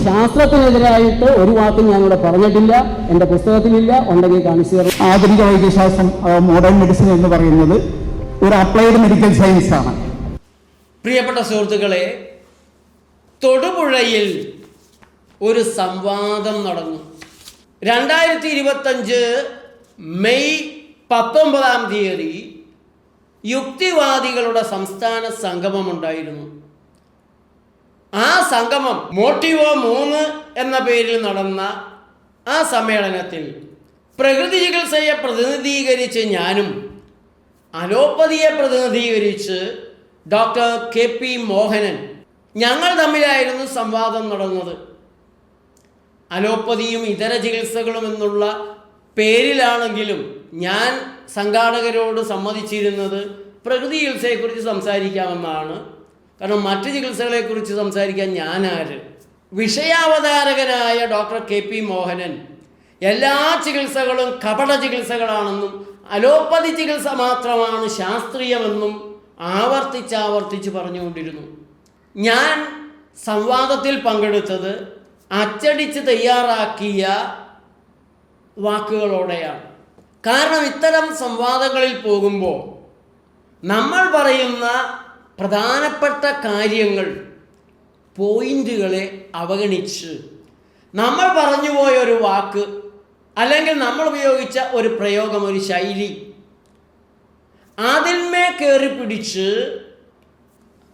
ശാസ്ത്രത്തിനെതിരായിട്ട് ഒരു വാക്കും ഞാനിവിടെ പറഞ്ഞിട്ടില്ല, എൻ്റെ പുസ്തകത്തിലില്ല, ഉണ്ടെങ്കിൽ കാണിച്ചു തരാം. ആധുനിക വൈദ്യശാസ്ത്രം, മോഡേൺ മെഡിസിൻ എന്ന് പറയുന്നത് ഒരു അപ്ലൈഡ് മെഡിക്കൽ സയൻസ് ആണ്. പ്രിയപ്പെട്ട സുഹൃത്തുക്കളെ, തൊടുപുഴയിൽ ഒരു സംവാദം നടന്നു. 2025 മെയ് 19 യുക്തിവാദികളുടെ സംസ്ഥാന സംഗമമുണ്ടായിരുന്നു. ആ സംഗമം മോട്ടിവോ 3 എന്ന പേരിൽ നടന്ന ആ സമ്മേളനത്തിൽ പ്രകൃതി ചികിത്സയെ പ്രതിനിധീകരിച്ച് ഞാനും അലോപ്പതിയെ പ്രതിനിധീകരിച്ച് ഡോക്ടർ KP മോഹനൻ, ഞങ്ങൾ തമ്മിലായിരുന്നു സംവാദം നടന്നത്. അലോപ്പതിയും ഇതര ചികിത്സകളും എന്നുള്ള പേരിലാണെങ്കിലും ഞാൻ സംഘാടകരോട് സമ്മതിച്ചിരുന്നത് പ്രകൃതി ചികിത്സയെക്കുറിച്ച് സംസാരിക്കാമെന്നാണ്. കാരണം മറ്റ് ചികിത്സകളെക്കുറിച്ച് സംസാരിക്കാൻ ഞാനാര്? വിഷയാവതാരകനായ ഡോക്ടർ KP മോഹനൻ എല്ലാ ചികിത്സകളും കപട ചികിത്സകളാണെന്നും അലോപ്പതി ചികിത്സ മാത്രമാണ് ശാസ്ത്രീയമെന്നും ആവർത്തിച്ച് പറഞ്ഞുകൊണ്ടിരുന്നു. ഞാൻ സംവാദത്തിൽ പങ്കെടുത്തത് അച്ചടിച്ച് തയ്യാറാക്കിയ വാക്കുകളോടെയാണ്. കാരണം ഇത്തരം സംവാദങ്ങളിൽ പോകുമ്പോൾ നമ്മൾ പറയുന്ന പ്രധാനപ്പെട്ട കാര്യങ്ങൾ, പോയിന്റുകളെ അവഗണിച്ച് നമ്മൾ പറഞ്ഞുപോയൊരു വാക്ക് അല്ലെങ്കിൽ നമ്മൾ ഉപയോഗിച്ച ഒരു പ്രയോഗം, ഒരു ശൈലി, അതിന്മേ കയറി പിടിച്ച്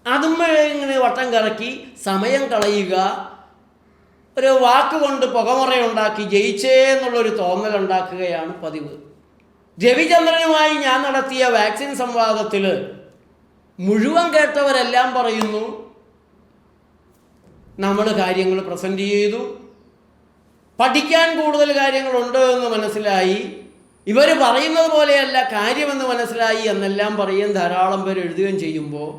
അതുമ്മേ ഇങ്ങനെ വട്ടം കറക്കി സമയം കളയുക, ഒരു വാക്കുകൊണ്ട് പുകമറയുണ്ടാക്കി ജയിച്ചേ എന്നുള്ളൊരു തോന്നലുണ്ടാക്കുകയാണ് പതിവ്. രവിചന്ദ്രനുമായി ഞാൻ നടത്തിയ വാക്സിൻ സംവാദത്തിൽ മുഴുവൻ കേട്ടവരെല്ലാം പറയുന്നു, നമ്മൾ കാര്യങ്ങൾ പ്രസൻറ്റ് ചെയ്തു, പഠിക്കാൻ കൂടുതൽ കാര്യങ്ങളുണ്ട് എന്ന് മനസ്സിലായി, ഇവർ പറയുന്നത് പോലെയല്ല കാര്യമെന്ന് മനസ്സിലായി എന്നെല്ലാം പറയുകയും ധാരാളം പേർ എഴുതുകയും ചെയ്യുമ്പോൾ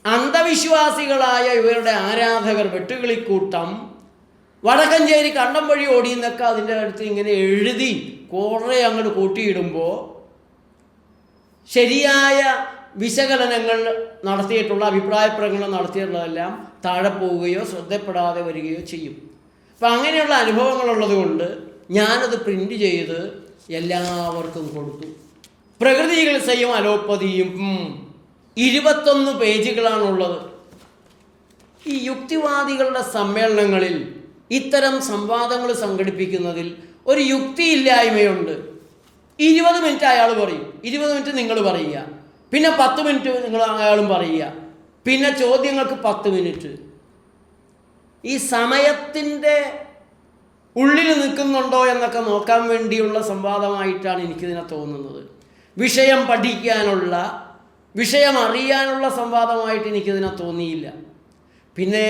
അന്ധവിശ്വാസികളായ ഇവരുടെ ആരാധകർ, വെട്ടുകിളിക്കൂട്ടം, വടക്കഞ്ചേരി കണ്ടം വഴി ഓടിയെന്നൊക്കെ അതിൻ്റെ അടുത്ത് ഇങ്ങനെ എഴുതി കുറേ അങ്ങോട്ട് കൂട്ടിയിടുമ്പോൾ ശരിയായ വിശകലനങ്ങൾ നടത്തിയിട്ടുള്ള, അഭിപ്രായ പ്രകടനം നടത്തിയിട്ടുള്ളതെല്ലാം താഴെ പോവുകയോ ശ്രദ്ധപ്പെടാതെ വരികയോ ചെയ്യും. അപ്പം അങ്ങനെയുള്ള അനുഭവങ്ങളുള്ളത് കൊണ്ട് ഞാനത് പ്രിൻ്റ് ചെയ്ത് എല്ലാവർക്കും കൊടുത്തു. പ്രകൃതി ചികിത്സയും അലോപ്പതിയും 21 പേജുകളാണുള്ളത്. ഈ യുക്തിവാദികളുടെ സമ്മേളനങ്ങളിൽ ഇത്തരം സംവാദങ്ങൾ സംഘടിപ്പിക്കുന്നതിൽ ഒരു യുക്തിയില്ലായ്മയുണ്ട്. 20 മിനിറ്റ് അയാൾ പറയും, 20 മിനിറ്റ് നിങ്ങൾ പറയുക, പിന്നെ 10 മിനിറ്റ് നിങ്ങൾ അയാളും പറയുക, പിന്നെ ചോദ്യങ്ങൾക്ക് 10 മിനിറ്റ്. ഈ സമയത്തിൻ്റെ ഉള്ളിൽ നിൽക്കുന്നുണ്ടോ എന്നൊക്കെ നോക്കാൻ വേണ്ടിയുള്ള സംവാദമായിട്ടാണ് എനിക്കിതിനെ തോന്നുന്നത്. വിഷയം പഠിക്കാനുള്ള, വിഷയം അറിയാനുള്ള സംവാദമായിട്ട് എനിക്കിതിനെ തോന്നിയില്ല. പിന്നെ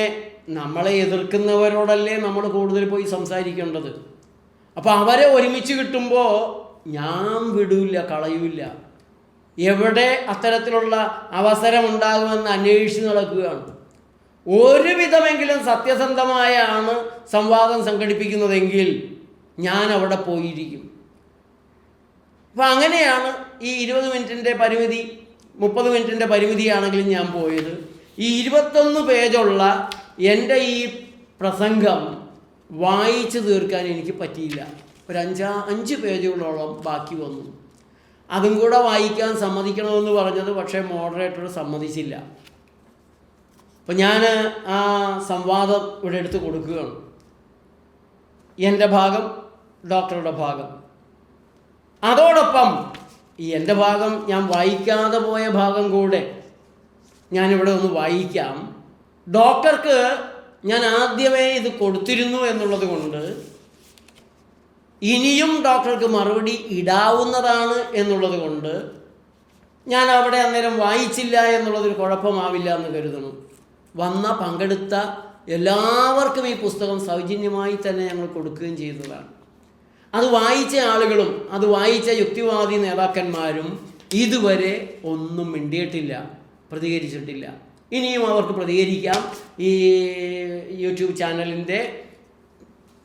നമ്മളെ എതിർക്കുന്നവരോടല്ലേ നമ്മൾ കൂടുതൽ പോയി സംസാരിക്കേണ്ടത്. അപ്പോൾ അവരെ ഒരുമിച്ച് കിട്ടുമ്പോൾ ഞാൻ വിടില്ല, കളയില്ല. എവിടെ അത്തരത്തിലുള്ള അവസരമുണ്ടാകുമെന്ന് അന്വേഷിച്ച് നടക്കുകയാണ്. ഒരുവിധമെങ്കിലും സത്യസന്ധമായാണ് സംവാദം സംഘടിപ്പിക്കുന്നതെങ്കിൽ ഞാൻ അവിടെ പോയിരിക്കും. അപ്പം അങ്ങനെയാണ് ഈ 20 മിനിറ്റിൻ്റെ പരിമിതി, 30 മിനിറ്റിൻ്റെ പരിമിതിയാണെങ്കിലും ഞാൻ പോയത്. ഈ 21 പേജുള്ള എൻ്റെ ഈ പ്രസംഗം വായിച്ചു തീർക്കാൻ എനിക്ക് പറ്റിയില്ല. ഒരു 5 പേജുകളോളം ബാക്കി വന്നു. അതും കൂടെ വായിക്കാൻ സമ്മതിക്കണമെന്ന് പറഞ്ഞത് പക്ഷേ മോഡറേറ്റർ സമ്മതിച്ചില്ല. അപ്പം ഞാൻ ആ സംവാദം ഇവിടെ എടുത്ത് കൊടുക്കുകയാണ്. എൻ്റെ ഭാഗം, ഡോക്ടറുടെ ഭാഗം, അതോടൊപ്പം ഈ എൻ്റെ ഭാഗം ഞാൻ വായിക്കാതെ പോയ ഭാഗം കൂടെ ഞാനിവിടെ ഒന്ന് വായിക്കാം. ഡോക്ടർക്ക് ഞാൻ ആദ്യമേ ഇത് കൊടുത്തിരുന്നു എന്നുള്ളത് കൊണ്ട് ഇനിയും ഡോക്ടർക്ക് മറുപടി ഇടാവുന്നതാണ് എന്നുള്ളത് കൊണ്ട് ഞാൻ അവിടെ അന്നേരം വായിച്ചില്ല എന്നുള്ളതൊരു കുഴപ്പമാവില്ല എന്ന് കരുതുന്നു. പങ്കെടുത്ത എല്ലാവർക്കും ഈ പുസ്തകം സൗജന്യമായി തന്നെ ഞങ്ങൾ കൊടുക്കുകയും ചെയ്യുന്നതാണ്. അത് വായിച്ച ആളുകളും അത് വായിച്ച യുക്തിവാദി നേതാക്കന്മാരും ഇതുവരെ ഒന്നും മിണ്ടിയിട്ടില്ല, പ്രതികരിച്ചിട്ടില്ല. ഇനിയും അവർക്ക് പ്രതികരിക്കാം. ഈ യൂട്യൂബ് ചാനലിൻ്റെ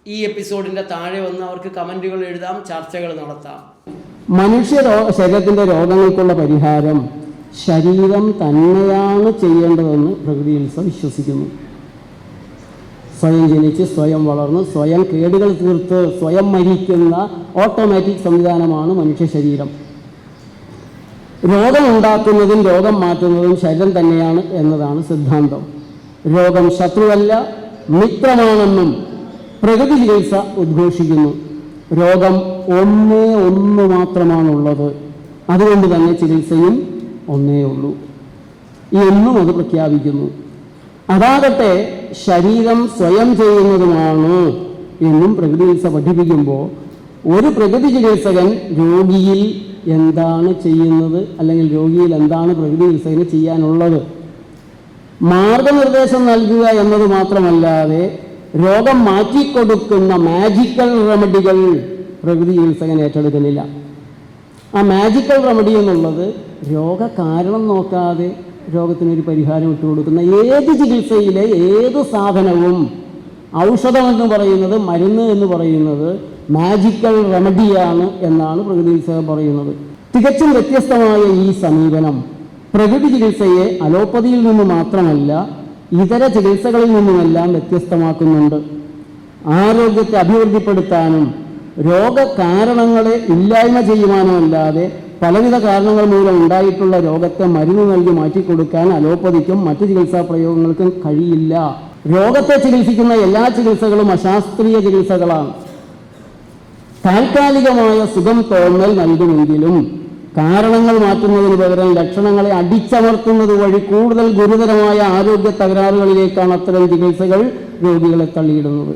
ഈ എപ്പിസോഡിൻ്റെ താഴെ വന്ന് അവർക്ക് കമൻറ്റുകൾ എഴുതാം, ചർച്ചകൾ നടത്താം. മനുഷ്യ ശരീരത്തിൻ്റെ രോഗങ്ങൾക്കുള്ള പരിഹാരം ശരീരം തന്നെയാണ് ചെയ്യേണ്ടതെന്ന് പ്രകൃതി ചികിത്സ വിശ്വസിക്കുന്നു. സ്വയം ജനിച്ച് സ്വയം വളർന്ന് സ്വയം കേടുകൾ തീർത്ത് സ്വയം മരിക്കുന്ന ഓട്ടോമാറ്റിക് സംവിധാനമാണ് മനുഷ്യ ശരീരം. രോഗമുണ്ടാക്കുന്നതും രോഗം മാറ്റുന്നതും ശരീരം തന്നെയാണ് എന്നതാണ് സിദ്ധാന്തം. രോഗം ശത്രുവല്ല, മിത്രമാണെന്നും പ്രകൃതി ചികിത്സ ഉദ്ഘോഷിക്കുന്നു. രോഗം ഒന്ന് മാത്രമാണുള്ളത്, അതുകൊണ്ട് തന്നെ ചികിത്സയും ഒന്നേ ഉള്ളൂ എന്നും അത് പ്രഖ്യാപിക്കുന്നു. അതാകട്ടെ ശരീരം സ്വയം ചെയ്യുന്നതുമാണ് എന്നും പ്രകൃതി ചികിത്സ പഠിപ്പിക്കുമ്പോൾ ഒരു പ്രകൃതി ചികിത്സകൻ രോഗിയിൽ എന്താണ് ചെയ്യുന്നത്, അല്ലെങ്കിൽ രോഗിയിൽ എന്താണ് പ്രകൃതി ചികിത്സകന് ചെയ്യാനുള്ളത്, മാർഗനിർദ്ദേശം നൽകുക എന്നത് മാത്രമല്ലാതെ രോഗം മാറ്റിക്കൊടുക്കുന്ന മാജിക്കൽ റെമഡികൾ പ്രകൃതി ചികിത്സകൻ ഏറ്റെടുക്കുന്നില്ല. ആ മാജിക്കൽ റെമഡി എന്നുള്ളത് രോഗകാരണം നോക്കാതെ രോഗത്തിനൊരു പരിഹാരം ഇട്ട് കൊടുക്കുന്ന ഏത് ചികിത്സയിലെ ഏത് സാധനവും, ഔഷധമെന്ന് പറയുന്നത്, മരുന്ന് എന്ന് പറയുന്നത് മാജിക്കൽ റെമഡിയാണ് എന്നാണ് പ്രകൃതി ചികിത്സകൻ പറയുന്നത്. തികച്ചും വ്യത്യസ്തമായ ഈ സമീപനം പ്രകൃതി ചികിത്സയെ അലോപ്പതിയിൽ നിന്ന് മാത്രമല്ല ഇതര ചികിത്സകളിൽ നിന്നുമെല്ലാം വ്യത്യസ്തമാക്കുന്നുണ്ട്. ആരോഗ്യത്തെ അഭിവൃദ്ധിപ്പെടുത്താനും രോഗകാരണങ്ങളെ ഇല്ലായ്മ ചെയ്യുവാനും അല്ലാതെ പലവിധ കാരണങ്ങൾ മൂലം ഉണ്ടായിട്ടുള്ള രോഗത്തെ മരുന്ന് നൽകി മാറ്റിക്കൊടുക്കാൻ അലോപ്പതിക്കും മറ്റു ചികിത്സാ പ്രയോഗങ്ങൾക്കും കഴിയില്ല. രോഗത്തെ ചികിത്സിക്കുന്ന എല്ലാ ചികിത്സകളും അശാസ്ത്രീയ ചികിത്സകളാണ്. താൽക്കാലികമായ സുഖം തോന്നൽ നൽകുമെങ്കിലും കാരണങ്ങൾ മാറ്റുന്നതിന് പകരം ലക്ഷണങ്ങളെ അടിച്ചമർത്തുന്നത് വഴി കൂടുതൽ ഗുരുതരമായ ആരോഗ്യ തകരാറുകളിലേക്കാണ് അത്തരം ചികിത്സകൾ രോഗികളെ തള്ളിയിടുന്നത്.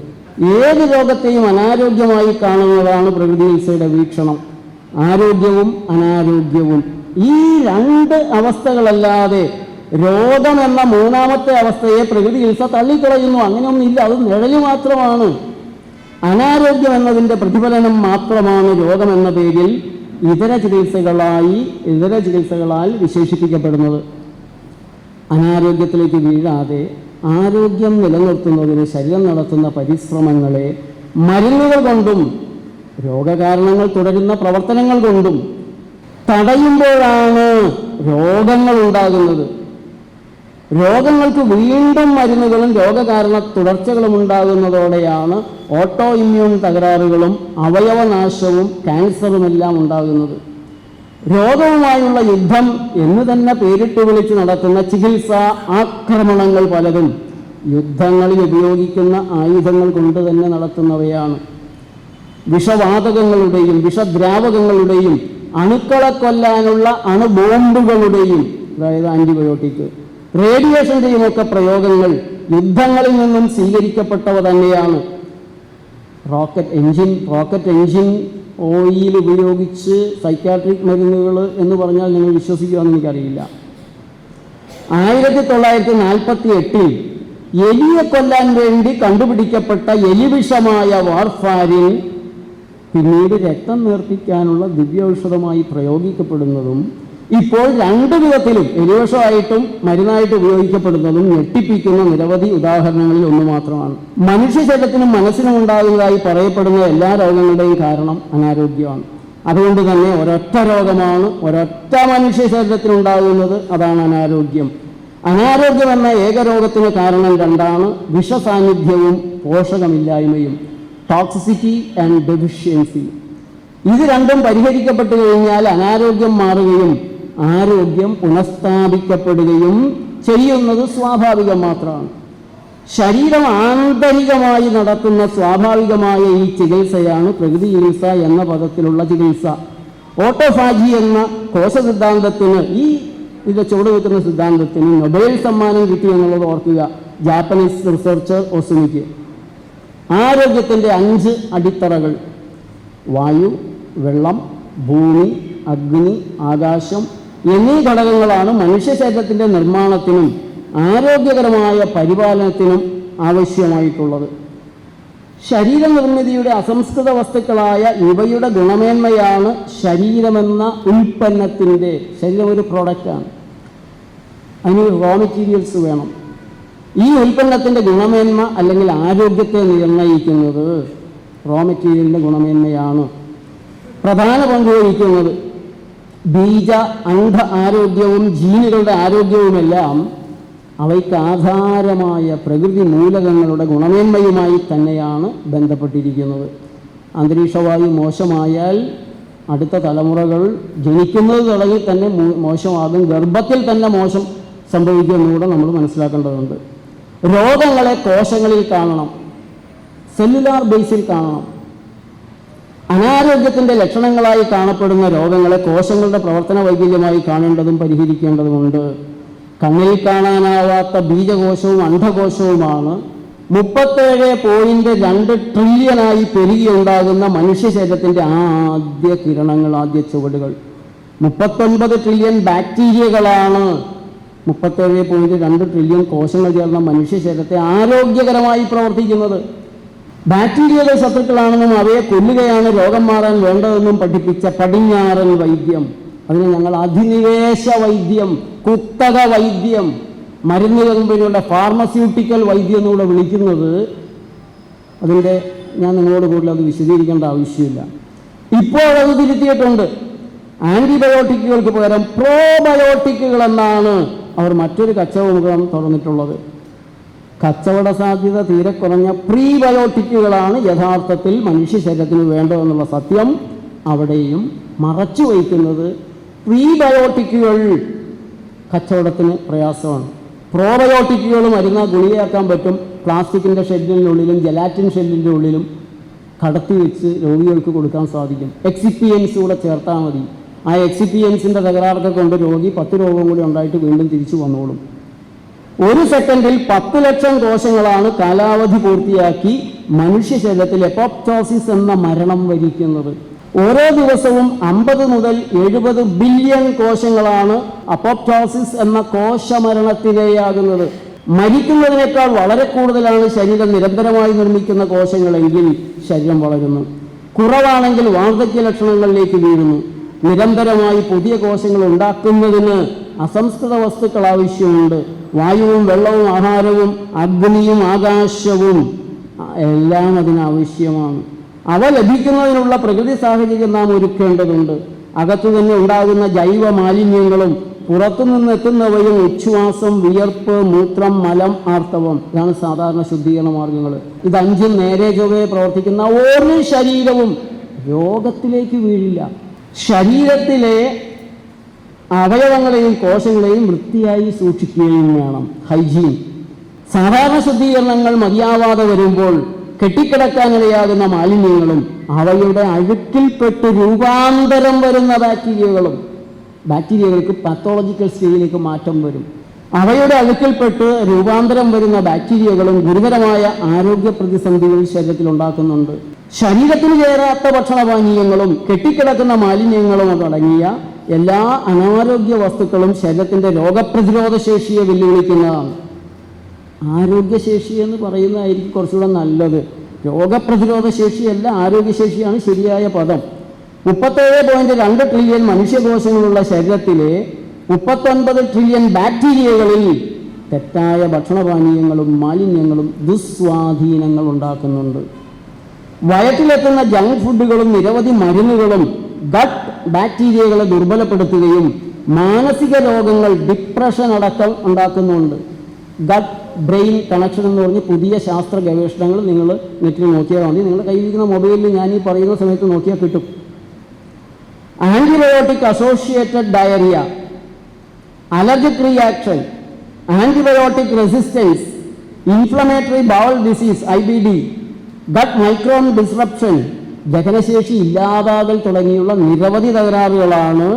ഏത് രോഗത്തെയും അനാരോഗ്യമായി കാണുന്നതാണ് പ്രകൃതി ചികിത്സയുടെ വീക്ഷണം. ആരോഗ്യവും അനാരോഗ്യവും ഈ രണ്ട് അവസ്ഥകളല്ലാതെ രോഗമെന്ന മൂന്നാമത്തെ അവസ്ഥയെ പ്രകൃതി ചികിത്സ തള്ളിക്കളയുന്നു. അങ്ങനെയൊന്നുമില്ല, അത് നിഴല് മാത്രമാണ്. അനാരോഗ്യം എന്നതിൻ്റെ പ്രതിഫലനം മാത്രമാണ് രോഗമെന്ന പേരിൽ ഇതര ചികിത്സകളാൽ വിശേഷിപ്പിക്കപ്പെടുന്നത്. അനാരോഗ്യത്തിലേക്ക് വീഴാതെ ആരോഗ്യം നിലനിർത്തുന്നതിന് ശരീരം നടത്തുന്ന പരിശ്രമങ്ങളെ മരുന്നുകൾ കൊണ്ടും രോഗകാരണങ്ങൾ തുടരുന്ന പ്രവർത്തനങ്ങൾ കൊണ്ടും തടയുമ്പോഴാണ് രോഗങ്ങൾ ഉണ്ടാകുന്നത്. രോഗങ്ങൾക്ക് വീണ്ടും മരുന്നുകളും രോഗകാരണ തുടർച്ചകളും ഉണ്ടാകുന്നതോടെയാണ് ഓട്ടോ ഇമ്മ്യൂൺ തകരാറുകളും അവയവനാശവും ക്യാൻസറുമെല്ലാം ഉണ്ടാകുന്നത്. രോഗവുമായുള്ള യുദ്ധം എന്ന് തന്നെ പേരിട്ട് വിളിച്ച് നടക്കുന്ന ചികിത്സാ ആക്രമണങ്ങൾ പലതും യുദ്ധങ്ങളിൽ ഉപയോഗിക്കുന്ന ആയുധങ്ങൾ കൊണ്ട് തന്നെ നടത്തുന്നവയാണ്. വിഷവാതകങ്ങളുടെയും വിഷദ്രാവകങ്ങളുടെയും അണുക്കളെ കൊല്ലാനുള്ള അണുബോംബുകളുടെയും, അതായത് ആന്റിബയോട്ടിക്, റേഡിയേഷൻ്റെയും ഒക്കെ പ്രയോഗങ്ങൾ യുദ്ധങ്ങളിൽ നിന്നും സ്വീകരിക്കപ്പെട്ടവ തന്നെയാണ്. റോക്കറ്റ് എൻജിൻ ഓയിൽ ഉപയോഗിച്ച് സൈക്യാട്രിക് മരുന്നുകൾ എന്ന് പറഞ്ഞാൽ നിങ്ങൾ വിശ്വസിക്കുമെന്ന് എനിക്കറിയില്ല. 1948 എലിയെ കൊല്ലാൻ വേണ്ടി കണ്ടുപിടിക്കപ്പെട്ട എലിവിഷമായ വാർഫാരിൻ പിന്നീട് രക്തം നേർപ്പിക്കാനുള്ള ദിവ്യൌഷധമായി പ്രയോഗിക്കപ്പെടുന്നതും ഇപ്പോൾ രണ്ടു വിധത്തിലും എലിവിഷമായിട്ടും മരുന്നായിട്ട് ഉപയോഗിക്കപ്പെടുന്നതും ഞെട്ടിപ്പിക്കുന്ന നിരവധി ഉദാഹരണങ്ങളിൽ ഒന്ന് മാത്രമാണ്. മനുഷ്യ ശരീരത്തിനും മനസ്സിനും ഉണ്ടാകുന്നതായി പറയപ്പെടുന്ന എല്ലാ രോഗങ്ങളുടെയും കാരണം അനാരോഗ്യമാണ്. അതുകൊണ്ട് തന്നെ ഒരൊറ്റ രോഗമാണ് ഒരൊറ്റ മനുഷ്യ ശരീരത്തിനുണ്ടാകുന്നത്, അതാണ് അനാരോഗ്യം. അനാരോഗ്യം എന്ന ഏകരോഗത്തിന് കാരണം രണ്ടാണ്: വിഷസാന്നിധ്യവും പോഷകമില്ലായ്മയും, ടോക്സിസിറ്റി ആൻഡ് ഡെഫിഷ്യൻസി. ഇത് രണ്ടും പരിഹരിക്കപ്പെട്ടു കഴിഞ്ഞാൽ അനാരോഗ്യം മാറുകയും ആരോഗ്യം പുനഃസ്ഥാപിക്കപ്പെടുകയും ചെയ്യുന്നത് സ്വാഭാവികം മാത്രമാണ്. ശരീരം ആന്തരികമായി നടത്തുന്ന സ്വാഭാവികമായ ഈ ചികിത്സയാണ് പ്രകൃതി ചികിത്സ എന്ന പദത്തിലുള്ള ചികിത്സ. ഓട്ടോഫാജി എന്ന കോശസിദ്ധാന്തത്തിന്, ഇതിൻ്റെ ചുവട് വെക്കുന്ന സിദ്ധാന്തത്തിന് നൊബേൽ സമ്മാനം കിട്ടി എന്നുള്ളത് ഓർക്കുക. ജാപ്പനീസ് റിസർച്ചർ ഒസുമിക്ക്. ആരോഗ്യത്തിൻ്റെ 5 അടിത്തറകൾ: വായു, വെള്ളം, ഭൂമി, അഗ്നി, ആകാശം എന്നീ ഘടകങ്ങളാണ് മനുഷ്യ ശരീരത്തിൻ്റെ നിർമ്മാണത്തിനും ആരോഗ്യകരമായ പരിപാലനത്തിനും ആവശ്യമായിട്ടുള്ളത്. ശരീരനിർമ്മിതിയുടെ അസംസ്കൃത വസ്തുക്കളായ ഇവയുടെ ഗുണമേന്മയാണ് ശരീരമെന്ന ഉൽപ്പന്നത്തിൻ്റെ, ശരീരം ഒരു പ്രോഡക്റ്റാണ്, അതിന് റോ മെറ്റീരിയൽസ് വേണം. ഈ ഉൽപ്പന്നത്തിൻ്റെ ഗുണമേന്മ അല്ലെങ്കിൽ ആരോഗ്യത്തെ നിർണ്ണയിക്കുന്നത് റോ മെറ്റീരിയലിൻ്റെ ഗുണമേന്മയാണ്. പ്രധാന പങ്ക് വഹിക്കുന്നത് ബീജ അണ്ഡ ആരോഗ്യവും ജീനുകളുടെ ആരോഗ്യവുമെല്ലാം അവയ്ക്ക് ആധാരമായ പ്രകൃതി മൂലകങ്ങളുടെ ഗുണമേന്മയുമായി തന്നെയാണ് ബന്ധപ്പെട്ടിരിക്കുന്നത്. അന്തരീക്ഷവായു മോശമായാൽ അടുത്ത തലമുറകൾ ജനിക്കുന്നത് തുടങ്ങി തന്നെ മോശമാകും, ഗർഭത്തിൽ തന്നെ മോശം സംഭവിക്കുമെന്നുകൂടെ നമ്മൾ മനസ്സിലാക്കേണ്ടതുണ്ട്. രോഗങ്ങളെ കോശങ്ങളിൽ കാണണം, സെല്ലുലാർ ബേസിൽ കാണണം. അനാരോഗ്യത്തിൻ്റെ ലക്ഷണങ്ങളായി കാണപ്പെടുന്ന രോഗങ്ങളെ കോശങ്ങളുടെ പ്രവർത്തന വൈകല്യമായി കാണേണ്ടതും പരിഹരിക്കേണ്ടതുമുണ്ട്. കണ്ണിൽ കാണാനാവാത്ത ബീജകോശവും അണ്ഡകോശവുമാണ് 37.2 ട്രില്യനായി പെരുകിയുണ്ടാകുന്ന മനുഷ്യ ശരീരത്തിൻ്റെ ആദ്യ കിരണങ്ങൾ, ആദ്യ ചുവടുകൾ. 39 ട്രില്യൺ ബാക്ടീരിയകളാണ് 37.2 ട്രില്യൺ കോശങ്ങൾ ചേർന്ന മനുഷ്യ ശരീരത്തെ ആരോഗ്യകരമായി പ്രവർത്തിക്കുന്നത്. ബാക്ടീരിയകൾ ശത്രുക്കളാണെന്നും അവയെ കൊല്ലുകയാണ് രോഗം മാറാൻ വേണ്ടതെന്നും പഠിപ്പിച്ച പടിഞ്ഞാറൻ വൈദ്യം, അതിനെ ഞങ്ങൾ അധിനിവേശ വൈദ്യം, കുത്തക വൈദ്യം, മരുന്ന് കമ്പനിയുടെ ഫാർമസ്യൂട്ടിക്കൽ വൈദ്യം എന്നിവിടെ വിളിക്കുന്നത്, അതിൻ്റെ ഞാൻ നിങ്ങളോട് കൂടുതൽ അത് വിശദീകരിക്കേണ്ട ആവശ്യമില്ല. ഇപ്പോൾ അത് തിരുത്തിയിട്ടുണ്ട്. ആൻറ്റിബയോട്ടിക്കുകൾക്ക് പകരം പ്രോബയോട്ടിക്കുകൾ എന്നാണ് അവർ മറ്റൊരു കച്ചവടം തുറന്നിട്ടുള്ളത്. കച്ചവട സാധ്യത തീരെ കുറഞ്ഞ പ്രീബയോട്ടിക്കുകളാണ് യഥാർത്ഥത്തിൽ മനുഷ്യ ശരീരത്തിന് വേണ്ടതെന്നുള്ള സത്യം അവിടെയും മറച്ചു വയ്ക്കുന്നത്. പ്രീബയോട്ടിക്കുകൾ കച്ചവടത്തിന് പ്രയാസമാണ്. പ്രോബയോട്ടിക്കുകൾ മരുന്ന് ഗുളികയാക്കാൻ പറ്റും. പ്ലാസ്റ്റിക്കിൻ്റെ ഷെല്ലിനുള്ളിലും ജലാറ്റിൻ ഷെല്ലിൻ്റെ ഉള്ളിലും കടത്തി വെച്ച് രോഗികൾക്ക് കൊടുക്കാൻ സാധിക്കും. എക്സിപ്പിയൻസ് കൂടെ ചേർത്താൽ മതി. ആ എക്സിപ്പിയൻസിൻ്റെ തകരാറൊക്കെ കൊണ്ട് രോഗി 10 രോഗം കൂടി ഉണ്ടായിട്ട് വീണ്ടും തിരിച്ചു വന്നോളും. 1 സെക്കൻഡിൽ 10 ലക്ഷം കോശങ്ങളാണ് കാലാവധി പൂർത്തിയാക്കി മനുഷ്യ ശരീരത്തിൽ എപ്പോപ്റ്റോസിസ് എന്ന മരണം വരിക്കുന്നത്. ഓരോ ദിവസവും 50 മുതൽ 70 ബില്യൺ കോശങ്ങളാണ് അപ്പോപ്റ്റോസിസ് എന്ന കോശമരണത്തിനിരയാകുന്നത്. മരിക്കുന്നതിനേക്കാൾ വളരെ കൂടുതലാണ് ശരീരം നിരന്തരമായി നിർമ്മിക്കുന്ന കോശങ്ങളെങ്കിൽ ശരീരം വളരുന്നു. കുറവാണെങ്കിൽ വാർദ്ധക്യ ലക്ഷണങ്ങളിലേക്ക് വീഴുന്നു. നിരന്തരമായി പുതിയ കോശങ്ങൾ ഉണ്ടാക്കുന്നതിന് അസംസ്കൃത വസ്തുക്കൾ ആവശ്യമുണ്ട്. വായുവും വെള്ളവും ആഹാരവും അഗ്നിയും ആകാശവും എല്ലാം അതിനാവശ്യമാണ്. അവ ലഭിക്കുന്നതിനുള്ള പ്രകൃതി സാഹചര്യം നാം ഒരുക്കേണ്ടതുണ്ട്. അകത്തു തന്നെ ഉണ്ടാകുന്ന ജൈവ മാലിന്യങ്ങളും പുറത്തുനിന്ന് എത്തുന്നവയും ഉച്ഛ്വാസം, വിയർപ്പ്, മൂത്രം, മലം, ആർത്തവം, ഇതാണ് സാധാരണ ശുദ്ധീകരണ മാർഗങ്ങൾ. ഇത് 5 നേരെ ചൊവ്വയെ പ്രവർത്തിക്കുന്ന ഒരു ശരീരവും രോഗത്തിലേക്ക് വീഴില്ല. ശരീരത്തിലെ അവയവങ്ങളെയും കോശങ്ങളെയും വൃത്തിയായി സൂക്ഷിക്കുകയും വേണം. ഹൈജീൻ. സാധാരണ ശുദ്ധീകരണങ്ങൾ മതിയാവാതെ വരുമ്പോൾ കെട്ടിക്കിടക്കാനിടയാകുന്ന മാലിന്യങ്ങളും അവയുടെ അഴുക്കിൽപ്പെട്ട് രൂപാന്തരം വരുന്ന ബാക്ടീരിയകൾക്ക് പാത്തോളജിക്കൽ സ്റ്റേജിലേക്ക് മാറ്റം വരും. അവയുടെ അഴുക്കിൽപ്പെട്ട് രൂപാന്തരം വരുന്ന ബാക്ടീരിയകളും ഗുരുതരമായ ആരോഗ്യ പ്രതിസന്ധികൾ ശരീരത്തിൽ ഉണ്ടാക്കുന്നുണ്ട്. ശരീരത്തിന് ചേരാത്ത ഭക്ഷണപാനീയങ്ങളും കെട്ടിക്കിടക്കുന്ന മാലിന്യങ്ങളും അടങ്ങിയ എല്ലാ അനാരോഗ്യ വസ്തുക്കളും ശരീരത്തിൻ്റെ രോഗപ്രതിരോധ ശേഷിയെ വെല്ലുവിളിക്കുന്നതാണ്. ആരോഗ്യശേഷി എന്ന് പറയുന്നതായിരിക്കും കുറച്ചുകൂടെ നല്ലത്. രോഗപ്രതിരോധ ശേഷിയല്ല, ആരോഗ്യശേഷിയാണ് ശരിയായ പദം. 37.2 ട്രില്യൺ മനുഷ്യകോശങ്ങളുള്ള ശരീരത്തിലെ 39 ട്രില്യൺ ബാക്ടീരിയകളിൽ തെറ്റായ ഭക്ഷണപാനീയങ്ങളും മാലിന്യങ്ങളും ദുസ്വാധീനങ്ങൾ ഉണ്ടാക്കുന്നുണ്ട്. വയറ്റിലെത്തുന്ന ജങ്ക് ഫുഡുകളും നിരവധി മരുന്നുകളും ഗട്ട് ബാക്ടീരിയകളെ ദുർബലപ്പെടുത്തുകയും മാനസിക രോഗങ്ങൾ, ഡിപ്രഷൻ അടക്കം ഉണ്ടാക്കുന്നുണ്ട്. ഗട്ട് ബ്രെയിൻ കണക്ഷൻ എന്ന് പറഞ്ഞ് പുതിയ ശാസ്ത്ര ഗവേഷണങ്ങൾ നിങ്ങൾ നെറ്റിൽ നോക്കിയാൽ മതി. നിങ്ങളുടെ കയ്യിലിരിക്കുന്ന മൊബൈലിൽ ഞാൻ ഈ പറയുന്ന സമയത്ത് നോക്കിയാൽ കിട്ടും. Antibiotic associated diarrhoea, allergic reaction, antibiotic resistance, inflammatory bowel disease IBD, gut micron disruption, ദഹനശേഷി ഇല്ലാതാകൽ തുടങ്ങിയുള്ള നിരവധി തകരാറുകളാണ്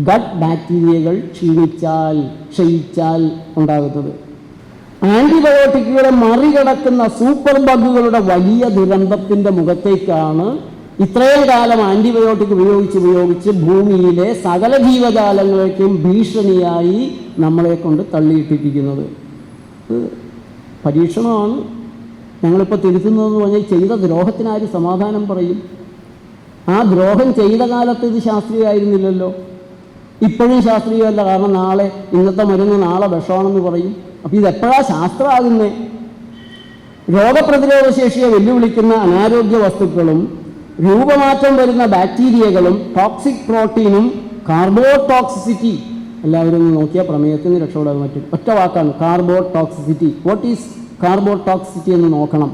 ഗട്ട് ബാക്ടീരിയകൾ ക്ഷയിച്ചാൽ ഉണ്ടാകുന്നത്. ആൻറ്റിബയോട്ടിക്കുകളെ മറികടക്കുന്ന സൂപ്പർ ബഗുകളുടെ വലിയ ദുരന്തത്തിൻ്റെ മുഖത്തേക്കാണ് ഇത്രയും കാലം ആൻറ്റിബയോട്ടിക് ഉപയോഗിച്ച് ഭൂമിയിലെ സകല ജീവജാലങ്ങൾക്കും ഭീഷണിയായി നമ്മളെ കൊണ്ട് തള്ളിയിട്ടിരിക്കുന്നത്. പരീക്ഷണമാണ്. ഞങ്ങളിപ്പോൾ തിരുത്തുന്നതെന്ന് പറഞ്ഞാൽ ചെയ്ത ദ്രോഹത്തിനാര് സമാധാനം പറയും? ആ ദ്രോഹം ചെയ്ത കാലത്ത് ഇത് ശാസ്ത്രീയമായിരുന്നില്ലല്ലോ. ഇപ്പോഴും ശാസ്ത്രീയമല്ല. കാരണം നാളെ ഇന്നത്തെ മരുന്ന് നാളെ വിഷമാണെന്ന് പറയും. അപ്പോൾ ഇതെപ്പോഴാണ് ശാസ്ത്രമാകുന്നത്? രോഗപ്രതിരോധ ശേഷിയെ വെല്ലുവിളിക്കുന്ന അനാരോഗ്യ വസ്തുക്കളും രൂപമാറ്റം വരുന്ന ബാക്ടീരിയകളും ടോക്സിക് പ്രോട്ടീനും കാർബോടോക്സിസിറ്റി എല്ലാവരും ഒന്ന് നോക്കിയാൽ പ്രമേയത്തിന് രക്ഷപ്പെടാൻ പറ്റും. ഒറ്റ വാക്കാണ് കാർബോടോക്സിസിറ്റി. വാട്ട് ഈസ് കാർബോടോക്സിസിറ്റി എന്ന് നോക്കണം,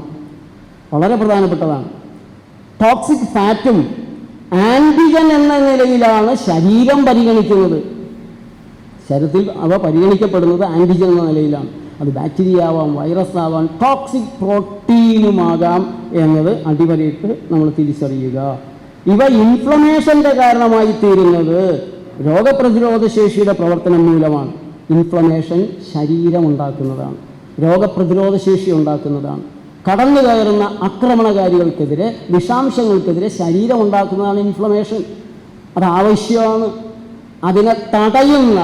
വളരെ പ്രധാനപ്പെട്ടതാണ്. ടോക്സിക് ഫാറ്റും ആൻറ്റിജൻ എന്ന നിലയിലാണ് ശരീരം പരിഗണിക്കുന്നത്. ശരീരത്തിൽ അവ പരിഗണിക്കപ്പെടുന്നത് ആൻറ്റിജൻ എന്ന നിലയിലാണ്. അത് ബാക്ടീരിയ ആവാം, വൈറസ് ആവാം, ടോക്സിക് പ്രോട്ടീനുമാകാം എന്നത് അടിവരയിട്ട് നമ്മൾ തിരിച്ചറിയുക. ഇവ ഇൻഫ്ലമേഷൻ്റെ കാരണമായി തീരുന്നത് രോഗപ്രതിരോധ ശേഷിയുടെ പ്രവർത്തനം മൂലമാണ്. ഇൻഫ്ലമേഷൻ ശരീരമുണ്ടാക്കുന്നതാണ്, രോഗപ്രതിരോധ ശേഷി ഉണ്ടാക്കുന്നതാണ്. കടന്നു കയറുന്ന ആക്രമണകാരികൾക്കെതിരെ, വിഷാംശങ്ങൾക്കെതിരെ ശരീരം ഉണ്ടാക്കുന്നതാണ് ഇൻഫ്ലമേഷൻ. അത് ആവശ്യമാണ്. അതിനെ തടയുന്ന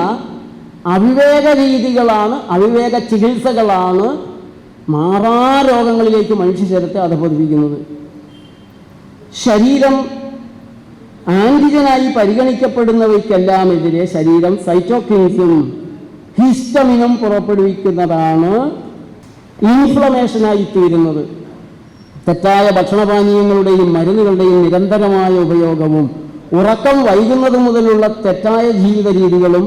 അവിവേക രീതികളാണ്, അവിവേക ചികിത്സകളാണ് മാറാരോഗങ്ങളിലേക്ക് മനുഷ്യ ശരീരത്തെ അധപതിപ്പിക്കുന്നത്. ശരീരം ആൻറ്റിജനായി പരിഗണിക്കപ്പെടുന്നവയ്ക്കെല്ലാമെതിരെ ശരീരം സൈറ്റോകിൻസും ഹിസ്റ്റമിനും പുറപ്പെടുവിക്കുന്നതാണ് ഇൻഫ്ലമേഷനായി തീരുന്നത്. തെറ്റായ ഭക്ഷണപാനീയങ്ങളുടെയും മരുന്നുകളുടെയും നിരന്തരമായ ഉപയോഗവും ഉറക്കം വൈകുന്നത് മുതലുള്ള തെറ്റായ ജീവിത രീതികളും,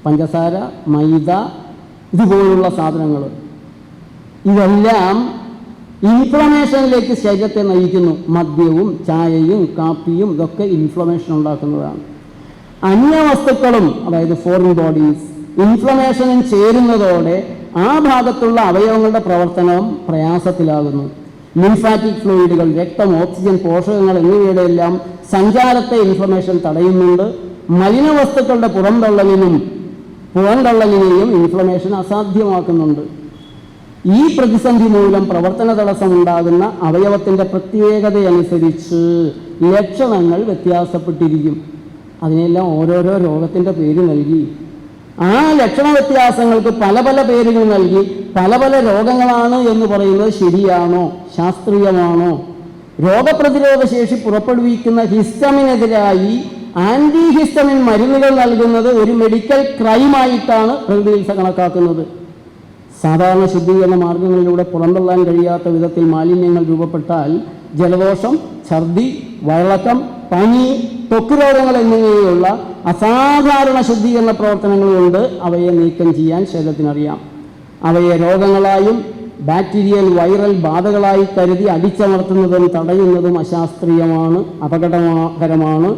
പഞ്ചസാര, മൈദ ഇതുപോലുള്ള സാധനങ്ങൾ, ഇതെല്ലാം ഇൻഫ്ലമേഷനിലേക്ക് ശരീരത്തെ നയിക്കുന്നു. മദ്യവും ചായയും കാപ്പിയും ഇതൊക്കെ ഇൻഫ്ലമേഷൻ ഉണ്ടാക്കുന്നതാണ്. അന്യവസ്തുക്കളും, അതായത് ഫോറിൻ ബോഡീസ്, ഇൻഫ്ലമേഷനും ചേരുന്നതോടെ ആ ഭാഗത്തുള്ള അവയവങ്ങളുടെ പ്രവർത്തനം പ്രയാസത്തിലാകുന്നു. ലിംഫാറ്റിക് ഫ്ലൂയിഡുകൾ, രക്തം, ഓക്സിജൻ, പോഷകങ്ങൾ എന്നിവയുടെ എല്ലാം സഞ്ചാരത്തെ ഇൻഫ്ലമേഷൻ തടയുന്നുണ്ട്. മലിനവസ്തുക്കളുടെ പുറന്തള്ളലിനെയും ഇൻഫ്ലമേഷൻ അസാധ്യമാക്കുന്നുണ്ട്. ഈ പ്രതിസന്ധി മൂലം പ്രവർത്തന തടസ്സമുണ്ടാകുന്ന അവയവത്തിൻ്റെ പ്രത്യേകതയനുസരിച്ച് ലക്ഷണങ്ങൾ വ്യത്യാസപ്പെട്ടിരിക്കും. അതിനെല്ലാം ഓരോരോ രോഗത്തിൻ്റെ പേര് നൽകി, ആ ലക്ഷണ വ്യത്യാസങ്ങൾക്ക് പല പല പേരുകൾ നൽകി പല പല രോഗങ്ങളാണ് എന്ന് പറയുന്നത് ശരിയാണോ, ശാസ്ത്രീയമാണോ? രോഗപ്രതിരോധ ശേഷി പുറപ്പെടുവിക്കുന്ന ഹിസ്റ്റമിനെതിരായി ആൻറ്റി ഹിസ്റ്റമിൻ മരുന്നുകൾ നൽകുന്നത് ഒരു മെഡിക്കൽ ക്രൈമായിട്ടാണ് പ്രകൃതി കണക്കാക്കുന്നത്. സാധാരണ ശുദ്ധീകരണ മാർഗങ്ങളിലൂടെ പുറന്തള്ളാൻ കഴിയാത്ത വിധത്തിൽ മാലിന്യങ്ങൾ രൂപപ്പെട്ടാൽ ജലദോഷം, ഛർദി, വയറിളക്കം, പനി, ത്വക്ക് രോഗങ്ങൾ എന്നിങ്ങനെയുള്ള അസാധാരണ ശുദ്ധീകരണ പ്രവർത്തനങ്ങൾ കൊണ്ട് അവയെ നീക്കം ചെയ്യാൻ ശരീരത്തിനറിയാം. അവയെ രോഗങ്ങളായും ബാക്ടീരിയൽ വൈറൽ ബാധകളായി കരുതി അടിച്ചമർത്തുന്നതും തടയുന്നതും അശാസ്ത്രീയമാണ്, അപകടകരമാണ്.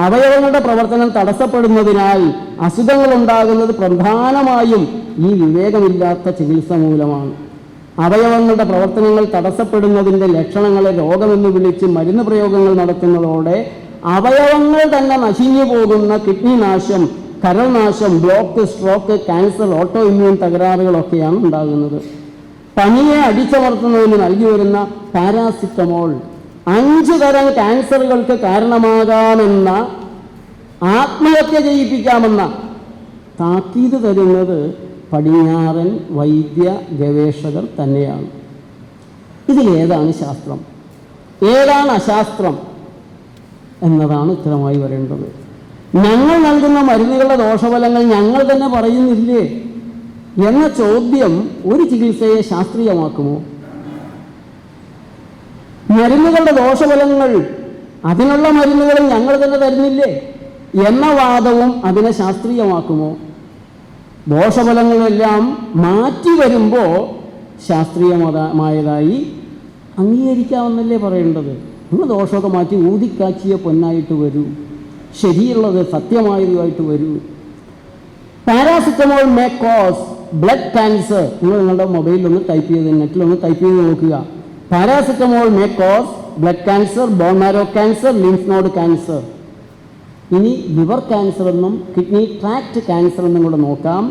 അവയവങ്ങളുടെ പ്രവർത്തനം തടസ്സപ്പെടുന്നതിനാൽ അസുഖങ്ങൾ ഉണ്ടാകുന്നത് പ്രധാനമായും ഈ വിവേകമില്ലാത്ത ചികിത്സ മൂലമാണ്. അവയവങ്ങളുടെ പ്രവർത്തനങ്ങൾ തടസ്സപ്പെടുന്നതിൻ്റെ ലക്ഷണങ്ങളെ രോഗമെന്ന് വിളിച്ച് മരുന്ന് പ്രയോഗങ്ങൾ നടത്തുന്നതോടെ അവയവങ്ങൾ തന്നെ നശിഞ്ഞു പോകുന്ന കിഡ്നി നാശം, കരൾ നാശം, block, stroke, cancer, autoimmune തകരാറുകളൊക്കെയാണ് ഉണ്ടാകുന്നത്. പനിയെ അടിച്ചമർത്തുന്നതിന് നൽകി വരുന്ന പാരാസിറ്റമോൾ 5 തരം ക്യാൻസറുകൾക്ക് കാരണമാകാമെന്ന, ആത്മഹത്യ ചെയ്യിപ്പിക്കാമെന്ന താക്കീത് തരുന്നത് പടിഞ്ഞാറൻ വൈദ്യ ഗവേഷകർ തന്നെയാണ്. ഇതിലേതാണ് ശാസ്ത്രം, ഏതാണ് അശാസ്ത്രം എന്നതാണ് ഉത്തരമായി വരേണ്ടത്. ഞങ്ങൾ നൽകുന്ന മരുന്നുകളുടെ ദോഷഫലങ്ങൾ ഞങ്ങൾ തന്നെ പറയുന്നില്ലേ എന്ന ചോദ്യം ഒരു ചികിത്സയെ ശാസ്ത്രീയമാക്കുമോ? മരുന്നുകളുടെ ദോഷഫലങ്ങൾ, അതിനുള്ള മരുന്നുകൾ ഞങ്ങൾ തന്നെ തരുന്നില്ലേ എന്ന വാദവും അതിനെ ശാസ്ത്രീയമാക്കുമോ? ദോഷഫലങ്ങളെല്ലാം മാറ്റി വരുമ്പോൾ ശാസ്ത്രീയമായതായി അംഗീകരിക്കാമെന്നല്ലേ പറയേണ്ടത്. നിങ്ങൾ ദോഷമൊക്കെ മാറ്റി ഊതിക്കാച്ചിയ പൊന്നായിട്ട് വരൂ, ശരിയുള്ളത് സത്യമായതുമായിട്ട് വരൂ. Paracetamol may cause blood cancer. നിങ്ങൾ നിങ്ങളുടെ മൊബൈലിലൊന്ന് ടൈപ്പ് ചെയ്ത്, നെറ്റിലൊന്ന് ടൈപ്പ് ചെയ്ത് നോക്കുക. Paracetamol may cause blood cancer, bone marrow cancer, lymph node cancer. ഇനി ലിവർ ക്യാൻസർ എന്നും കിഡ്നി ട്രാക്ട് ക്യാൻസർ എന്നും കൂടെ നോക്കാം.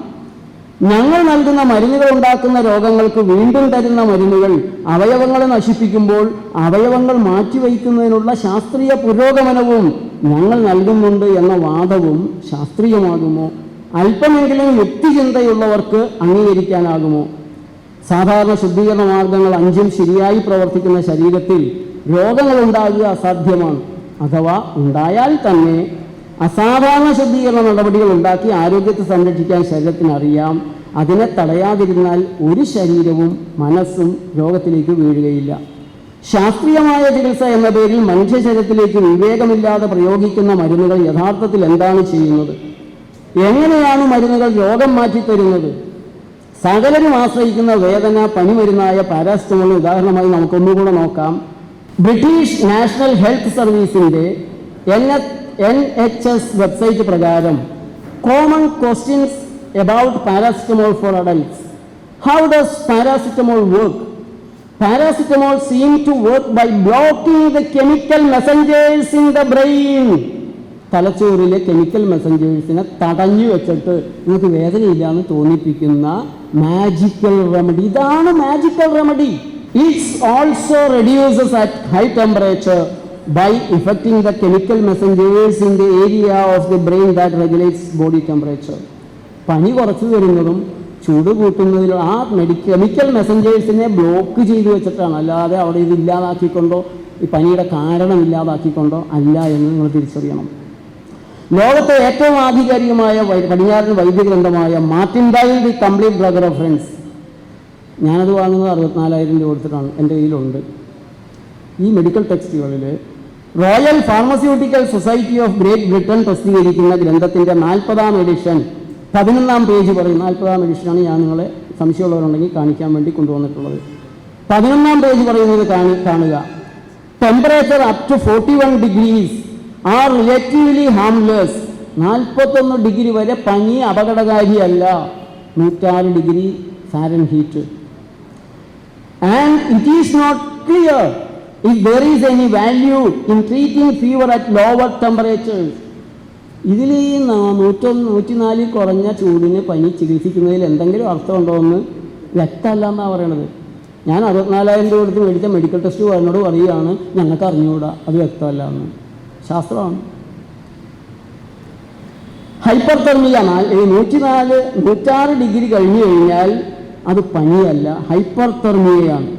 ഞങ്ങൾ നൽകുന്ന മരുന്നുകൾ ഉണ്ടാക്കുന്ന രോഗങ്ങൾക്ക് വീണ്ടും തരുന്ന മരുന്നുകൾ അവയവങ്ങളെ നശിപ്പിക്കുമ്പോൾ അവയവങ്ങൾ മാറ്റിവയ്ക്കുന്നതിനുള്ള ശാസ്ത്രീയ പുരോഗമനവും ഞങ്ങൾ നൽകുന്നുണ്ട് എന്ന വാദവും ശാസ്ത്രീയമാകുമോ? അല്പമെങ്കിലും യുക്തിചിന്തയുള്ളവർക്ക് അംഗീകരിക്കാനാകുമോ? സാധാരണ ശുദ്ധീകരണ മാർഗങ്ങൾ 5 ശരിയായി പ്രവർത്തിക്കുന്ന ശരീരത്തിൽ രോഗങ്ങൾ ഉണ്ടാകുക അസാധ്യമാണ്. അഥവാ ഉണ്ടായാൽ തന്നെ അസാധാരണ ശുദ്ധീകരണ നടപടികൾ ഉണ്ടാക്കി ആരോഗ്യത്തെ സംരക്ഷിക്കാൻ ശരീരത്തിനറിയാം. അതിനെ തടയാതിരുന്നാൽ ഒരു ശരീരവും മനസ്സും രോഗത്തിലേക്ക് വീഴുകയില്ല. ശാസ്ത്രീയമായ ചികിത്സ എന്ന പേരിൽ മനുഷ്യ ശരീരത്തിലേക്ക് വിവേകമില്ലാതെ പ്രയോഗിക്കുന്ന മരുന്നുകൾ യഥാർത്ഥത്തിൽ എന്താണ് ചെയ്യുന്നത്? എങ്ങനെയാണ് മരുന്നുകൾ രോഗം മാറ്റിത്തരുന്നത്? സകലരും ആശ്രയിക്കുന്ന വേദന പനിമരുന്നായ പാരാസിറ്റമോളിന് ഉദാഹരണമായി നമുക്കൊന്നുകൂടെ നോക്കാം. ബ്രിട്ടീഷ് നാഷണൽ ഹെൽത്ത് സർവീസിൻ്റെ NHS വെബ്സൈറ്റ് പ്രകാരം common questions about paracetamol for adults. How does paracetamol work? Paracetamol seems to work by blocking the chemical messengers in the brain. തലച്ചോറിലെ കെമിക്കൽ മെസ്സഞ്ചേഴ്സിനെ തടഞ്ഞു വെച്ചിട്ട് നിങ്ങൾക്ക് വേദനയില്ലാന്ന് തോന്നിപ്പിക്കുന്ന മാജിക്കൽ റെമഡി. ഇതാണ് magical remedy. It's also reduces at high temperature by affecting the chemical messengers in the area of the brain that regulates body temperature. പനി കുറച്ച് വരുന്നതും ചൂട് കൂട്ടുന്നതിലും ആ കെമിക്കൽ മെസ്സഞ്ചേഴ്സിനെ ബ്ലോക്ക് ചെയ്ത് വെച്ചിട്ടാണ്, അല്ലാതെ അവിടെ ഇത് ഇല്ലാതാക്കിക്കൊണ്ടോ ഈ പനിയുടെ കാരണം ഇല്ലാതാക്കിക്കൊണ്ടോ അല്ല എന്ന് നിങ്ങൾ തിരിച്ചറിയണം. ലോകത്തെ ഏറ്റവും ആധികാരികമായ പടിഞ്ഞാറൻ വൈദ്യഗ്രന്ഥമായ Martindale the complete drug reference, ഞാനത് വാങ്ങുന്നത് 64,000 രൂപ കൊടുത്തിട്ടാണ്, എൻ്റെ കയ്യിലുണ്ട്. ഈ മെഡിക്കൽ ടെക്സ്റ്റുകളിൽ Royal Pharmaceutical Society of Great Britain പ്രസിദ്ധീകരിക്കുന്ന ഗ്രന്ഥത്തിൻ്റെ 40-ാം എഡിഷൻ 11-ാം പേജ് പറയും. 40-ാം എഡിഷനാണ് ഞാൻ നിങ്ങളെ സംശയമുള്ളവരുണ്ടെങ്കിൽ കാണിക്കാൻ വേണ്ടി കൊണ്ടുവന്നിട്ടുള്ളത്. 11-ാം പേജ് പറയുന്നത് കാണുക. Temperature up to 41 degrees are relatively harmless. 41 degree വരെ പനി അപകടകാരിയല്ല. 106 degree Fahrenheit. And it is not clear if there is any value in treating fever at lower temperatures. ഇതിൽ ഈ 104 കുറഞ്ഞ ചൂടിന് പനി ചികിത്സിക്കുന്നതിൽ എന്തെങ്കിലും അർത്ഥമുണ്ടോ എന്ന് വ്യക്തമല്ല എന്നാണ് പറയണത്. ഞാൻ 64,000 രൂപ കൊടുത്ത് മേടിച്ച മെഡിക്കൽ ടെസ്റ്റ് എന്നോട് പറയുകയാണ് ഞങ്ങൾക്ക് അറിഞ്ഞുകൂടാ, അത് വ്യക്തമല്ല എന്ന്. ശാസ്ത്രമാണ്. ഹൈപ്പർ തെർമിയ 106 ഡിഗ്രി കഴിഞ്ഞു കഴിഞ്ഞാൽ അത് പനിയല്ല, hyper തെർമിയയാണ്.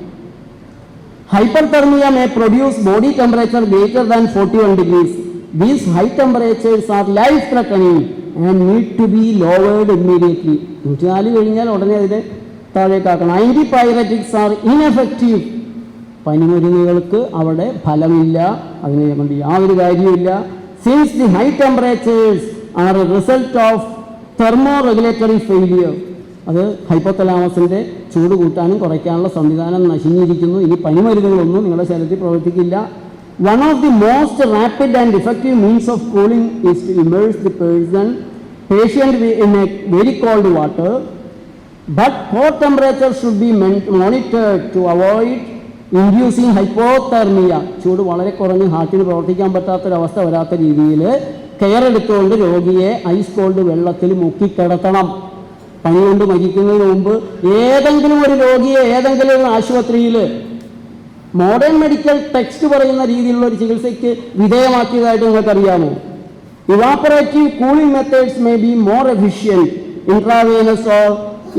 Hyperthermia may produce body temperature greater than 41 degrees. These high temperatures are life-threatening and need to be lowered immediately. 104 കഴിഞ്ഞാൽ ഉടനെ അതിനെ താഴേക്കാക്കണം. ആൻറ്റിപൈററ്റിക്സ് ആർ ഇൻഎഫക്റ്റീവ്. പനിമരുന്നുകൾക്ക് അവിടെ ഫലമില്ല, അതിനെ കൊണ്ട് യാതൊരു കാര്യമില്ല. Since the high temperatures are a result of thermoregulatory failure. അത് ഹൈപ്പോതലാമസിൻ്റെ ചൂട് കൂട്ടാനും കുറയ്ക്കാനുള്ള സംവിധാനം നശിഞ്ഞിരിക്കുന്നു. ഇനി പനിമരുന്നുകളൊന്നും നിങ്ങളുടെ ശരീരത്തിൽ പ്രവർത്തിക്കില്ല. One of the most rapid and effective means of cooling is to immerse the patient in a very cold water. But hot temperature should be monitored to avoid inducing hypothermia. ചൂട് വളരെ കുറഞ്ഞ് ഹാർട്ടിന് പ്രവർത്തിക്കാൻ പറ്റാത്തൊരവസ്ഥ വരാത്ത രീതിയിൽ കെയർ എടുത്തുകൊണ്ട് രോഗിയെ ice called വെള്ളത്തിൽ മുക്കിക്കിടത്തണം. പനി കൊണ്ട് മരിക്കുന്നതിന് മുമ്പ് ഏതെങ്കിലും ഒരു രോഗിയെ ഏതെങ്കിലും ഒരു ആശുപത്രിയിൽ മോഡേൺ മെഡിക്കൽ ടെക്സ്റ്റ് പറയുന്ന രീതിയിലുള്ള ഒരു ചികിത്സയ്ക്ക് വിധേയമാക്കിയതായിട്ട് നിങ്ങൾക്കറിയാമോ? Evaporative cooling methods may be more efficient. Intravenous or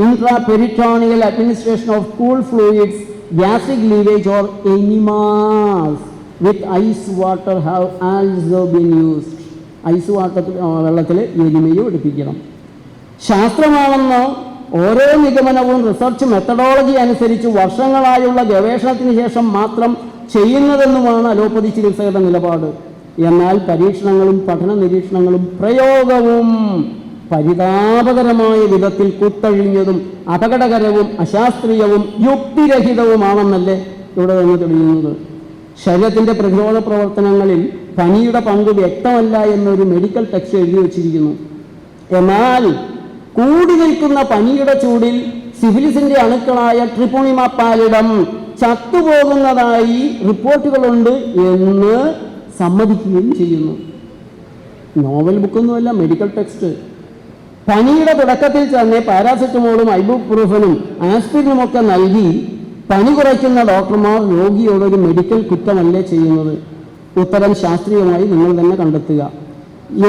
intraperitoneal administration of cool fluids, gastric lavage or enemas with ice water have also been used. Ice water വെള്ളത്തിൽ എനിമയും എടുപ്പിക്കണം. ശാസ്ത്രമാണെന്ന് ഓരോ നിഗമനവും റിസർച്ച് മെത്തഡോളജി അനുസരിച്ച് വർഷങ്ങളായുള്ള ഗവേഷണത്തിന് ശേഷം മാത്രം ചെയ്യുന്നതെന്നുമാണ് അലോപ്പതി ചികിത്സയുടെ നിലപാട്. എന്നാൽ പരീക്ഷണങ്ങളും പഠന നിരീക്ഷണങ്ങളും പ്രയോഗവും പരിതാപകരമായ വിധത്തിൽ കുത്തഴിഞ്ഞതും അപകടകരവും അശാസ്ത്രീയവും യുക്തിരഹിതവുമാണെന്നല്ലേ ഇവിടെ നിന്ന് തെളിയുന്നത്. ശരീരത്തിൻ്റെ പ്രതിരോധ പ്രവർത്തനങ്ങളിൽ പനിയുടെ പങ്ക് വ്യക്തമല്ല എന്നൊരു മെഡിക്കൽ ടെക്സ്റ്റ് എഴുതി വച്ചിരിക്കുന്നു. എന്നാൽ കൂടി നിൽക്കുന്ന പനിയുടെ ചൂടിൽ സിഫിലിസിന്റെ അണുക്കളായ ട്രിപ്പോണിമ പാലിഡം ചത്തുപോകുന്നതായി റിപ്പോർട്ടുകളുണ്ട് എന്ന് സമ്മതിക്കുകയും ചെയ്യുന്നു. നോവൽ ബുക്കൊന്നുമല്ല, മെഡിക്കൽ ടെക്സ്റ്റ്. പനിയുടെ തുടക്കത്തിൽ തന്നെ പാരാസെറ്റമോളും ഐബുപ്രൂഫനും ആസ്പിരിനുമൊക്കെ നൽകി പനി കുറയ്ക്കുന്ന ഡോക്ടർമാർ രോഗിയോടൊരു മെഡിക്കൽ കുറ്റമല്ലേ ചെയ്യുന്നത്? ഉത്തരം ശാസ്ത്രീയമായി നിങ്ങൾ തന്നെ കണ്ടെത്തുക.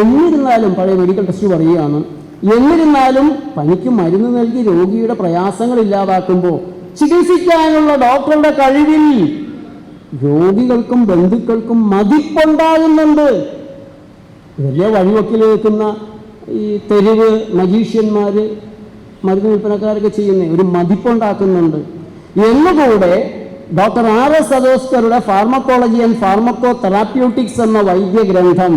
എന്നിരുന്നാലും പഴയ മെഡിക്കൽ ടെസ്റ്റ് പറയുകയാണ്, എന്നിരുന്നാലും പനിക്ക് മരുന്ന് നൽകി രോഗിയുടെ പ്രയാസങ്ങൾ ഇല്ലാതാക്കുമ്പോൾ ചികിത്സിക്കാനുള്ള ഡോക്ടറുടെ കഴിവിൽ രോഗികൾക്കും ബന്ധുക്കൾക്കും മതിപ്പുണ്ടാകുന്നുണ്ട്. വലിയ വഴിവക്കിൽ നിൽക്കുന്ന ഈ തെരുവ് മജീഷ്യന്മാർ, മരുന്ന് വിൽപ്പനക്കാരൊക്കെ ചെയ്യുന്ന ഒരു മതിപ്പുണ്ടാക്കുന്നുണ്ട് എന്നുകൂടെ ഡോക്ടർ RS സദോസ്കറുടെ ഫാർമക്കോളജി ആൻഡ് ഫാർമക്കോ തെറാപ്യൂട്ടിക്സ് എന്ന വൈദ്യഗ്രന്ഥം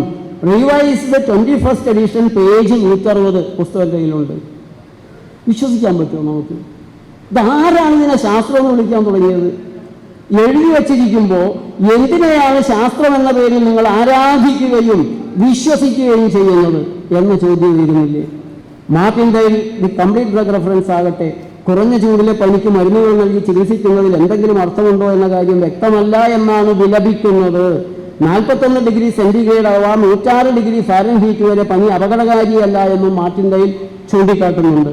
റിവൈസ്ഡ് 21st എഡിഷൻ, പേജ് 160 പുസ്തകം കയ്യിലുണ്ട്. വിശ്വസിക്കാൻ പറ്റുമോ നമുക്ക്? ഇതാരാണ് ഇതിനെ ശാസ്ത്രം എന്ന് വിളിക്കാൻ തുടങ്ങിയത്? എഴുതി വച്ചിരിക്കുമ്പോൾ എന്തിനെയാണ് ശാസ്ത്രം എന്ന പേരിൽ നിങ്ങൾ ആരാധിക്കുകയും വിശ്വസിക്കുകയും ചെയ്യുന്നത് എന്ന ചോദ്യം വരുന്നില്ലേ? Martin Dale the complete drug reference ആകട്ടെ, കുറഞ്ഞ ചൂടിലെ പനിക്ക് മരുന്നുകൾ നൽകി ചികിത്സിക്കുന്നതിൽ എന്തെങ്കിലും അർത്ഥമുണ്ടോ എന്ന കാര്യം വ്യക്തമല്ല എന്നാണ് വിലപിക്കുന്നത്. 41 ഡിഗ്രി സെന്റിഗ്രേഡ് അഥവാ 106 ഡിഗ്രി ഫാരൻഹീറ്റ് വരെ പനി അപകടകാരിയല്ല എന്നും മാർട്ടിൻ ഡെയിൽ ചൂണ്ടിക്കാട്ടുന്നുണ്ട്.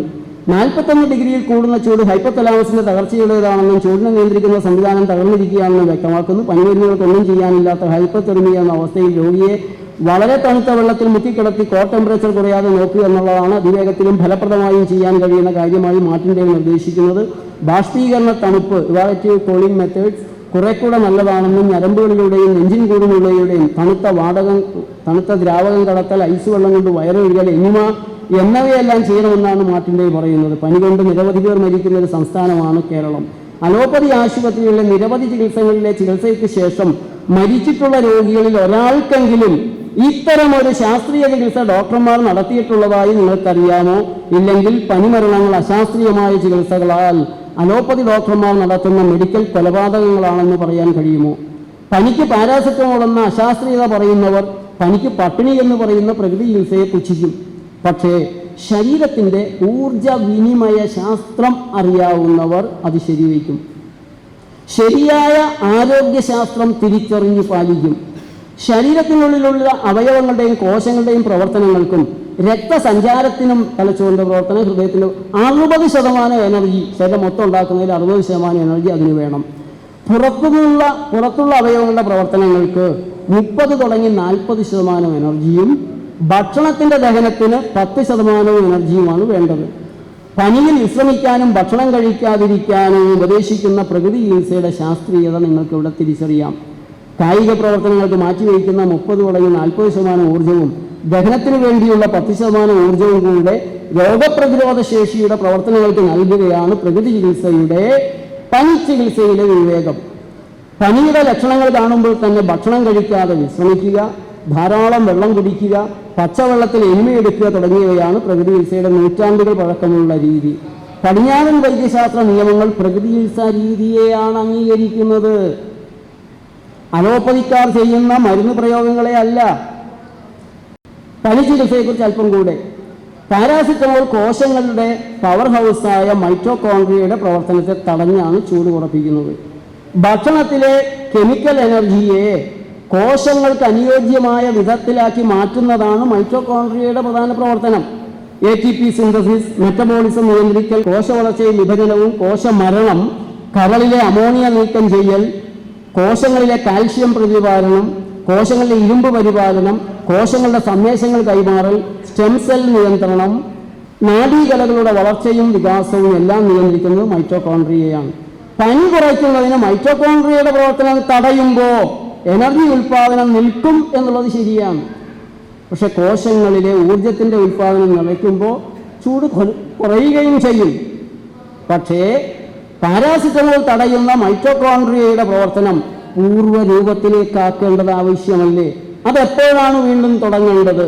41 ഡിഗ്രിയിൽ കൂടുന്ന ചൂട് ഹൈപ്പോതലാമസിന്റെ തകർച്ചയുടേതാണെന്നും ചൂടിനെ നിയന്ത്രിക്കുന്ന സംവിധാനം തകർന്നിരിക്കുകയാണെന്നും വ്യക്തമാക്കുന്നു. പനിമരുന്നുകൾക്കൊന്നും ചെയ്യാനില്ലാത്ത ഹൈപ്പോതെർമിയ എന്ന അവസ്ഥയിൽ രോഗിയെ വളരെ തണുത്ത വെള്ളത്തിൽ മുക്കിക്കിടത്തി കോർ ടെമ്പറേച്ചർ കുറയാതെ നോക്കുക എന്നുള്ളതാണ് അതിവേഗത്തിലും ഫലപ്രദമായും ചെയ്യാൻ കഴിയുന്ന കാര്യമായി മാർട്ടിൻ ഡെയിൽ നിർദ്ദേശിക്കുന്നത്. ബാഷ്പീകരണ തണുപ്പ്, ഇവാലറ്റീവ് കൂളിംഗ് മെത്തേഡ്സ് കുറെ കൂടെ നല്ലതാണെന്നും ഞരമ്പുകളിലൂടെയും നെഞ്ചിൻ കൂടുകളിലൂടെയും തണുത്ത ദ്രാവകം കടത്തൽ, ഐസ് വെള്ളം കൊണ്ട് വയറൊഴുകൽ എന്നവയെല്ലാം ചെയ്യണമെന്നാണ് മാർട്ടിൻ ഡെയിൽ പറയുന്നത്. പനി കൊണ്ട് നിരവധി പേർ മരിക്കുന്ന ഒരു സംസ്ഥാനമാണ് കേരളം. അലോപ്പതി ആശുപത്രികളിലെ നിരവധി ചികിത്സകളിലെ ചികിത്സയ്ക്ക് ശേഷം മരിച്ചിട്ടുള്ള രോഗികളിൽ ഒരാൾക്കെങ്കിലും ഇത്തരമൊരു ശാസ്ത്രീയ ചികിത്സ ഡോക്ടർമാർ നടത്തിയിട്ടുള്ളതായി നിങ്ങൾക്കറിയാമോ? ഇല്ലെങ്കിൽ പനിമരണങ്ങൾ അശാസ്ത്രീയമായ ചികിത്സകളാൽ അലോപ്പതി ഡോക്ടർമാർ നടത്തുന്ന മെഡിക്കൽ കൊലപാതകങ്ങളാണെന്ന് പറയാൻ കഴിയുമോ? പനിക്ക് പാരാസെറ്റമോൾ എന്ന അശാസ്ത്രീയത പറയുന്നവർ പനിക്ക് പട്ടിണി എന്ന് പറയുന്ന പ്രകൃതി ചികിത്സയെ പുച്ഛിക്കും. പക്ഷേ ശരീരത്തിൻ്റെ ഊർജ വിനിമയ ശാസ്ത്രം അറിയാവുന്നവർ അത് ശരിവയ്ക്കും. ശരിയായ ആരോഗ്യശാസ്ത്രം തിരിച്ചറിഞ്ഞ് പാലിക്കും. ശരീരത്തിനുള്ളിലുള്ള അവയവങ്ങളുടെയും കോശങ്ങളുടെയും പ്രവർത്തനങ്ങൾക്കും രക്തസഞ്ചാരത്തിനും തലച്ചോറിൻ്റെ പ്രവർത്തനം, ഹൃദയത്തിൻ്റെ 60% എനർജി, ശരീരം മൊത്തം ഉണ്ടാക്കുന്നതിൽ 60% എനർജി അതിന് വേണം. പുറത്തുള്ള അവയവങ്ങളുടെ പ്രവർത്തനങ്ങൾക്ക് 30 തുടങ്ങി 40% എനർജിയും ഭക്ഷണത്തിൻ്റെ ദഹനത്തിന് 10% എനർജിയുമാണ് വേണ്ടത്. പനിയിൽ വിശ്രമിക്കാനും ഭക്ഷണം കഴിക്കാതിരിക്കാനും ഉപദേശിക്കുന്ന പ്രകൃതി ചികിത്സയുടെ ശാസ്ത്രീയത നിങ്ങൾക്കിവിടെ തിരിച്ചറിയാം. കായിക പ്രവർത്തനങ്ങൾക്ക് മാറ്റിവയ്ക്കുന്ന 30 തുടങ്ങി 40% ഊർജ്ജവും ദഹനത്തിന് വേണ്ടിയുള്ള 10% ഊർജ്ജവും കൂടെ രോഗപ്രതിരോധ ശേഷിയുടെ പ്രവർത്തനങ്ങൾക്ക് നൽകുകയാണ് പ്രകൃതി ചികിത്സയുടെ പനി ചികിത്സയിലെ വിവേകം. പനിയുടെ ലക്ഷണങ്ങൾ കാണുമ്പോൾ തന്നെ ഭക്ഷണം കഴിക്കാതെ വിശ്രമിക്കുക, ധാരാളം വെള്ളം കുടിക്കുക, പച്ചവെള്ളത്തിൽ എരുമയെടുക്കുക തുടങ്ങിയവയാണ് പ്രകൃതി ചികിത്സയുടെ നൂറ്റാണ്ടുകൾ പഴക്കമുള്ള രീതി. പടിഞ്ഞാറൻ വൈദ്യശാസ്ത്ര നിയമങ്ങൾ പ്രകൃതി ചികിത്സാ രീതിയെയാണ് അംഗീകരിക്കുന്നത്. അലോപ്പതിക്കാർ ചെയ്യുന്ന മരുന്ന് പ്രയോഗങ്ങളെ അല്ല. പനി ചികിത്സയെക്കുറിച്ച് അല്പം കൂടെ. പാരാസിറ്റമോൾ കോശങ്ങളുടെ പവർ ഹൗസായ മൈറ്റോകോൺട്രിയയുടെ പ്രവർത്തനത്തെ തടഞ്ഞാണ് ചൂട് കുറപ്പിക്കുന്നത്. ഭക്ഷണത്തിലെ കെമിക്കൽ എനർജിയെ കോശങ്ങൾക്ക് അനുയോജ്യമായ വിധത്തിലാക്കി മാറ്റുന്നതാണ് മൈറ്റോകോൺട്രിയയുടെ പ്രധാന പ്രവർത്തനം. ATP സിന്തസിസ്, മെറ്റബോളിസം നിയന്ത്രിക്കൽ, കോശവളർച്ചയും വിഭജനവും, കോശമരണം, കരളിലെ അമോണിയ നീക്കം ചെയ്യൽ, കോശങ്ങളിലെ കാൽഷ്യം പ്രതിപാലനം, കോശങ്ങളിലെ ഇരുമ്പ് പരിപാലനം, കോശങ്ങളുടെ സന്ദേശങ്ങൾ കൈമാറൽ, സ്റ്റെം സെൽ നിയന്ത്രണം, നാഡീകലകളുടെ വളർച്ചയും വികാസവും എല്ലാം നിയന്ത്രിക്കുന്നത് മൈറ്റോകോൺട്രിയയാണ്. പനി കുറയ്ക്കുന്നതിന് മൈറ്റോകോൺട്രിയയുടെ പ്രവർത്തനം തടയുമ്പോൾ എനർജി ഉൽപ്പാദനം നിൽക്കും എന്നുള്ളത് ശരിയാണ്. പക്ഷെ കോശങ്ങളിലെ ഊർജത്തിൻ്റെ ഉൽപ്പാദനം നിലയ്ക്കുമ്പോൾ ചൂട് കുറയുകയും ചെയ്യും. പക്ഷേ പാരാസിറ്റമോൾ തടയുന്ന മൈറ്റോകോൺട്രിയയുടെ പ്രവർത്തനം പൂർവ്വരൂപത്തിലേക്കാക്കേണ്ടത് ആവശ്യമല്ലേ? അതെപ്പോഴാണ് വീണ്ടും തുടങ്ങേണ്ടത്?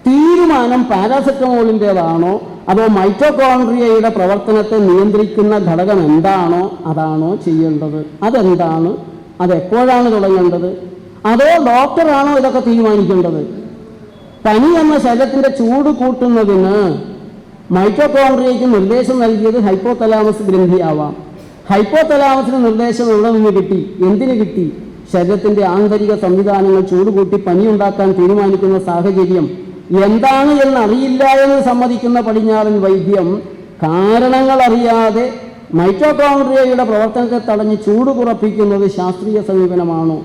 തീരുമാനം പാരാസെറ്റമോളിൻ്റേതാണോ അതോ മൈറ്റോകോൺട്രിയയുടെ പ്രവർത്തനത്തെ നിയന്ത്രിക്കുന്ന ഘടകം എന്താണോ അതാണോ ചെയ്യേണ്ടത്? അതെന്താണ്? അതെപ്പോഴാണ് തുടങ്ങേണ്ടത്? അതോ ഡോക്ടറാണോ ഇതൊക്കെ തീരുമാനിക്കേണ്ടത്? പനി എന്ന ശരീരത്തിൻ്റെ ചൂട് കൂട്ടുന്നതിന് മൈറ്റോകോൺട്രിയയ്ക്ക് നിർദ്ദേശം നൽകിയത് ഹൈപ്പോതലാമസ് ഗ്രന്ഥിയാവാം. ഹൈപ്പോതലാമസിന് നിർദ്ദേശം എവിടെ നിന്ന് കിട്ടി? എന്തിനു കിട്ടി? ശരീരത്തിൻ്റെ ആന്തരിക സംവിധാനങ്ങൾ ചൂട് കൂട്ടി പനിയുണ്ടാക്കാൻ തീരുമാനിക്കുന്ന സാഹചര്യം എന്താണ് എന്നറിയില്ല എന്ന് സമ്മതിക്കുന്ന പടിഞ്ഞാറൻ വൈദ്യം കാരണങ്ങൾ അറിയാതെ മൈറ്റോകോൺട്രിയയുടെ പ്രവർത്തനത്തെ തടഞ്ഞ് ചൂട് കുറപ്പിക്കുന്നത് ശാസ്ത്രീയ സമീപനമാണോ?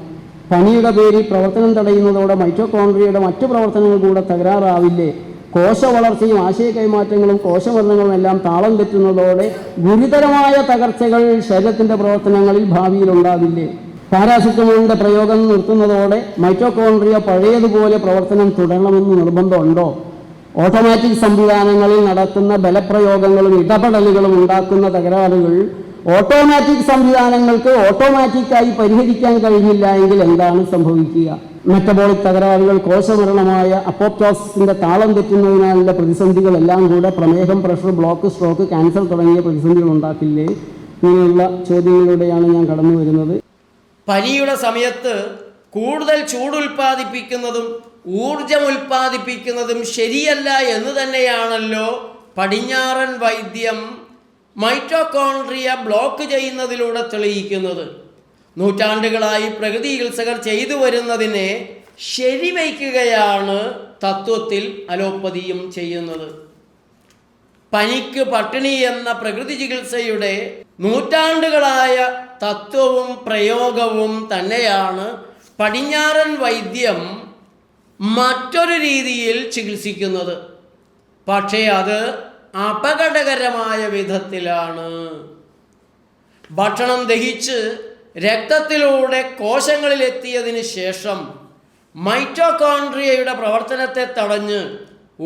പനിയുടെ പേരിൽ പ്രവർത്തനം തടയുന്നതോടെ മൈറ്റോകോൺട്രിയയുടെ മറ്റു പ്രവർത്തനങ്ങൾ കൂടെ തകരാറാവില്ലേ? കോശ വളർച്ചയും ആശയ കൈമാറ്റങ്ങളും കോശവർണ്ണങ്ങളും എല്ലാം താളം തെറ്റുന്നതോടെ ഗുരുതരമായ തകർച്ചകൾ ശരീരത്തിൻ്റെ പ്രവർത്തനങ്ങളിൽ ഭാവിയിൽ ഉണ്ടാവില്ലേ? പാരാസിറ്റമോളിൻ്റെ പ്രയോഗം നിർത്തുന്നതോടെ മൈറ്റോകോൺട്രിയ പഴയതുപോലെ പ്രവർത്തനം തുടരണമെന്ന് നിർബന്ധമുണ്ടോ? ഓട്ടോമാറ്റിക് സംവിധാനങ്ങളിൽ നടത്തുന്ന ബലപ്രയോഗങ്ങളും ഇടപെടലുകളും ഉണ്ടാക്കുന്ന തകരാറുകൾ ഓട്ടോമാറ്റിക് സംവിധാനങ്ങൾക്ക് ഓട്ടോമാറ്റിക്കായി പരിഹരിക്കാൻ കഴിഞ്ഞില്ല എങ്കിൽ എന്താണ് സംഭവിക്കുക? മെറ്റബോളിക് തകരാറുകൾ, കോശമരണമായ അപ്പോപ്റ്റോസിസിൻ്റെ താളം തെറ്റുന്നതിനാലുള്ള പ്രതിസന്ധികളെല്ലാം കൂടെ പ്രമേഹം, പ്രഷർ, ബ്ലോക്ക്, സ്ട്രോക്ക്, ക്യാൻസർ തുടങ്ങിയ പ്രതിസന്ധികൾ ഉണ്ടാക്കില്ലേ? ഇങ്ങനെയുള്ള ചോദ്യങ്ങളിലൂടെയാണ് ഞാൻ കടന്നു വരുന്നത്. പനിയുടെ സമയത്ത് കൂടുതൽ ചൂടുൽപ്പാദിപ്പിക്കുന്നതും ഊർജം ഉൽപ്പാദിപ്പിക്കുന്നതും ശരിയല്ല എന്ന് തന്നെയാണല്ലോ പടിഞ്ഞാറൻ വൈദ്യം മൈറ്റോകോൺട്രിയ ബ്ലോക്ക് ചെയ്യുന്നതിലൂടെ തെളിയിക്കുന്നത്. നൂറ്റാണ്ടുകളായി പ്രകൃതി ചികിത്സകർ ചെയ്തു വരുന്നതിനെ ശരിവയ്ക്കുകയാണ് തത്വത്തിൽ അലോപ്പതിയും ചെയ്യുന്നത്. പനിക്ക് പട്ടിണി എന്ന പ്രകൃതി ചികിത്സയുടെ നൂറ്റാണ്ടുകളായ തത്വവും പ്രയോഗവും തന്നെയാണ് പടിഞ്ഞാറൻ വൈദ്യം മറ്റൊരു രീതിയിൽ ചികിത്സിക്കുന്നത്. പക്ഷേ അത് അപകടകരമായ വിധത്തിലാണ്. ഭക്ഷണം ദഹിച്ച് രക്തത്തിലൂടെ കോശങ്ങളിലെത്തിയതിന് ശേഷം മൈറ്റോകോൺട്രിയയുടെ പ്രവർത്തനത്തെ തടഞ്ഞ്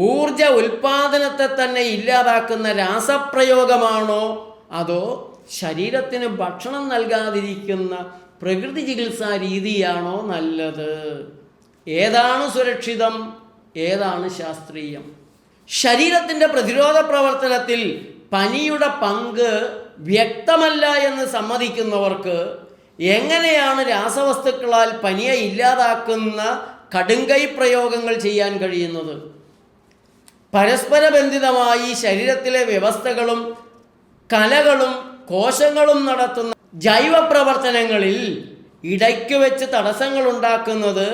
ഊർജ ഉൽപാദനത്തെ തന്നെ ഇല്ലാതാക്കുന്ന രാസപ്രയോഗമാണോ അതോ ശരീരത്തിന് ഭക്ഷണം നൽകാതിരിക്കുന്ന പ്രകൃതി ചികിത്സാ രീതിയാണോ നല്ലത്? ഏതാണ് സുരക്ഷിതം, ഏതാണ് ശാസ്ത്രീയം? ശരീരത്തിൻ്റെ പ്രതിരോധ പ്രവർത്തനത്തിൽ പനിയുടെ പങ്ക് വ്യക്തമല്ല എന്ന് സമ്മതിക്കുന്നവർക്ക് എങ്ങനെയാണ് രാസവസ്തുക്കളാൽ പനിയെ ഇല്ലാതാക്കുന്ന കടുങ്കൈ പ്രയോഗങ്ങൾ ചെയ്യാൻ കഴിയുന്നത്? പരസ്പരബന്ധിതമായി ശരീരത്തിലെ വ്യവസ്ഥകളും കലകളും കോശങ്ങളും നടത്തുന്ന ജൈവ പ്രവർത്തനങ്ങളിൽ ഇടയ്ക്ക് വെച്ച് തടസ്സങ്ങൾ ഉണ്ടാക്കുന്നത്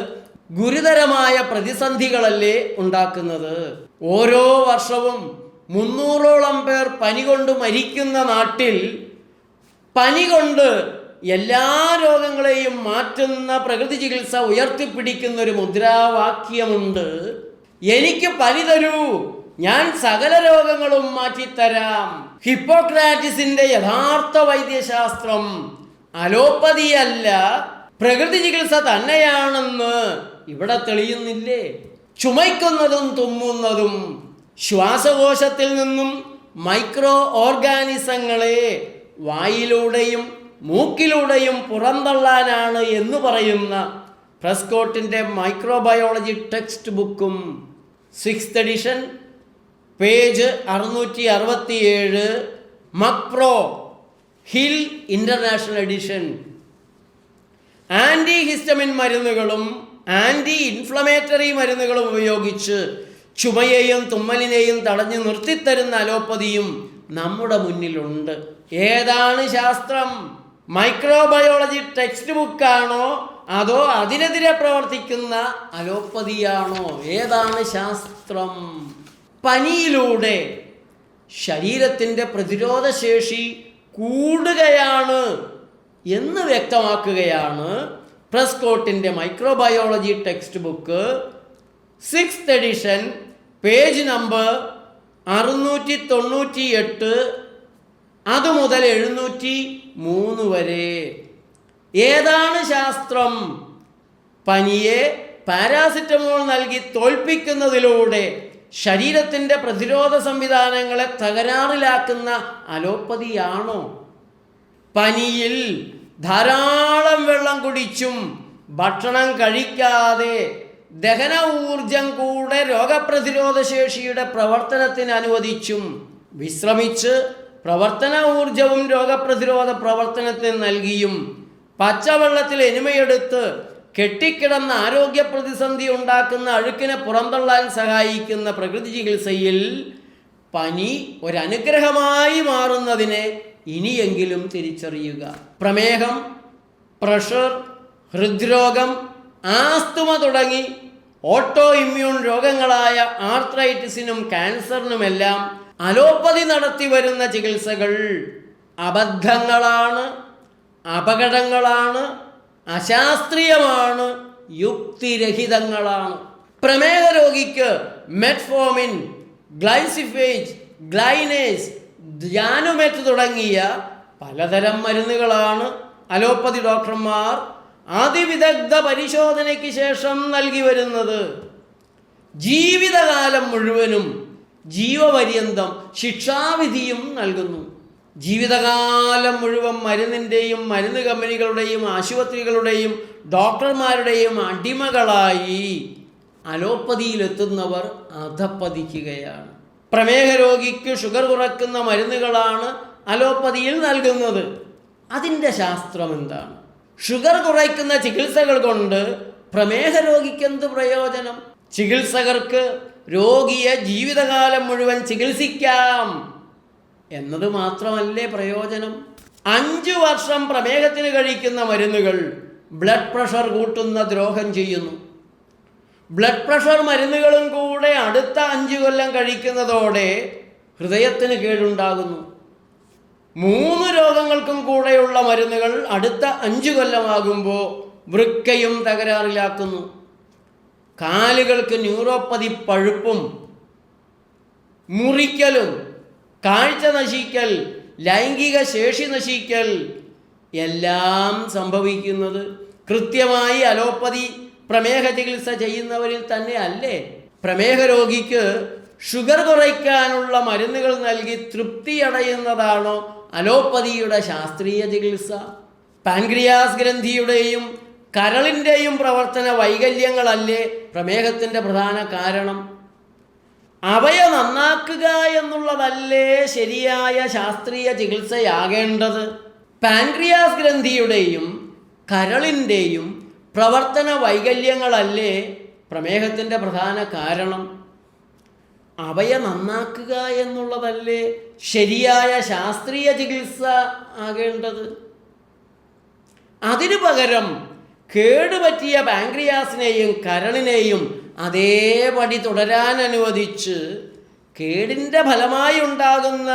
ഗുരുതരമായ പ്രതിസന്ധികളല്ലേ ഉണ്ടാക്കുന്നത്? ഓരോ വർഷവും 300ഓളം പേർ പനി കൊണ്ട് മരിക്കുന്ന നാട്ടിൽ പനി കൊണ്ട് എല്ലാ രോഗങ്ങളെയും മാറ്റുന്ന പ്രകൃതി ചികിത്സ ഉയർത്തിപ്പിടിക്കുന്ന ഒരു മുദ്രാവാക്യമുണ്ട്. എനിക്ക് പനി തരൂ, ഞാൻ സകല രോഗങ്ങളും മാറ്റിത്തരാം. ഹിപ്പോക്രാറ്റിസിന്റെ യഥാർത്ഥ വൈദ്യശാസ്ത്രം അലോപ്പതിയല്ല, പ്രകൃതി ചികിത്സ തന്നെയാണെന്ന് ഇവിടെ തെളിയുന്നില്ലേ? ചുമയ്ക്കുന്നതും തുമ്മുന്നതും ശ്വാസകോശത്തിൽ നിന്നും മൈക്രോ ഓർഗാനിസങ്ങളെ വായിലൂടെയും മൂക്കിലൂടെയും പുറന്തള്ളാനാണ് എന്ന് പറയുന്ന പ്രസ്കോട്ടിൻ്റെ മൈക്രോബയോളജി ടെക്സ്റ്റ് ബുക്കും 6th edition page 667, McGraw Hill International edition. Antihistamine മരുന്നുകളും ആൻറ്റി ഇൻഫ്ലമേറ്ററി മരുന്നുകളും ഉപയോഗിച്ച് ചുമയെയും തുമ്മലിനെയും തടഞ്ഞു നിർത്തിത്തരുന്ന അലോപ്പതിയും നമ്മുടെ മുന്നിലുണ്ട്. ഏതാണ് ശാസ്ത്രം? മൈക്രോബയോളജി ടെക്സ്റ്റ് ബുക്കാണോ അതോ അതിനെതിരെ പ്രവർത്തിക്കുന്ന അലോപ്പതിയാണോ? ഏതാണ് ശാസ്ത്രം? പനിയിലൂടെ ശരീരത്തിൻ്റെ പ്രതിരോധശേഷി കൂടുകയാണ് എന്ന് വ്യക്തമാക്കുകയാണ് പ്രസ്കോട്ടിൻ്റെ microbiology text book 6th edition page number 698 അതുമുതൽ 703 വരെ. ഏതാണ് ശാസ്ത്രം? പനിയെ പാരാസിറ്റമോൾ നൽകി തോൽപ്പിക്കുന്നതിലൂടെ ശരീരത്തിൻ്റെ പ്രതിരോധ സംവിധാനങ്ങളെ തകരാറിലാക്കുന്ന അലോപ്പതിയാണോ? പനിയിൽ ധാരാളം വെള്ളം കുടിച്ചും ഭക്ഷണം കഴിക്കാതെ ദഹന ഊർജം കൂടെ രോഗപ്രതിരോധ ശേഷിയുടെ പ്രവർത്തനത്തിന് അനുവദിച്ചും വിശ്രമിച്ച് പ്രവർത്തന ഊർജവും രോഗപ്രതിരോധ പ്രവർത്തനത്തിന് നൽകിയും പച്ചവെള്ളത്തിൽ എനിമയെടുത്ത് കെട്ടിക്കിടന്ന ആരോഗ്യ പ്രതിസന്ധി ഉണ്ടാക്കുന്ന അഴുക്കിനെ പുറന്തള്ളാൻ സഹായിക്കുന്ന പ്രകൃതി ചികിത്സയിൽ പനി ഒരനുഗ്രഹമായി മാറുന്നതിനെ ഇനിയെങ്കിലും തിരിച്ചറിയുക. പ്രമേഹം, പ്രഷർ, ഹൃദ്രോഗം, ആസ്തുമ തുടങ്ങി ഓട്ടോ ഇമ്മ്യൂൺ രോഗങ്ങളായ ആർത്രൈറ്റിസിനും ക്യാൻസറിനുമെല്ലാം അലോപ്പതി നടത്തി വരുന്ന ചികിത്സകൾ അബദ്ധങ്ങളാണ്, അപകടങ്ങളാണ്, അശാസ്ത്രീയമാണ്, യുക്തിരഹിതങ്ങളാണ്. പ്രമേഹ രോഗിക്ക് മെറ്റ്ഫോമിൻ, ഗ്ലൈസിഫേജ്, ഗ്ലൈനേസ്, ധ്യാനുമെറ്റ് തുടങ്ങിയ പലതരം മരുന്നുകളാണ് അലോപ്പതി ഡോക്ടർമാർ അതിവിദഗ്ധ പരിശോധനയ്ക്ക് ശേഷം നൽകി വരുന്നത്. ജീവിതകാലം മുഴുവനും ജീവപര്യന്തം ശിക്ഷാവിധിയും നൽകുന്നു. ജീവിതകാലം മുഴുവൻ മരുന്നിൻ്റെയും മരുന്ന് കമ്പനികളുടെയും ആശുപത്രികളുടെയും ഡോക്ടർമാരുടെയും അടിമകളായി അലോപ്പതിയിലെത്തുന്നവർ അധപ്പതിക്കുകയാണ്. പ്രമേഹ രോഗിക്ക് ഷുഗർ കുറയ്ക്കുന്ന മരുന്നുകളാണ് അലോപ്പതിയിൽ നൽകുന്നത്. അതിൻ്റെ ശാസ്ത്രം എന്താണ്? ഷുഗർ കുറയ്ക്കുന്ന ചികിത്സകൾ കൊണ്ട് പ്രമേഹ രോഗിക്ക് എന്ത് പ്രയോജനം? ചികിത്സകർക്ക് രോഗിയെ ജീവിതകാലം മുഴുവൻ ചികിത്സിക്കാം എന്നത് മാത്രമല്ലേ പ്രയോജനം? 5 വർഷം പ്രമേഹത്തിന് കഴിക്കുന്ന മരുന്നുകൾ ബ്ലഡ് പ്രഷർ കൂട്ടുന്ന ദ്രോഹം ചെയ്യുന്നു. ബ്ലഡ് പ്രഷർ മരുന്നുകളും കൂടെ അടുത്ത 5 കൊല്ലം കഴിക്കുന്നതോടെ ഹൃദയത്തിന് കേടുണ്ടാകുന്നു. 3 രോഗങ്ങൾക്കും കൂടെയുള്ള മരുന്നുകൾ അടുത്ത 5 കൊല്ലമാകുമ്പോൾ വൃക്കയും തകരാറിലാക്കുന്നു. കാലുകൾക്ക് ന്യൂറോപ്പതി പഴുപ്പും മുറിക്കലും കാഴ്ച നശിക്കൽ ലൈംഗിക ശേഷി നശിക്കൽ എല്ലാം സംഭവിക്കുന്നത് കൃത്യമായി അലോപ്പതി പ്രമേഹ ചികിത്സ ചെയ്യുന്നവരിൽ തന്നെ അല്ലേ? പ്രമേഹ രോഗിക്ക് ഷുഗർ കുറയ്ക്കാനുള്ള മരുന്നുകൾ നൽകി തൃപ്തിയടയുന്നതാണോ അലോപ്പതിയുടെ ശാസ്ത്രീയ ചികിത്സ? പാൻക്രിയാസ് ഗ്രന്ഥിയുടെയും കരളിൻ്റെയും പ്രവർത്തന വൈകല്യങ്ങളല്ലേ പ്രമേഹത്തിൻ്റെ പ്രധാന കാരണം? അവയെ നന്നാക്കുക എന്നുള്ളതല്ലേ ശരിയായ ശാസ്ത്രീയ ചികിത്സയാകേണ്ടത്? പാൻക്രിയാസ് ഗ്രന്ഥിയുടെയും കരളിൻ്റെയും പ്രവർത്തന വൈകല്യങ്ങളല്ലേ പ്രമേഹത്തിൻ്റെ പ്രധാന കാരണം? അവയെ നന്നാക്കുക എന്നുള്ളതല്ലേ ശരിയായ ശാസ്ത്രീയ ചികിത്സ ആകേണ്ടത്? അതിനു പകരം കേടുപറ്റിയ പാൻക്രിയാസിനെയും കരളിനെയും അതേപടി തുടരാൻ അനുവദിച്ച് കേടിൻ്റെ ഫലമായി ഉണ്ടാകുന്ന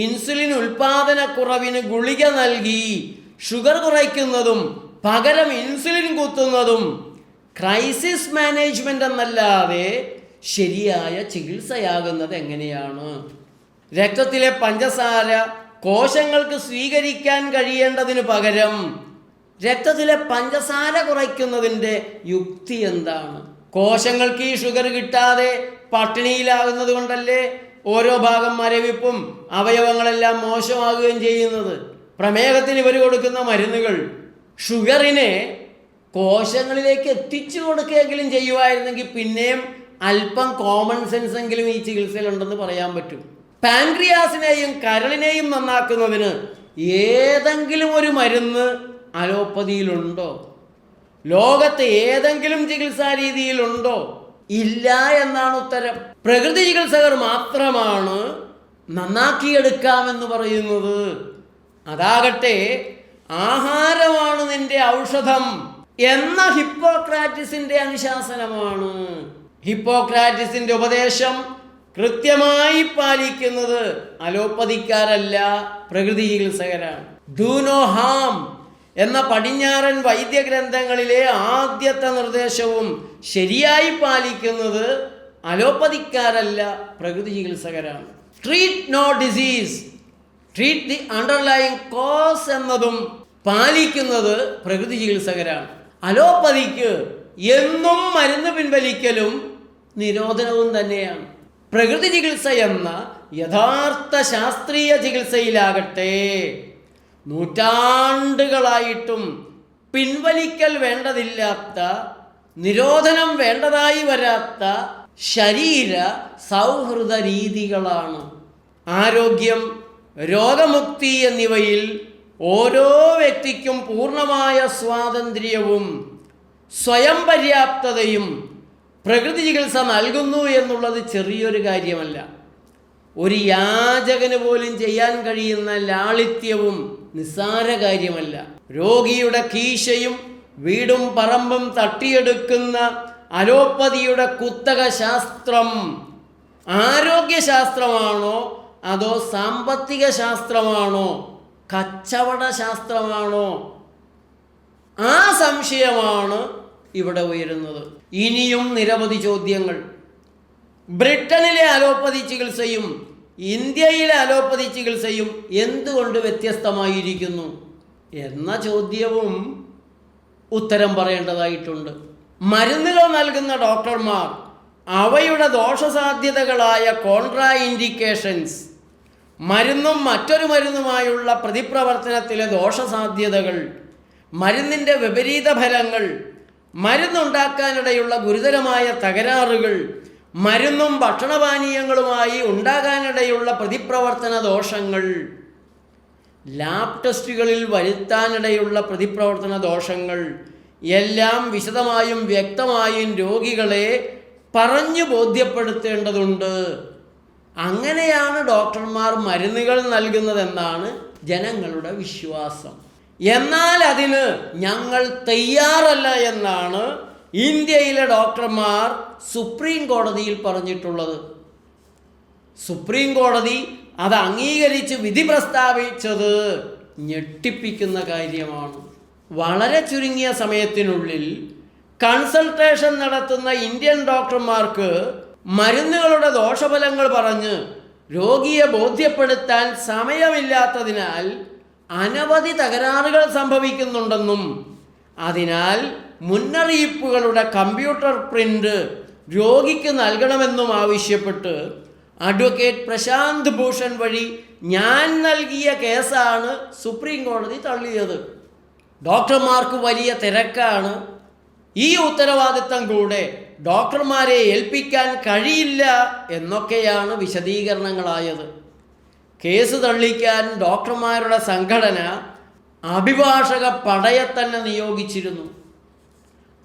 ഇൻസുലിൻ ഉൽപാദനക്കുറവിന് ഗുളിക നൽകി ഷുഗർ കുറയ്ക്കുന്നതും പകരം ഇൻസുലിൻ കുത്തുന്നതും ക്രൈസിസ് മാനേജ്മെൻ്റ് എന്നല്ലാതെ ശരിയായ ചികിത്സയാകുന്നത് എങ്ങനെയാണ്? രക്തത്തിലെ പഞ്ചസാര കോശങ്ങൾക്ക് സ്വീകരിക്കാൻ കഴിയേണ്ടതിന് പകരം രക്തത്തിലെ പഞ്ചസാര കുറയ്ക്കുന്നതിൻ്റെ യുക്തി എന്താണ്? കോശങ്ങൾക്ക് ഈ ഷുഗർ കിട്ടാതെ പട്ടിണിയിലാകുന്നത് കൊണ്ടല്ലേ ഓരോ ഭാഗം മരവിപ്പും അവയവങ്ങളെല്ലാം മോശമാകുകയും ചെയ്യുന്നത്. പ്രമേഹത്തിന് ഇവർ കൊടുക്കുന്ന മരുന്നുകൾ ഷുഗറിനെ കോശങ്ങളിലേക്ക് എത്തിച്ചു കൊടുക്കുകയെങ്കിലും ചെയ്യുമായിരുന്നെങ്കിൽ പിന്നെയും അല്പം കോമൺ സെൻസ് എങ്കിലും ഈ ചികിത്സയിലുണ്ടെന്ന് പറയാൻ പറ്റും. പാൻക്രിയാസിനെയും കരളിനെയും നന്നാക്കുന്നതിന് ഏതെങ്കിലും ഒരു മരുന്ന് അലോപ്പതിയിലുണ്ടോ? ലോകത്ത് ഏതെങ്കിലും ചികിത്സാ രീതിയിലുണ്ടോ? ഇല്ല എന്നാണ് ഉത്തരം. പ്രകൃതി ചികിത്സകർ മാത്രമാണ് നന്നാക്കിയെടുക്കാമെന്ന് പറയുന്നത്. അതാകട്ടെ ആഹാരമാണ് നിന്റെ ഔഷധം എന്ന ഹിപ്പോക്രാറ്റിസിന്റെ അനുശാസനമാണ്. ഹിപ്പോക്രാറ്റിസിന്റെ ഉപദേശം കൃത്യമായി പാലിക്കുന്നത് അലോപ്പതിക്കാരല്ല, പ്രകൃതി ചികിത്സകരാണ്. ഡു നോ ഹാം എന്ന പടിഞ്ഞാറൻ വൈദ്യഗ്രന്ഥങ്ങളിലെ ആദ്യത്തെ നിർദ്ദേശവും ശരിയായി പാലിക്കുന്നത് അലോപ്പതിക്കാരല്ല, പ്രകൃതി ചികിത്സകരാണ്. Treat no disease, treat the underlying cause എന്നതും പാലിക്കുന്നത് പ്രകൃതി ചികിത്സകരാണ്. അലോപ്പതിക്ക് എന്നും മരുന്ന് പിൻവലിക്കലും നിരോധനവും തന്നെയാണ്. പ്രകൃതി ചികിത്സ എന്ന യഥാർത്ഥ ശാസ്ത്രീയ ചികിത്സയിലാകട്ടെ നൂറ്റാണ്ടുകളായിട്ടും പിൻവലിക്കൽ വേണ്ടതില്ലാത്ത, നിരോധനം വേണ്ടതായി വരാത്ത ശരീര സൗഹൃദ രീതികളാണ്. ആരോഗ്യം, രോഗമുക്തി എന്നിവയിൽ ഓരോ വ്യക്തിക്കും പൂർണ്ണമായ സ്വാതന്ത്ര്യവും സ്വയം പര്യാപ്തതയും പ്രകൃതി ചികിത്സ നൽകുന്നു എന്നുള്ളത് ചെറിയൊരു കാര്യമല്ല. ഒരു യാചകന് പോലും ചെയ്യാൻ കഴിയുന്ന ലാളിത്യവും നിസ്സാര കാര്യമല്ല. രോഗിയുടെ കീശയും വീടും പറമ്പും തട്ടിയെടുക്കുന്ന അലോപ്പതിയുടെ കുത്തക ശാസ്ത്രം ആരോഗ്യശാസ്ത്രമാണോ അതോ സാമ്പത്തിക ശാസ്ത്രമാണോ കച്ചവട ശാസ്ത്രമാണോ? ആ സംശയമാണ് ഇവിടെ ഉയരുന്നത്. ഇനിയും നിരവധി ചോദ്യങ്ങൾ. ബ്രിട്ടനിലെ അലോപ്പതി ചികിത്സയും ഇന്ത്യയിലെ അലോപ്പതി ചികിത്സയും എന്തുകൊണ്ട് വ്യത്യസ്തമായിരിക്കുന്നു എന്ന ചോദ്യവും ഉത്തരം പറയേണ്ടതായിട്ടുണ്ട്. മരുന്നുകൾ നൽകുന്ന ഡോക്ടർമാർ അവയുടെ ദോഷസാധ്യതകളായ കോൺട്രാ ഇൻഡിക്കേഷൻസ്, മരുന്നും മറ്റൊരു മരുന്നുമായുള്ള പ്രതിപ്രവർത്തനത്തിലെ ദോഷസാധ്യതകൾ, മരുന്നിൻ്റെ വിപരീത ഫലങ്ങൾ, മരുന്നുണ്ടാക്കാനിടയുള്ള ഗുരുതരമായ തകരാറുകൾ, മരുന്നും ഭക്ഷണപാനീയങ്ങളുമായി ഉണ്ടാകാനിടയുള്ള പ്രതിപ്രവർത്തന ദോഷങ്ങൾ, ലാബ് ടെസ്റ്റുകളിൽ വരുത്താനിടയുള്ള പ്രതിപ്രവർത്തന ദോഷങ്ങൾ എല്ലാം വിശദമായും വ്യക്തമായും രോഗികളെ പറഞ്ഞു ബോധ്യപ്പെടുത്തേണ്ടതുണ്ട്. അങ്ങനെയാണ് ഡോക്ടർമാർ മരുന്നുകൾ നൽകുന്നതെന്നാണ് ജനങ്ങളുടെ വിശ്വാസം. എന്നാൽ അതിന് ഞങ്ങൾ തയ്യാറല്ല എന്നാണ് ഇന്ത്യയിലെ ഡോക്ടർമാർ സുപ്രീം കോടതിയിൽ പറഞ്ഞിട്ടുള്ളത്. സുപ്രീം കോടതി അത് അംഗീകരിച്ച് വിധി പ്രസ്താവിച്ചത് ഞെട്ടിപ്പിക്കുന്ന കാര്യമാണ്. വളരെ ചുരുങ്ങിയ സമയത്തിനുള്ളിൽ കൺസൾട്ടേഷൻ നടത്തുന്ന ഇന്ത്യൻ ഡോക്ടർമാർക്ക് മരുന്നുകളുടെ ദോഷഫലങ്ങൾ പറഞ്ഞ് രോഗിയെ ബോധ്യപ്പെടുത്താൻ സമയമില്ലാത്തതിനാൽ അനവധി തകരാറുകൾ സംഭവിക്കുന്നുണ്ടെന്നും അതിനാൽ മുന്നറിയിപ്പുകളുടെ കമ്പ്യൂട്ടർ പ്രിൻ്റ് രോഗിക്ക് നൽകണമെന്നും ആവശ്യപ്പെട്ട് അഡ്വക്കേറ്റ് പ്രശാന്ത് ഭൂഷൺ വഴി ഞാൻ നൽകിയ കേസാണ് സുപ്രീം കോടതി തള്ളിയത്. ഡോക്ടർമാർക്ക് വലിയ തിരക്കാണ്. ഈ ഉത്തരവാദിത്തം കൂടെ ഡോക്ടർമാരെ ഏൽപ്പിക്കാൻ കഴിയില്ല എന്നൊക്കെയാണ് വിശദീകരണങ്ങളായത്. കേസ് തള്ളിക്കാൻ ഡോക്ടർമാരുടെ സംഘടന അഭിഭാഷക പടയെ തന്നെ നിയോഗിച്ചിരുന്നു.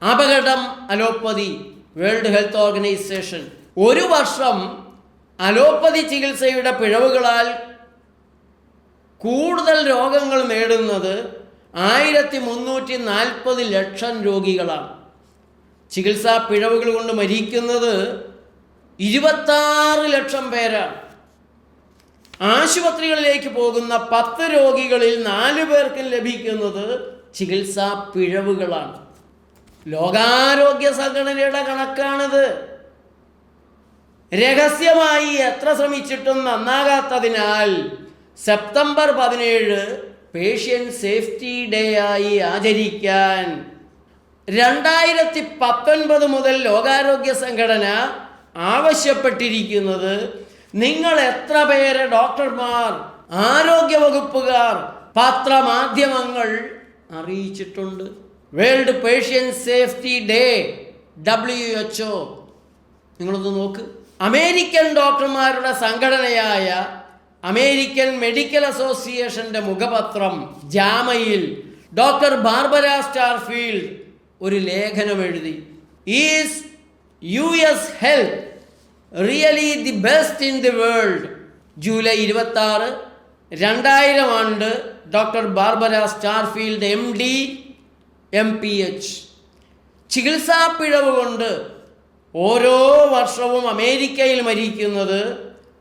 അപകടം അലോപ്പതി വേൾഡ് ഹെൽത്ത് ഓർഗനൈസേഷൻ 1 വർഷം അലോപ്പതി ചികിത്സയുടെ പിഴവുകളാൽ കൂടുതൽ രോഗങ്ങൾ നേടുന്നത് 1340 ലക്ഷം രോഗികളാണ്. ചികിത്സാ പിഴവുകൾ കൊണ്ട് മരിക്കുന്നത് 26 ലക്ഷം പേരാണ്. ആശുപത്രികളിലേക്ക് പോകുന്ന 10 രോഗികളിൽ 4 പേർക്കും ലഭിക്കുന്നത് ചികിത്സാ പിഴവുകളാണ്. ലോകാരോഗ്യ സംഘടനയുടെ കണക്കാണിത്. രഹസ്യമായി എത്ര ശ്രമിച്ചിട്ടും നന്നാകാത്തതിനാൽ സെപ്റ്റംബർ 17 പേഷ്യൻ്റ് സേഫ്റ്റി ഡേ ആയി ആചരിക്കാൻ 2019 മുതൽ ലോകാരോഗ്യ സംഘടന ആവശ്യപ്പെട്ടിരിക്കുന്നത് നിങ്ങൾ എത്ര പേരെ ഡോക്ടർമാർ, ആരോഗ്യവകുപ്പുകാർ, പത്രമാധ്യമങ്ങൾ അറിയിച്ചിട്ടുണ്ട്? World patient safety day WHO നിങ്ങളൊന്ന് നോക്ക്. അമേരിക്കൻ ഡോക്ടർമാരുടെ സംഘടനയായ അമേരിക്കൻ മെഡിക്കൽ അസോസിയേഷൻ്റെ മുഖപത്രം ജാമയിൽ ഡോക്ടർ ബാർബര സ്റ്റാർഫീൽഡ് ഒരു ലേഖനം എഴുതി. Is US health really the best in the world? July 26, 2000 ആണ്ട് ഡോക്ടർ ബാർബര സ്റ്റാർഫീൽഡ് MD MPH. ചികിത്സാ പിഴവ് കൊണ്ട് ഓരോ വർഷവും അമേരിക്കയിൽ മരിക്കുന്നത്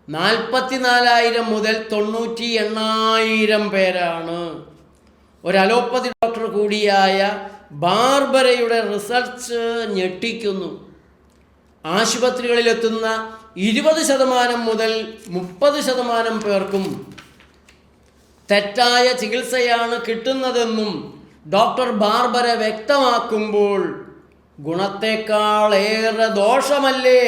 44,000 മുതൽ 98,000 പേരാണ്. ഒരു അലോപ്പതി ഡോക്ടർ കൂടിയായ ബാർബരയുടെ റിസർച്ച് ഞെട്ടിക്കുന്നു. ആശുപത്രികളിലെത്തുന്ന 20% മുതൽ 30% പേർക്കും തെറ്റായ ചികിത്സയാണ് കിട്ടുന്നതെന്നും ഡോക്ടർ ബാർബര വ്യക്തമാക്കുമ്പോൾ ഗുണത്തേക്കാൾ ഏറെ ദോഷമല്ലേ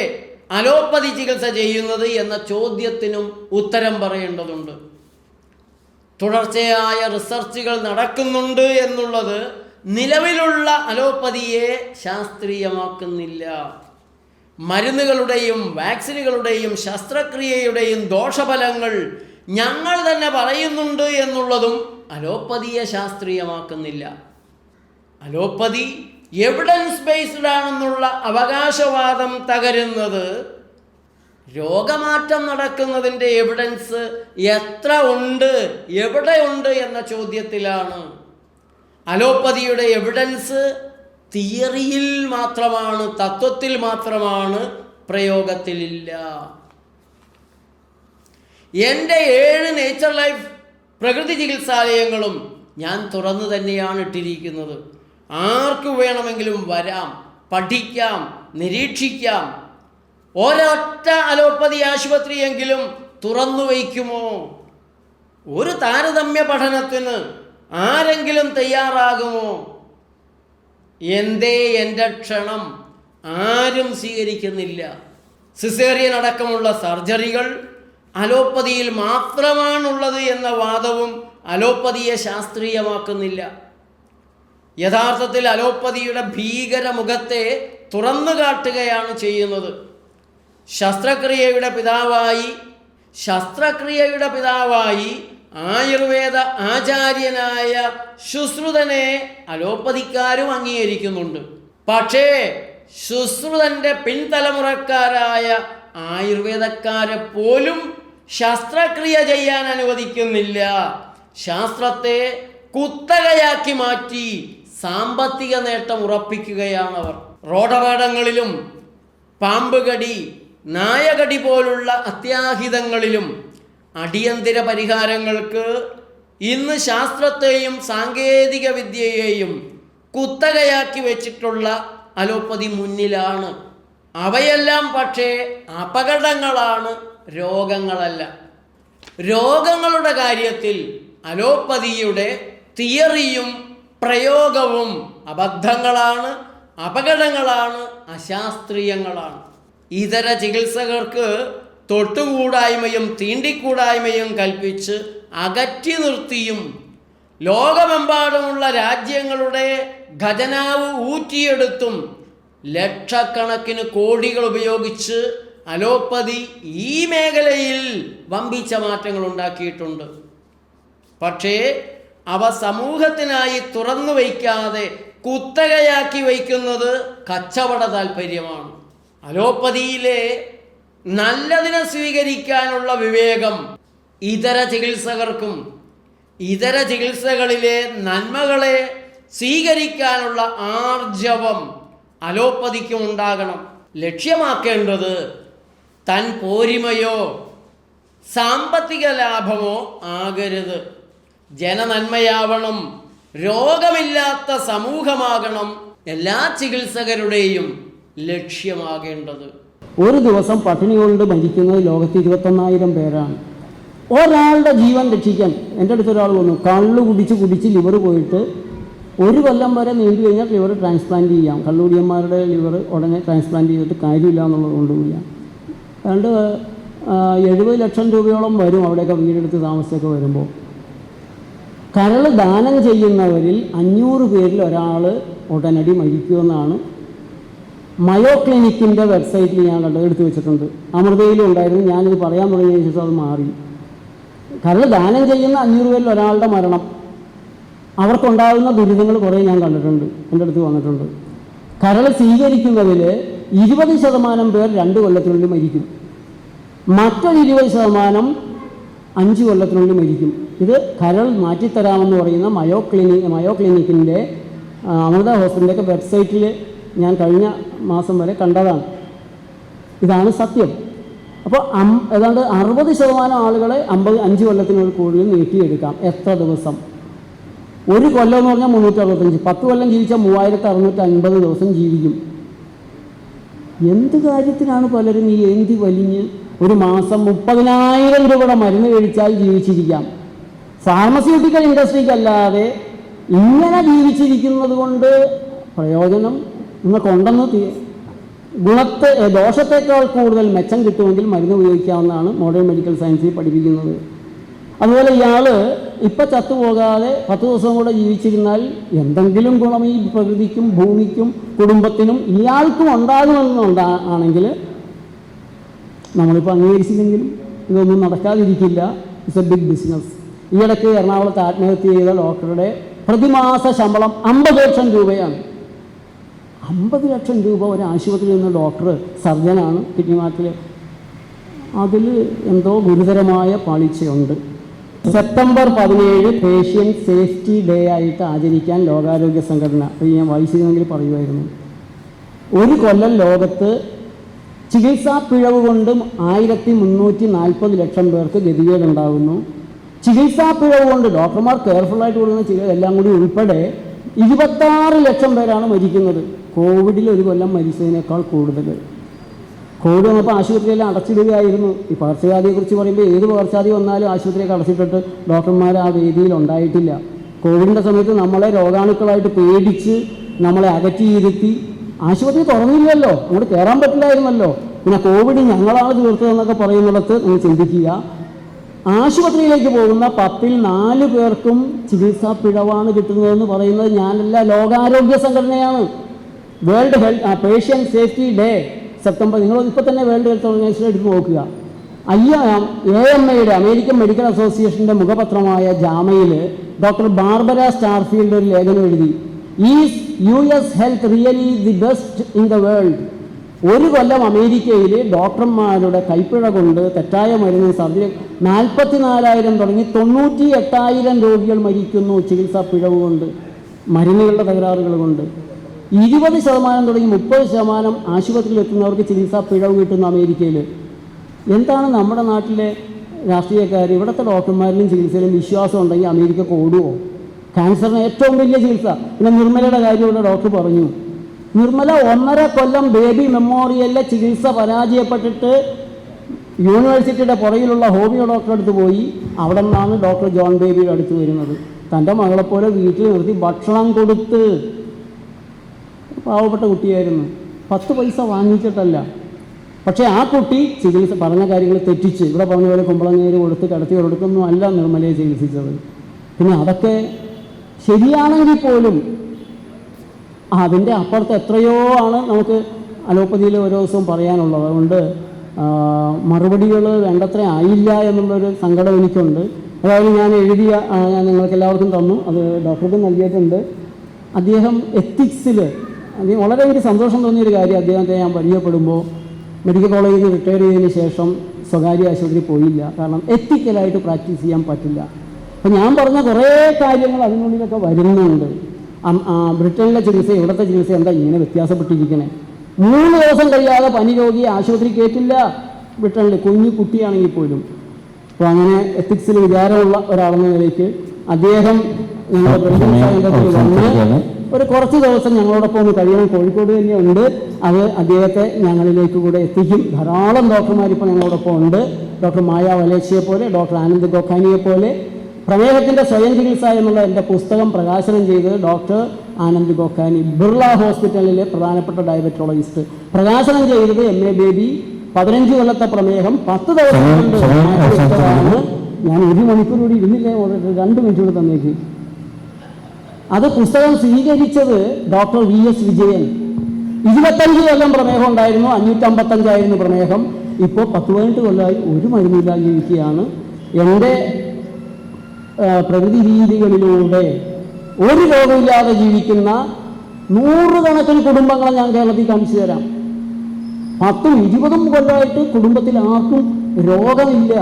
അലോപ്പതി ചികിത്സ ചെയ്യുന്നത് എന്ന ചോദ്യത്തിനും ഉത്തരം പറയേണ്ടതുണ്ട്. തുടർച്ചയായ റിസർച്ചുകൾ നടക്കുന്നുണ്ട് എന്നുള്ളത് നിലവിലുള്ള അലോപ്പതിയെ ശാസ്ത്രീയമാക്കുന്നില്ല. മരുന്നുകളുടെയും വാക്സിനുകളുടെയും ശസ്ത്രക്രിയയുടെയും ദോഷഫലങ്ങൾ ഞങ്ങൾ തന്നെ പറയുന്നുണ്ട് എന്നുള്ളതും അലോപ്പതിയെ ശാസ്ത്രീയമാക്കുന്നില്ല. അലോപ്പതി എവിഡൻസ് ബേസ്ഡ് ആണെന്നുള്ള അവകാശവാദം തകരുന്നത് രോഗമാറ്റം നടക്കുന്നതിൻ്റെ എവിഡൻസ് എത്ര ഉണ്ട്, എവിടെയുണ്ട് എന്ന ചോദ്യത്തിലാണ്. അലോപ്പതിയുടെ എവിഡൻസ് തിയറിയിൽ മാത്രമാണ്, തത്വത്തിൽ മാത്രമാണ്, പ്രയോഗത്തിലില്ല. എൻ്റെ 7 നേച്ചർ ലൈഫ് പ്രകൃതി ചികിത്സാലയങ്ങളും ഞാൻ തുറന്നു തന്നെയാണ് ഇട്ടിരിക്കുന്നത്. ആർക്കു വേണമെങ്കിലും വരാം, പഠിക്കാം, നിരീക്ഷിക്കാം. ഒരൊറ്റ അലോപ്പതി ആശുപത്രിയെങ്കിലും തുറന്നു വയ്ക്കുമോ? ഒരു താരതമ്യ പഠനത്തിന് ആരെങ്കിലും തയ്യാറാകുമോ? എന്തേ എൻ്റെ ക്ഷണം ആരും സ്വീകരിക്കുന്നില്ല? സിസേറിയൻ അടക്കമുള്ള സർജറികൾ അലോപ്പതിയിൽ മാത്രമാണുള്ളത് എന്ന വാദവും അലോപ്പതിയെ ശാസ്ത്രീയമാക്കുന്നില്ല. യഥാർത്ഥത്തിൽ അലോപ്പതിയുടെ ഭീകരമുഖത്തെ തുറന്നു കാട്ടുകയാണ് ചെയ്യുന്നത്. ശസ്ത്രക്രിയയുടെ പിതാവായി ആയുർവേദ ആചാര്യനായ ശുശ്രുതനെ അലോപ്പതിക്കാരും അംഗീകരിക്കുന്നുണ്ട്. പക്ഷേ ശുശ്രുതൻ്റെ പിൻതലമുറക്കാരായ ആയുർവേദക്കാരെ പോലും ശസ്ത്രക്രിയ ചെയ്യാൻ അനുവദിക്കുന്നില്ല. ശാസ്ത്രത്തെ കുത്തകയാക്കി മാറ്റി സാമ്പത്തിക നേട്ടം ഉറപ്പിക്കുകയാണവർ. റോഡപകടങ്ങളിലും പാമ്പുകടി, നായകടി പോലുള്ള അത്യാഹിതങ്ങളിലും അടിയന്തര പരിഹാരങ്ങൾക്ക് ഇന്ന് ശാസ്ത്രത്തെയും സാങ്കേതിക വിദ്യയെയും കുത്തകയാക്കി വെച്ചിട്ടുള്ള അലോപ്പതി മുന്നിലാണ്. അവയെല്ലാം പക്ഷേ അപകടങ്ങളാണ്, രോഗങ്ങളല്ല. രോഗങ്ങളുടെ കാര്യത്തിൽ അലോപ്പതിയുടെ തിയറിയും പ്രയോഗവും അബദ്ധങ്ങളാണ്, അപകടങ്ങളാണ്, അശാസ്ത്രീയങ്ങളാണ്. ഇതര ചികിത്സകർക്ക് തൊട്ടുകൂടായ്മയും തീണ്ടിക്കൂടായ്മയും കൽപ്പിച്ച് അകറ്റി നിർത്തിയും ലോകമെമ്പാടുമുള്ള രാജ്യങ്ങളുടെ ഖജനാവ് ഊറ്റിയെടുത്തും ലക്ഷക്കണക്കിന് കോടികൾ ഉപയോഗിച്ച് അലോപ്പതി ഈ മേഖലയിൽ വമ്പിച്ച മാറ്റങ്ങൾ ഉണ്ടാക്കിയിട്ടുണ്ട്. പക്ഷേ അവ സമൂഹത്തിനായി തുറന്നു വയ്ക്കാതെ കുത്തകയാക്കി വയ്ക്കുന്നത് കച്ചവട താല്പര്യമാണ്. അലോപ്പതിയിലെ നല്ലതിനെ സ്വീകരിക്കാനുള്ള വിവേകം ഇതര ചികിത്സകർക്കും ഇതര ചികിത്സകളിലെ നന്മകളെ സ്വീകരിക്കാനുള്ള ആർജവം അലോപ്പതിക്കും ഉണ്ടാകണം. ലക്ഷ്യമാക്കേണ്ടത് തൻ പോരിമയോ സാമ്പത്തിക ലാഭമോ ആകരുത്. ജനനന്മയാവണം, രോഗമില്ലാത്ത സമൂഹമാകണം എല്ലാ ചികിത്സകരുടെയും ലക്ഷ്യമാകേണ്ടത്. ഒരു ദിവസം പട്ടിണി കൊണ്ട് മരിക്കുന്നത് ലോകത്ത് 21,000 പേരാണ്. ഒരാളുടെ ജീവൻ രക്ഷിക്കാൻ എൻ്റെ അടുത്തൊരാൾ വന്നു, കള്ള് കുടിച്ച് ലിവർ പോയിട്ട് 1 കൊല്ലം വരെ നീണ്ടു കഴിഞ്ഞാൽ ലിവർ ട്രാൻസ്പ്ലാന്റ് ചെയ്യാം. കള്ളുകുടിയന്മാരുടെ ലിവർ ഉടനെ ട്രാൻസ്പ്ലാന്റ് ചെയ്തിട്ട് കാര്യമില്ല എന്നുള്ളത് കൊണ്ടുപോയി. അതുകൊണ്ട് 70 ലക്ഷം രൂപയോളം വരും അവിടെയൊക്കെ വീടെടുത്ത് താമസിച്ചൊക്കെ വരുമ്പോൾ. കരൾ ദാനം ചെയ്യുന്നവരിൽ 500 പേരിൽ ഒരാൾ ഉടനടി മരിക്കുമെന്നാണ് മയോ ക്ലിനിക്കിൻ്റെ വെബ്സൈറ്റിൽ ഞാൻ എടുത്തു വെച്ചിട്ടുണ്ട്. അമൃതയിലും ഉണ്ടായിരുന്നു. ഞാനിത് പറയാൻ തുടങ്ങിയ ശേഷം അത് മാറി. കരൾ ദാനം ചെയ്യുന്ന 500 പേരിൽ ഒരാളുടെ മരണം, അവർക്കുണ്ടാകുന്ന ദുരിതങ്ങൾ കുറേ ഞാൻ കണ്ടിട്ടുണ്ട്, എൻ്റെ അടുത്ത് വന്നിട്ടുണ്ട്. കരൾ സ്വീകരിക്കുന്നതിൽ 20% പേർ 2 കൊല്ലത്തിനുള്ളിൽ മരിക്കും. മറ്റൊരു 20% 5 കൊല്ലത്തിനുള്ളിൽ മരിക്കും. ഇത് കരൾ മാറ്റിത്തരാമെന്ന് പറയുന്ന മയോ ക്ലിനിക്കിൻ്റെ അമൃത ഹോസ്പിറ്റലിൻ്റെയൊക്കെ വെബ്സൈറ്റിൽ ഞാൻ കഴിഞ്ഞ മാസം വരെ കണ്ടതാണ്. ഇതാണ് സത്യം. അപ്പോൾ ഏതാണ്ട് 60% ആളുകളെ 5 കൊല്ലത്തിനുള്ളിൽ കൂടുതൽ നീട്ടിയെടുക്കാം. എത്ര ദിവസം? 1 കൊല്ലം എന്ന് പറഞ്ഞാൽ 365. 10 കൊല്ലം ജീവിച്ചാൽ 3650 ദിവസം ജീവിക്കും. എന്ത് കാര്യത്തിനാണ് പലരും ഈ ഏന്തി വലിഞ്ഞ് ഒരു മാസം 30,000 രൂപയുടെ മരുന്ന് കഴിച്ചാൽ ജീവിച്ചിരിക്കാം? ഫാർമസ്യൂട്ടിക്കൽ ഇൻഡസ്ട്രിക്കല്ലാതെ ഇങ്ങനെ ജീവിച്ചിരിക്കുന്നത് കൊണ്ട് പ്രയോജനം നിങ്ങൾക്കുണ്ടെന്ന് ദോഷത്തേക്കാൾ കൂടുതൽ മെച്ചം കിട്ടുമെങ്കിൽ മരുന്ന് ഉപയോഗിക്കാവുന്നതാണ് മോഡേൺ മെഡിക്കൽ സയൻസിൽ പഠിപ്പിക്കുന്നത്. അതുപോലെ ഇയാൾ ഇപ്പം ചത്തുപോകാതെ 10 ദിവസം കൂടെ ജീവിച്ചിരുന്നാൽ എന്തെങ്കിലും ഗുണം ഈ പ്രകൃതിക്കും ഭൂമിക്കും കുടുംബത്തിനും ഇയാൾക്കും ഉണ്ടാകുമെന്നാണെങ്കിൽ നമ്മളിപ്പോൾ അംഗീകരിച്ചില്ലെങ്കിലും ഇതൊന്നും നടക്കാതിരിക്കില്ല. It's a big business. ഈയിടയ്ക്ക് എറണാകുളത്ത് ആത്മഹത്യ ചെയ്ത ഡോക്ടറുടെ പ്രതിമാസ ശമ്പളം 50 ലക്ഷം രൂപയാണ്. 50 ലക്ഷം രൂപ ഒരു ആശുപത്രിയിൽ നിന്ന് ഡോക്ടർ, സർജനാണ്, കിഡ്നി മാറ്റിൽ. അതിൽ എന്തോ ഗുരുതരമായ പാളിച്ചയുണ്ട്. സെപ്റ്റംബർ 17 പേഷ്യൻ്റ് സേഫ്റ്റി ഡേ ആയിട്ട് ആചരിക്കാൻ ലോകാരോഗ്യ സംഘടന, അത് ഞാൻ വായിച്ചിരുന്നെങ്കിൽ പറയുമായിരുന്നു. 1 കൊല്ലം ലോകത്ത് ചികിത്സാ പിഴവ് കൊണ്ടും 1340 ലക്ഷം പേർക്ക് ഗതികേടുണ്ടാകുന്നു. ചികിത്സാ പിഴവ് കൊണ്ട് ഡോക്ടർമാർ കെയർഫുള്ളായിട്ട് കൊടുക്കുന്ന ചികിത്സ എല്ലാം കൂടി ഉൾപ്പെടെ 26 ലക്ഷം പേരാണ് മരിക്കുന്നത്. കോവിഡിൽ 1 കൊല്ലം മരിച്ചതിനേക്കാൾ കൂടുതൽ. കോവിഡ് വന്നപ്പോൾ ആശുപത്രിയെല്ലാം അടച്ചിടുകയായിരുന്നു. ഈ പകർച്ചവ്യാധിയെക്കുറിച്ച് പറയുമ്പോൾ ഏത് പകർച്ചവ്യാധി വന്നാലും ആശുപത്രിയൊക്കെ അടച്ചിട്ടിട്ട് ഡോക്ടർമാർ ആ വേദിയിൽ ഉണ്ടായിട്ടില്ല. കോവിഡിൻ്റെ സമയത്ത് നമ്മളെ രോഗാണുക്കളായിട്ട് പേടിച്ച് നമ്മളെ അകറ്റിയിരുത്തി ആശുപത്രി തുറന്നില്ലല്ലോ, അങ്ങോട്ട് കയറാൻ പറ്റില്ലായിരുന്നല്ലോ. പിന്നെ കോവിഡ് ഞങ്ങളാണ് തീർത്തതെന്നൊക്കെ പറയുന്നിടത്ത് നിങ്ങൾ ചിന്തിക്കുക. ആശുപത്രിയിലേക്ക് പോകുന്ന 10-ൽ 4 പേർക്കും ചികിത്സാ പിഴവാണ് കിട്ടുന്നതെന്ന് പറയുന്നത് ഞാനല്ല, ലോകാരോഗ്യ സംഘടനയാണ്. World health patient safety day September, നിങ്ങൾ ഇപ്പോൾ തന്നെ വേൾഡ് ഹെൽത്ത് ഓർഗനൈസേഷൻ എടുത്ത് നോക്കുക. AMAയുടെ അമേരിക്കൻ മെഡിക്കൽ അസോസിയേഷൻ്റെ മുഖപത്രമായ ജാമയിൽ ഡോക്ടർ ബാർബര സ്റ്റാർഫീൽഡ് ഒരു ലേഖനം എഴുതി, is US health really the best in the world. ഒരു കൊല്ലം അമേരിക്കയിൽ ഡോക്ടർമാരുടെ കൈപ്പിഴ കൊണ്ട് തെറ്റായ മരുന്ന് സർജറി 44,000 തുടങ്ങി 98,000 രോഗികൾ മരിക്കുന്നു ചികിത്സാ പിഴവ് കൊണ്ട്, മരുന്നുകളുടെ തകരാറുകൾ കൊണ്ട്. 20% തുടങ്ങി 30% ആശുപത്രിയിൽ എത്തുന്നവർക്ക് ചികിത്സാ പിഴവ് കിട്ടുന്നു അമേരിക്കയിൽ. എന്താണ് നമ്മുടെ നാട്ടിലെ രാഷ്ട്രീയക്കാർ ഇവിടുത്തെ ഡോക്ടർമാരിലും ചികിത്സയിലും വിശ്വാസം ഉണ്ടെങ്കിൽ അമേരിക്കക്ക് ഓടുമോ? ക്യാൻസറിന് ഏറ്റവും വലിയ ചികിത്സ. പിന്നെ നിർമ്മലയുടെ കാര്യം ഇവിടെ ഡോക്ടർ പറഞ്ഞു. നിർമ്മല 1.5 കൊല്ലം ബേബി മെമ്മോറിയലിലെ ചികിത്സ പരാജയപ്പെട്ടിട്ട് യൂണിവേഴ്സിറ്റിയുടെ പുറകിലുള്ള ഹോമിയോ ഡോക്ടറെ അടുത്ത് പോയി. അവിടെ നിന്നാണ് ഡോക്ടർ ജോൺ ബേബിയുടെ അടുത്ത് വരുന്നത്. തൻ്റെ മകളെപ്പോലെ വീട്ടിൽ നിർത്തി ഭക്ഷണം കൊടുത്ത്. പാവപ്പെട്ട കുട്ടിയായിരുന്നു, 10 പൈസ വാങ്ങിച്ചിട്ടല്ല. പക്ഷേ ആ കുട്ടി ചികിത്സ പറഞ്ഞ കാര്യങ്ങൾ തെറ്റിച്ച് ഇവിടെ പറഞ്ഞ പോലെ കുമ്പളങ്ങേര് കൊടുത്ത് കിടത്തി കൊടുക്കൊന്നും അല്ല നിർമ്മലയെ ചികിത്സിച്ചത്. പിന്നെ അതൊക്കെ ശരിയാണെങ്കിൽ പോലും അതിൻ്റെ അപ്പുറത്ത് എത്രയോ ആണ് നമുക്ക് അലോപ്പതിയിൽ ഓരോ ദിവസവും പറയാനുള്ളത്. അതുകൊണ്ട് മറുപടികൾ വേണ്ടത്ര ആയില്ല എന്നുള്ളൊരു സങ്കടം എനിക്കുണ്ട്. അതായത് ഞാൻ ഞാൻ നിങ്ങൾക്ക് എല്ലാവർക്കും തന്നു, അത് ഡോക്ടർക്ക് നൽകിയിട്ടുണ്ട്. അദ്ദേഹം എത്തിക്സിൽ വളരെ എനിക്ക് സന്തോഷം തോന്നിയൊരു കാര്യം, അദ്ദേഹത്തെ ഞാൻ പരിചയപ്പെടുമ്പോൾ മെഡിക്കൽ കോളേജിൽ നിന്ന് റിട്ടയർ ചെയ്തതിന് ശേഷം സ്വകാര്യ ആശുപത്രി പോയില്ല. കാരണം എത്തിക്കലായിട്ട് പ്രാക്ടീസ് ചെയ്യാൻ പറ്റില്ല. അപ്പം ഞാൻ പറഞ്ഞ കുറേ കാര്യങ്ങൾ അതിനുള്ളിലൊക്കെ വരുന്നുണ്ട്. ബ്രിട്ടനിലെ ചികിത്സ ഇവിടുത്തെ ചികിത്സ എന്താ ഇങ്ങനെ വ്യത്യാസപ്പെട്ടിരിക്കണേ? 3 ദിവസം കഴിയാതെ പനി രോഗിയെ ആശുപത്രി കയറ്റില്ല ബ്രിട്ടനിൽ, കുഞ്ഞു കുട്ടിയാണെങ്കിൽ പോലും. അപ്പോൾ അങ്ങനെ എത്തിക്സിൽ വിചാരമുള്ള ഒരാളെന്ന നിലയ്ക്ക് അദ്ദേഹം ഞങ്ങളുടെ പ്രതിനിധി വന്ന് ഒരു കുറച്ച് ദിവസം ഞങ്ങളോടൊപ്പം ഒന്ന് കഴിയണം. കോഴിക്കോട് തന്നെ ഉണ്ട്. അത് അദ്ദേഹത്തെ ഞങ്ങളിലേക്ക് കൂടെ എത്തിക്കും. ധാരാളം ഡോക്ടർമാർ ഇപ്പോൾ ഞങ്ങളോടൊപ്പം ഉണ്ട്. ഡോക്ടർ മായ വലേച്ചിയെ പോലെ, ഡോക്ടർ ആനന്ദ് ഗോഖാനിയെ പോലെ. പ്രമേഹത്തിൻ്റെ സ്വയം ചികിത്സ എന്നുള്ള എൻ്റെ പുസ്തകം പ്രകാശനം ചെയ്ത് ഡോക്ടർ ആനന്ദ് ഗോഖാനി, ബിർള ഹോസ്പിറ്റലിലെ പ്രധാനപ്പെട്ട ഡയബറ്റോളജിസ്റ്റ്, പ്രകാശനം ചെയ്തത് MA ബേബി. 15 കൊല്ലത്തെ പ്രമേഹം 10 ദിവസം കൊണ്ട് മാറ്റിവെച്ചതാണ്. ഞാൻ 1 മണിക്കൂർ കൂടി ഇരുന്നില്ലേ, 2 മിനിറ്റ് കൂടി തന്നേക്ക്. അത് പുസ്തകം സ്വീകരിച്ചത് ഡോക്ടർ VS വിജയൻ. 25 കൊല്ലം പ്രമേഹം ഉണ്ടായിരുന്നു, 555 പ്രമേഹം. ഇപ്പോൾ 10-18 കൊല്ലമായി ഒരു മരുന്നില്ലാതെ ജീവിക്കുകയാണ്. എൻ്റെ പ്രകൃതി രീതികളിലൂടെ ഒരു രോഗമില്ലാതെ ജീവിക്കുന്ന 100 കണക്കിന് കുടുംബങ്ങളെ ഞാൻ കേരളത്തിൽ കാണിച്ചു തരാം. 10-20 കൊല്ലമായിട്ട് കുടുംബത്തിൽ ആർക്കും രോഗമില്ല.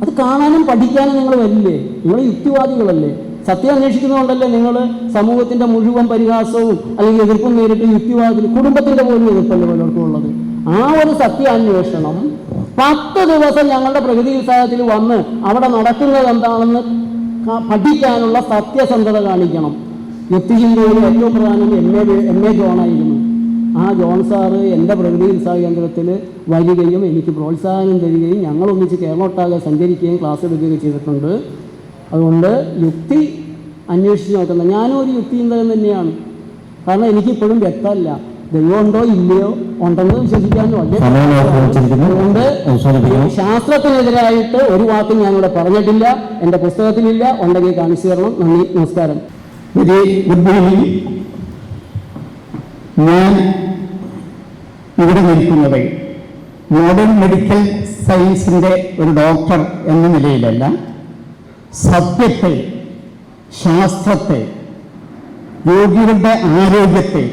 അത് കാണാനും പഠിക്കാനും നിങ്ങൾ വരില്ലേ? നിങ്ങൾ യുക്തിവാദികളല്ലേ? സത്യം അന്വേഷിക്കുന്നതുകൊണ്ടല്ലേ നിങ്ങൾ സമൂഹത്തിൻ്റെ മുഴുവൻ പരിഹാസവും അല്ലെങ്കിൽ എതിർപ്പും നേരിട്ട് യുക്തിവാദത്തിൽ കുടുംബത്തിൻ്റെ പോലും എതിർപ്പല്ലേ പലർക്കും ഉള്ളത്. ആ ഒരു സത്യാന്വേഷണം 10 ദിവസം ഞങ്ങളുടെ പ്രകൃതി ഉത്സാഹത്തിൽ വന്ന് അവിടെ നടക്കുന്നത് എന്താണെന്ന് പഠിക്കാനുള്ള സത്യസന്ധത കാണിക്കണം. യുക്തിചിന്തയിൽ ഏറ്റവും പ്രധാനം MA ജോണായിരുന്നു. ആ ജോൺ സാറ് എൻ്റെ പ്രകൃതി ഉത്സാഹ കേന്ദ്രത്തിൽ വരികയും എനിക്ക് പ്രോത്സാഹനം തരികയും ഞങ്ങളൊന്നിച്ച് കേരളമൊട്ടാകെ സഞ്ചരിക്കുകയും ക്ലാസ് എടുക്കുകയും ചെയ്തിട്ടുണ്ട്. അതുകൊണ്ട് യുക്തി അന്വേഷിച്ച് നോക്കുന്ന ഞാനും ഒരു യുക്തി ചിന്തകൻ തന്നെയാണ്. കാരണം എനിക്കിപ്പോഴും വ്യക്തമല്ല ദൈവമുണ്ടോ ഇല്ലയോ, ഉണ്ടെന്ന് വിശ്വസിക്കാനും അതുകൊണ്ട് ശാസ്ത്രത്തിനെതിരായിട്ട് ഒരു വാക്കും ഞാനിവിടെ പറഞ്ഞിട്ടില്ല, എൻ്റെ പുസ്തകത്തിലില്ല. ഉണ്ടെങ്കിൽ കാണിച്ചു തരണം. നന്ദി, നമസ്കാരം. Very good morning. ഞാൻ ഇവിടെ നിൽക്കുന്നത് മോഡേൺ മെഡിക്കൽ സയൻസിൻ്റെ ഒരു ഡോക്ടർ എന്ന നിലയിലല്ല, സത്യത്തെ, ശാസ്ത്രത്തെ, രോഗികളുടെ ആരോഗ്യത്തെ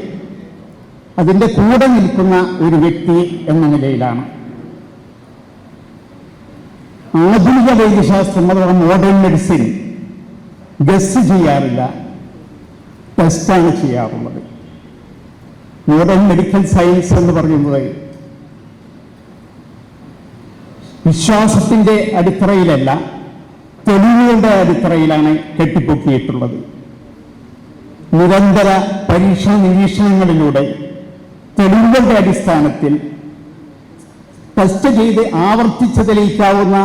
അതിൻ്റെ കൂടെ നിൽക്കുന്ന ഒരു വ്യക്തി എന്ന നിലയിലാണ്. ആധുനിക വൈദ്യശാസ്ത്രം അഥവാ മോഡേൺ മെഡിസിൻ ഗസ് ചെയ്യാറില്ല, ടെസ്റ്റാണ് ചെയ്യാറുള്ളത്. മോഡേൺ മെഡിക്കൽ സയൻസ് എന്ന് പറയുന്നത് വിശ്വാസത്തിൻ്റെ അടിത്തറയിലല്ല, തെളിവുകളുടെ അടിത്തറയിലാണ് കെട്ടിപ്പൊക്കിയിട്ടുള്ളത്. നിരന്തര പരീക്ഷണ നിരീക്ഷണങ്ങളിലൂടെ തെളിവുകളുടെ അടിസ്ഥാനത്തിൽ ടെസ്റ്റ് ചെയ്ത് ആവർത്തിച്ച് തെളിയിക്കാവുന്ന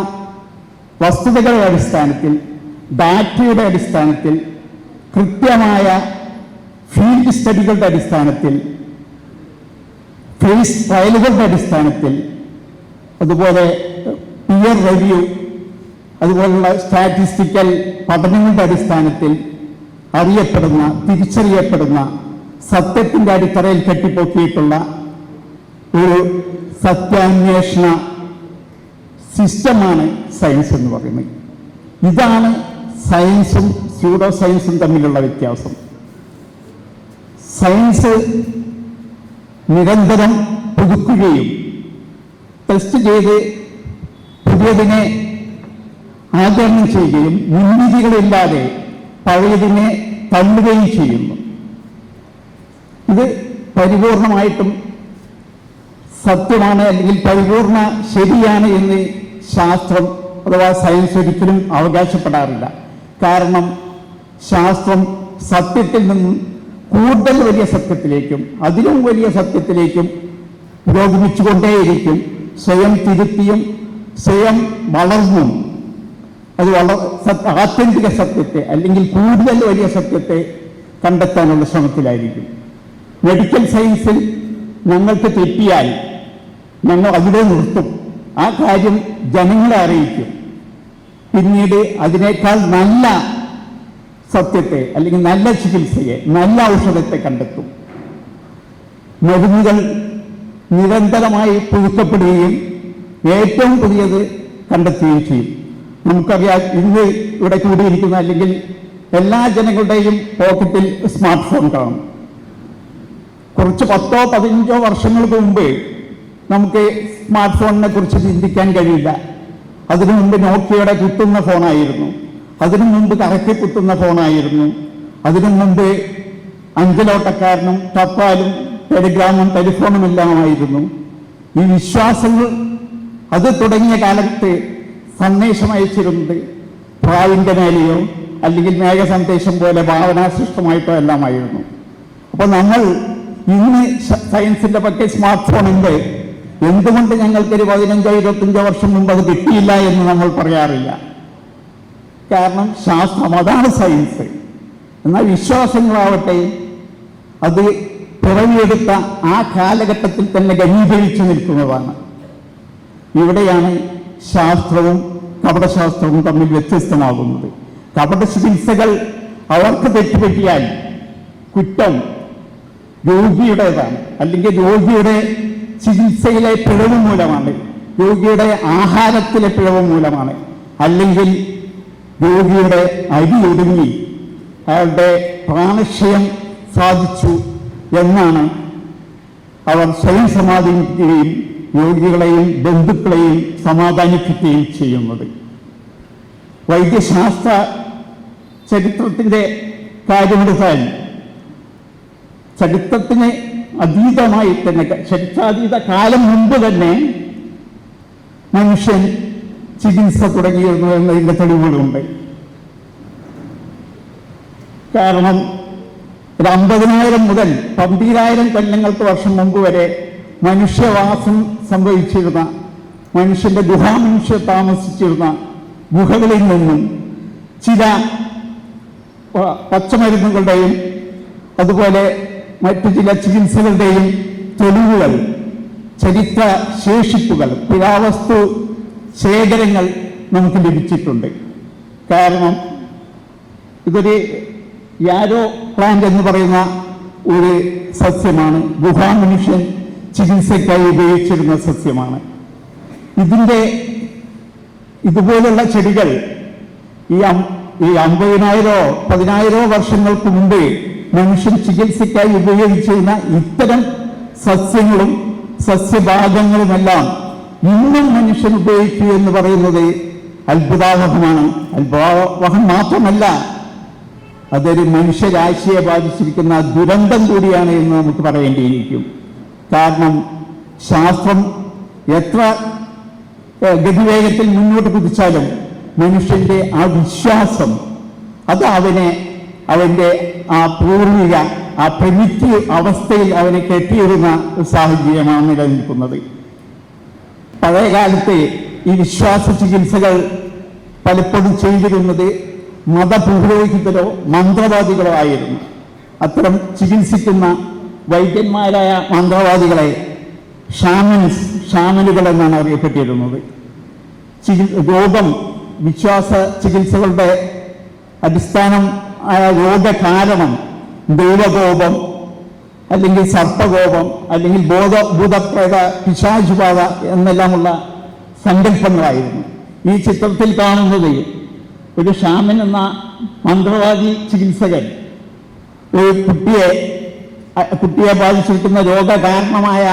വസ്തുതകളുടെ അടിസ്ഥാനത്തിൽ, ഡാറ്റയുടെ അടിസ്ഥാനത്തിൽ, കൃത്യമായ ഫീൽഡ് സ്റ്റഡികളുടെ അടിസ്ഥാനത്തിൽ, ഫേസ് ട്രയലുകളുടെ അടിസ്ഥാനത്തിൽ, അതുപോലെ പിയർ റിവ്യൂ, അതുപോലുള്ള സ്റ്റാറ്റിസ്റ്റിക്കൽ പഠനങ്ങളുടെ അടിസ്ഥാനത്തിൽ അറിയപ്പെടുന്ന, തിരിച്ചറിയപ്പെടുന്ന, സത്യത്തിൻ്റെ അടിത്തറയിൽ കെട്ടിപ്പൊക്കിയിട്ടുള്ള ഒരു സത്യാന്വേഷണ സിസ്റ്റമാണ് സയൻസ് എന്ന് പറയുന്നത്. ഇതാണ് സയൻസും സ്യൂഡോ സയൻസും തമ്മിലുള്ള വ്യത്യാസം. സയൻസ് നിരന്തരം പുതുക്കുകയും ടെസ്റ്റ് ചെയ്ത് പുതിയതിനെ ആചരണം ചെയ്യുകയും മുൻവിധികളില്ലാതെ പഴയതിനെ തള്ളുകയും ചെയ്യുന്നു. ഇത് പരിപൂർണമായിട്ടും സത്യമാണ് അല്ലെങ്കിൽ പരിപൂർണ ശരിയാണ് എന്ന് ശാസ്ത്രം അഥവാ സയൻസ് ഒരിക്കലും അവകാശപ്പെടാറില്ല. കാരണം ശാസ്ത്രം സത്യത്തിൽ നിന്നും കൂടുതൽ വലിയ സത്യത്തിലേക്കും അതിലും വലിയ സത്യത്തിലേക്കും പുരോഗമിച്ചുകൊണ്ടേയിരിക്കും. സ്വയം തിരുത്തിയും സ്വയം വളർന്നും അത് ആത്യന്തിക സത്യത്തെ അല്ലെങ്കിൽ കൂടുതൽ വലിയ സത്യത്തെ കണ്ടെത്താനുള്ള ശ്രമത്തിലായിരിക്കും. മെഡിക്കൽ സയൻസിൽ ഞങ്ങൾക്ക് തെറ്റിയാൽ ഞങ്ങൾ അവിടെ നിർത്തും. ആ കാര്യം ജനങ്ങളെ അറിയിക്കും. പിന്നീട് അതിനേക്കാൾ നല്ല സത്യത്തെ അല്ലെങ്കിൽ നല്ല ചികിത്സയെ, നല്ല ഔഷധത്തെ കണ്ടെത്തും. മരുന്നുകൾ നിരന്തരമായി പുതുക്കപ്പെടുകയും ഏറ്റവും പുതിയത് കണ്ടെത്തുകയും ചെയ്യും. നമുക്കറിയാം, ഇന്ന് ഇവിടെ കൂടിയിരിക്കുന്ന അല്ലെങ്കിൽ എല്ലാ ജനങ്ങളുടെയും പോക്കറ്റിൽ സ്മാർട്ട് ഫോൺ കാണും. കുറച്ച് 10-15 വർഷങ്ങൾക്ക് മുമ്പ് നമുക്ക് സ്മാർട്ട് ഫോണിനെ കുറിച്ച് ചിന്തിക്കാൻ കഴിയില്ല. അതിനു മുമ്പ് നോക്കിയയുടെ കുത്തുന്ന ഫോണായിരുന്നു, അതിനു മുമ്പ് കറക്കി കുത്തുന്ന ഫോണായിരുന്നു, അതിനു മുമ്പ് അഞ്ചലോട്ടക്കാരനും തപ്പാലും ടെലിഗ്രാമും ടെലിഫോണും എല്ലാമായിരുന്നു. ഈ വിശ്വാസങ്ങൾ അത് തുടങ്ങിയ കാലത്ത് സന്ദേശം അയച്ചിരുന്നത് പ്രാവിൻ്റെ മേലെയോ അല്ലെങ്കിൽ മേഘസന്ദേശം പോലെ ഭാവനാസൃഷ്ടമായിട്ടോ എല്ലാമായിരുന്നു. അപ്പോൾ നമ്മൾ ഇന്ന് സയൻസിന്റെ പക്കൽ സ്മാർട്ട് ഫോൺ ഉണ്ട്, എന്തുകൊണ്ട് ഞങ്ങൾക്കൊരു 15-25 വർഷം മുമ്പ് അത് കിട്ടിയില്ല എന്ന് നമ്മൾ പറയാറില്ല. കാരണം ശാസ്ത്രം അതാണ് സയൻസ്. എന്നാൽ വിശ്വാസങ്ങളാവട്ടെ അത് പിറവിയെടുത്ത ആ കാലഘട്ടത്തിൽ തന്നെ ഘനീഭവിച്ചു നിൽക്കുന്നതാണ്. ഇവിടെയാണ് ശാസ്ത്രവും കപടശാസ്ത്രവും തമ്മിൽ വ്യത്യസ്തമാകുന്നത്. കപട ചികിത്സകൾ അവർക്ക് തെറ്റുപറ്റിയാൽ കുറ്റം രോഗിയുടേതാണ്, അല്ലെങ്കിൽ രോഗിയുടെ ചികിത്സയിലെ പിഴവ് മൂലമാണ്, രോഗിയുടെ ആഹാരത്തിലെ പിഴവ് മൂലമാണ്, അല്ലെങ്കിൽ രോഗിയുടെ അരി ഒടുങ്ങി അയാളുടെ പ്രാണക്ഷയം സാധിച്ചു എന്നാണ് അവർ സ്വയം സമാധാനിക്കുകയും രോഗികളെയും ബന്ധുക്കളെയും സമാധാനിപ്പിക്കുകയും ചെയ്യുന്നത്. വൈദ്യശാസ്ത്ര ചരിത്രത്തിൻ്റെ കാര്യമെടുത്താൽ ചരിത്രത്തിന് അതീതമായി തന്നെ, ചരിത്രാതീത കാലം മുമ്പ് തന്നെ മനുഷ്യൻ ചികിത്സ തുടങ്ങിയിരുന്നു എന്നതിൻ്റെ തെളിവുകളുണ്ട്. കാരണം 50,000 മുതൽ 12,000 കൊല്ലങ്ങൾക്ക് വർഷം മുമ്പ് വരെ മനുഷ്യവാസം സംഭവിച്ചിരുന്ന, മനുഷ്യന്റെ ഗുഹാമനുഷ്യർ താമസിച്ചിരുന്ന ഗുഹകളിൽ നിന്നും ചില പച്ചമരുന്നുകളുടെയും അതുപോലെ മറ്റു ചില ചികിത്സകളുടെയും തെളിവുകൾ, ചരിത്ര ശേഷിപ്പുകൾ, പുരാവസ്തു ശേഖരങ്ങൾ നമുക്ക് ലഭിച്ചിട്ടുണ്ട്. കാരണം ഇതൊരു യാരോ പ്ലാന്റ് എന്ന് പറയുന്ന ഒരു സസ്യമാണ്, ഗുഹാമനുഷ്യൻ ചികിത്സയ്ക്കായി ഉപയോഗിച്ചിരുന്ന സസ്യമാണ്. ഇതുപോലുള്ള ചെടികൾ ഈ 50,000-10,000 വർഷങ്ങൾക്ക് മുമ്പ് മനുഷ്യൻ ചികിത്സയ്ക്കായി ഉപയോഗിച്ചിരുന്ന ഇത്തരം സസ്യങ്ങളും സസ്യഭാഗങ്ങളുമെല്ലാം ഇന്നും മനുഷ്യൻ ഉപയോഗിക്കുക എന്ന് പറയുന്നത് അത്ഭുതാവഹമാണ്. അത്ഭുതാവഹം മാത്രമല്ല, അതൊരു മനുഷ്യരാശിയെ ബാധിച്ചിരിക്കുന്ന ദുരന്തം കൂടിയാണ് എന്ന് നമുക്ക് പറയേണ്ടിയിരിക്കും. കാരണം ശാസ്ത്രം എത്ര ഗതിവേഗത്തിൽ മുന്നോട്ട് കുതിച്ചാലും മനുഷ്യന്റെ ആ വിശ്വാസം അത് അവന്റെ ആ പൂർവിക ആ പ്രിമിറ്റീവ് അവസ്ഥയിൽ അവനെ കെട്ടിയിടുന്ന സാഹചര്യമാണ് നിലനിൽക്കുന്നത്. പഴയകാലത്ത് ഈ വിശ്വാസ ചികിത്സകൾ പലപ്പോഴും ചെയ്തിരുന്നത് മതപുരോഹിതരോ മന്ത്രവാദികളോ ആയിരുന്നു. അത്തരം ചികിത്സിക്കുന്ന വൈദ്യന്മാരായ മന്ത്രവാദികളെ ഷാമനുകൾ എന്നാണ് അറിയപ്പെട്ടിരുന്നത്. രോഗം വിശ്വാസ ചികിത്സകളുടെ അടിസ്ഥാനം ആയ രോഗകാരണം ദൈവകോപം, അല്ലെങ്കിൽ സർപ്പകോപം, അല്ലെങ്കിൽ ഭൂതപ്രേത പിശാചുബാധ എന്നെല്ലാമുള്ള സങ്കല്പങ്ങളായിരുന്നു. ഈ ചിത്രത്തിൽ കാണുന്നത് ഒരു ഷാമൻ എന്ന മന്ത്രവാദി ചികിത്സകൻ ഒരു കുട്ടിയെ ബാധിച്ചിരിക്കുന്ന രോഗകാരണമായ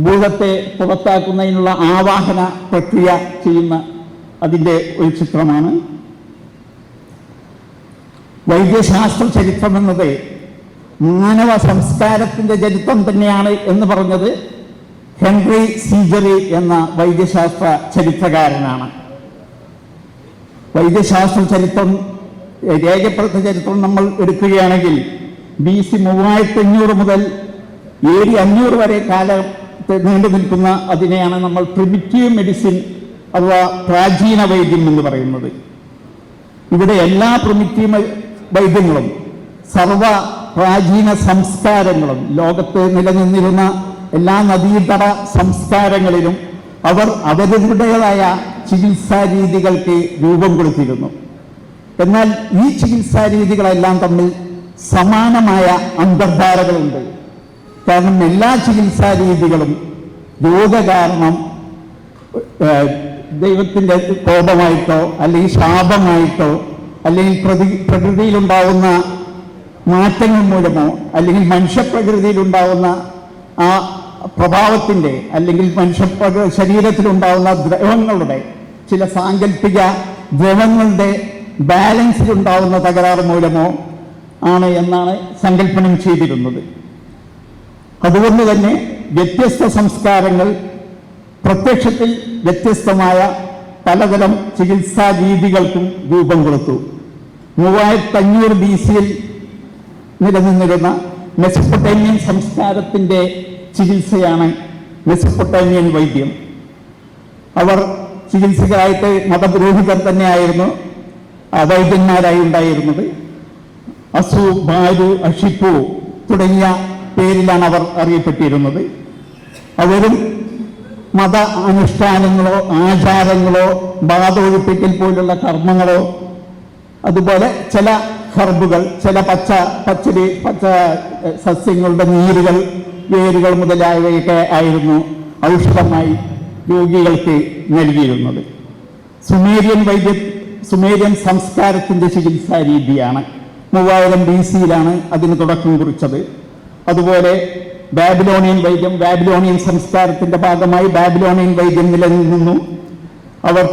ഭൂതത്തെ പുറത്താക്കുന്നതിനുള്ള ആവാഹന പ്രക്രിയ ചെയ്യുന്ന അതിൻ്റെ ഒരു ചിത്രമാണ്. വൈദ്യശാസ്ത്ര ചരിത്രം എന്നത് മാനവ സംസ്കാരത്തിൻ്റെ ചരിത്രം തന്നെയാണ് എന്ന് പറഞ്ഞത് ഹെൻറി സീജറി എന്ന വൈദ്യശാസ്ത്ര ചരിത്രകാരനാണ്. വൈദ്യശാസ്ത്ര ചരിത്രം രേഖപ്പെടുത്ത ചരിത്രം നമ്മൾ എടുക്കുകയാണെങ്കിൽ BC 3500 മുതൽ AD 500 വരെ കാലത്ത് നീണ്ടു നിൽക്കുന്ന അതിനെയാണ് നമ്മൾ പ്രിമിറ്റീവ് മെഡിസിൻ അഥവാ പ്രാചീന വൈദ്യം എന്ന് പറയുന്നത്. ഇവിടെ എല്ലാ പ്രിമിറ്റീവ് വൈദ്യങ്ങളും സർവ പ്രാചീന സംസ്കാരങ്ങളും ലോകത്ത് നിലനിന്നിരുന്ന എല്ലാ നദീതട സംസ്കാരങ്ങളിലും അവരുടേതായ ചികിത്സാ രീതികൾക്ക് രൂപം കൊടുത്തിരുന്നു. എന്നാൽ ഈ ചികിത്സാ രീതികളെല്ലാം തമ്മിൽ സമാനമായ അന്തർധാരകളുണ്ട്. കാരണം എല്ലാ ചികിത്സാ രീതികളും രോഗകാരണം ദൈവത്തിൻ്റെ കോപമായിട്ടോ അല്ലെങ്കിൽ ശാപമായിട്ടോ അല്ലെങ്കിൽ പ്രകൃതിയിലുണ്ടാവുന്ന മാറ്റങ്ങൾ മൂലമോ അല്ലെങ്കിൽ മനുഷ്യപ്രകൃതിയിലുണ്ടാവുന്ന ആ പ്രഭാവത്തിൻ്റെ അല്ലെങ്കിൽ ശരീരത്തിലുണ്ടാവുന്ന ദ്രവങ്ങളുടെ ചില സാങ്കല്പിക ദ്രവങ്ങളുടെ ബാലൻസിലുണ്ടാവുന്ന തകരാറ് മൂലമോ ആണ് എന്നാണ് സങ്കല്പനം ചെയ്തിരുന്നത്. അതുകൊണ്ട് തന്നെ വ്യത്യസ്ത സംസ്കാരങ്ങൾ പ്രത്യക്ഷത്തിൽ വ്യത്യസ്തമായ പലതരം ചികിത്സാ രീതികൾക്കും രൂപം കൊടുത്തു. 3500 BC നിലനിന്നിരുന്ന മെസപ്പൊട്ടേമിയൻ സംസ്കാരത്തിൻ്റെ ചികിത്സയാണ് മെസപ്പൊട്ടേമിയൻ വൈദ്യം. അവർ ചികിത്സകരായിട്ട് മതപുരോഹിതർ തന്നെയായിരുന്നു വൈദ്യന്മാരായി ഉണ്ടായിരുന്നത്. അസു, ബാരു, അഷിപ്പു തുടങ്ങിയ പേരിലാണ് അവർ അറിയപ്പെട്ടിരുന്നത്. അവരും മത അനുഷ്ഠാനങ്ങളോ ആചാരങ്ങളോ ബാധൊഴിപ്പിക്കൽ പോലുള്ള കർമ്മങ്ങളോ അതുപോലെ ചില ഹെർബുകൾ, ചില പച്ച സസ്യങ്ങളുടെ നീരുകൾ, വേരുകൾ മുതലായവയൊക്കെ ആയിരുന്നു ഔഷധമായി രോഗികൾക്ക് നൽകിയിരുന്നത്. സുമേരിയൻ സംസ്കാരത്തിൻ്റെ ചികിത്സാ രീതിയാണ് 3000 BC അതിന് തുടക്കം കുറിച്ചത്. അതുപോലെ ബാബിലോണിയൻ സംസ്കാരത്തിൻ്റെ ഭാഗമായി ബാബിലോണിയൻ വൈദ്യം നിലനിന്നു. അവർ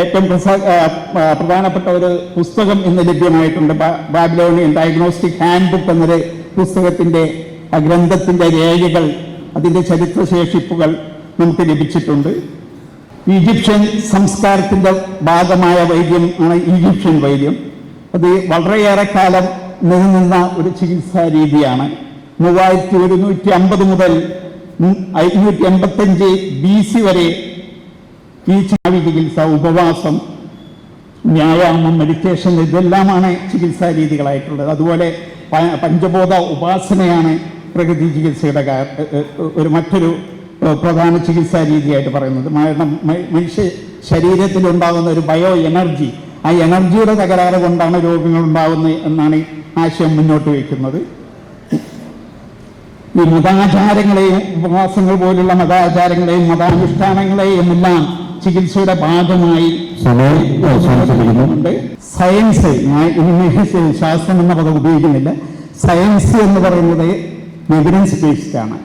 ഏറ്റവും പ്രധാനപ്പെട്ട ഒരു പുസ്തകം ഇന്ന് ലഭ്യമായിട്ടുണ്ട്. ബാബിലോണിയൻ ഡയഗ്നോസ്റ്റിക് ഹാൻഡ് ബുക്ക് എന്നൊരു പുസ്തകത്തിൻ്റെ ആ ഗ്രന്ഥത്തിൻ്റെ രേഖകൾ, അതിൻ്റെ ചരിത്രശേഷിപ്പുകൾ നമുക്ക് ലഭിച്ചിട്ടുണ്ട്. ഈജിപ്ഷ്യൻ സംസ്കാരത്തിൻ്റെ ഭാഗമായ വൈദ്യം ആണ് ഈജിപ്ഷ്യൻ വൈദ്യം. അത് വളരെയേറെ കാലം നിലനിന്ന ഒരു ചികിത്സാ രീതിയാണ്. 3150 മുതൽ 585 BC വരെ ഈ ചികിത്സ, ഉപവാസം, വ്യായാമം, മെഡിറ്റേഷൻ ഇതെല്ലാമാണ് ചികിത്സാ രീതികളായിട്ടുള്ളത്. അതുപോലെ പഞ്ചബോധ ഉപാസനയാണ് പ്രകൃതി ചികിത്സയുടെ മറ്റൊരു പ്രധാന ചികിത്സാ രീതിയായിട്ട് പറയുന്നത്. മനുഷ്യ ശരീരത്തിലുണ്ടാകുന്ന ഒരു ബയോ എനർജി, ആ എനർജിയുടെ തകരാറ് കൊണ്ടാണ് രോഗങ്ങൾ ഉണ്ടാകുന്നത് എന്നാണ് ആശയം മുന്നോട്ട് വയ്ക്കുന്നത്. ഈ മതാചാരങ്ങളെയും ഉപവാസങ്ങൾ പോലുള്ള മതാചാരങ്ങളെയും മതാനുഷ്ഠാനങ്ങളെയും എല്ലാം ചികിത്സയുടെ ഭാഗമായി സയൻസ്, ശാസ്ത്രം എന്ന പദം ഉപയോഗിക്കുന്നില്ല. സയൻസ് എന്ന് പറയുന്നത് എവിഡൻസ് ബേസ്ഡ് ആണ്.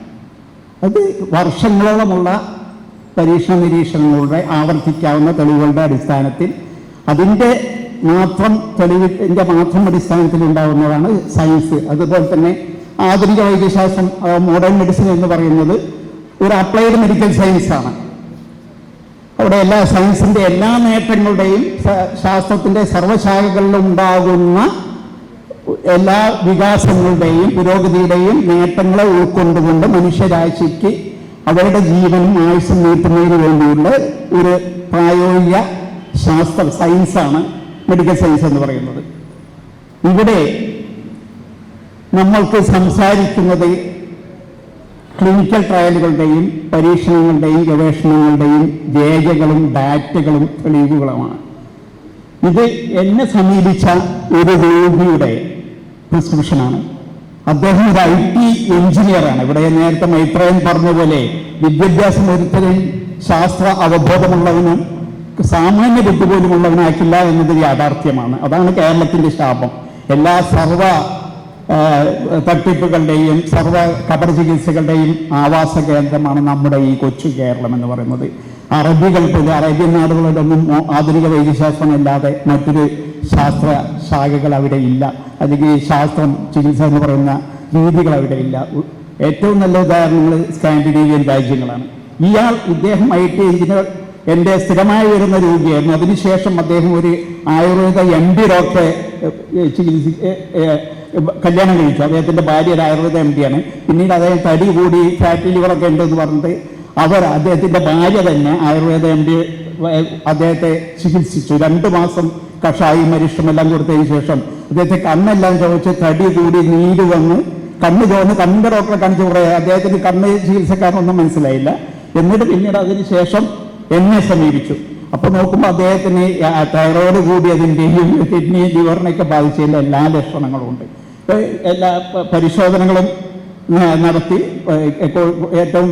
അത് വർഷങ്ങളോളമുള്ള പരീക്ഷണ നിരീക്ഷണങ്ങളുടെ ആവർത്തിക്കാവുന്ന തെളിവുകളുടെ അടിസ്ഥാനത്തിൽ അതിൻ്റെ മാത്രം അടിസ്ഥാനത്തിൽ ഉണ്ടാകുന്നതാണ് സയൻസ്. അതുപോലെ തന്നെ ആധുനിക വൈദ്യശാസ്ത്രം, മോഡേൺ മെഡിസിൻ എന്ന് പറയുന്നത് ഒരു അപ്ലൈഡ് മെഡിക്കൽ സയൻസാണ്. അവിടെ എല്ലാ സയൻസിൻ്റെ എല്ലാ നേട്ടങ്ങളുടെയും ശാസ്ത്രത്തിൻ്റെ സർവ്വശാഖകളിലും ഉണ്ടാകുന്ന എല്ലാ വികാസങ്ങളുടെയും പുരോഗതിയുടെയും നേട്ടങ്ങളെ ഉൾക്കൊണ്ടുകൊണ്ട് മനുഷ്യരാശിക്ക് അവരുടെ ജീവനും ആയുസ്സും നീട്ടുന്നതിന് വേണ്ടിയുള്ള ഒരു പ്രായോഗിക സയൻസാണ് മെഡിക്കൽ സയൻസ് എന്ന് പറയുന്നത്. ഇവിടെ നമ്മൾക്ക് സംസാരിക്കുന്നത് ക്ലിനിക്കൽ ട്രയലുകളുടെയും പരീക്ഷണങ്ങളുടെയും ഗവേഷണങ്ങളുടെയും രേഖകളും ഡാറ്റകളും തെളിവുകളുമാണ്. ഇത് എന്നെ സമീപിച്ച ഒരു രോഗിയുടെ പ്രിസ്ക്രിപ്ഷനാണ്. അദ്ദേഹം ഒരു IT എഞ്ചിനീയറാണ്. ഇവിടെ നേരത്തെ മൈത്രേയൻ പറഞ്ഞ പോലെ വിദ്യാഭ്യാസം ഒരുത്തരും ശാസ്ത്ര അവബോധമുള്ളവനും സാമാന്യ ബുദ്ധി പോലും ഉള്ളവനാക്കില്ല എന്നത് യാഥാർത്ഥ്യമാണ്. അതാണ് കേരളത്തിന്റെ ശാപം. എല്ലാ സർവ തട്ടിപ്പുകളുടെയും സർവ കപട ചികിത്സകളുടെയും ആവാസ കേന്ദ്രമാണ് നമ്മുടെ ഈ കൊച്ചു കേരളം എന്ന് പറയുന്നത്. അറബികൾ പോലും അറേബ്യൻ നാടുകളിലൊന്നും ആധുനിക വൈദ്യശാസ്ത്രമല്ലാതെ മറ്റൊരു ശാസ്ത്ര ശാഖകൾ അവിടെ ഇല്ല, അല്ലെങ്കിൽ ശാസ്ത്രം ചികിത്സ എന്ന് പറയുന്ന രീതികൾ അവിടെ ഇല്ല. ഏറ്റവും നല്ല ഉദാഹരണങ്ങൾ സ്കാൻഡിനേവിയൻ രാജ്യങ്ങളാണ്. ഇദ്ദേഹം IT എഞ്ചിനീയർ എൻ്റെ സ്ഥിരമായി വരുന്ന രോഗിയായിരുന്നു. അതിനുശേഷം അദ്ദേഹം ഒരു ആയുർവേദ MD ഡോക്ടറെ കല്യാണം കഴിച്ചു. അദ്ദേഹത്തിൻ്റെ ഭാര്യ ഒരു ആയുർവേദ MD ആണ്. പിന്നീട് അദ്ദേഹം തടി കൂടി ഫാറ്റി ലിവറൊക്കെ ഉണ്ടെന്ന് പറഞ്ഞിട്ട് അദ്ദേഹത്തിൻ്റെ ഭാര്യ തന്നെ ആയുർവേദ MD അദ്ദേഹത്തെ ചികിത്സിച്ചു. 2 മാസം കഷായും അരിഷ്ടമെല്ലാം കൊടുത്തതിന് ശേഷം അദ്ദേഹത്തെ കണ്ണെല്ലാം ചോദിച്ച് തടി കൂടി നീര് വന്ന് കണ്ണ് ചോന്ന് കണ്ണിൻ്റെ ഡോക്ടറെ കാണിച്ചു പറയാം. അദ്ദേഹത്തിന് കണ്ണ് ചികിത്സക്കാരനൊന്നും മനസ്സിലായില്ല. എന്നിട്ട് പിന്നീട് അതിന് ശേഷം എന്നെ സമീപിച്ചു. അപ്പോൾ നോക്കുമ്പോൾ അദ്ദേഹത്തിന് തൈറോയ്ഡ് കൂടിയതിൻ്റെയും കിഡ്നി ലിവറിനെയൊക്കെ ബാധിച്ചതിൻ്റെ എല്ലാ ലക്ഷണങ്ങളും ഉണ്ട്. എല്ലാ പരിശോധനകളും നടത്തി ഏറ്റവും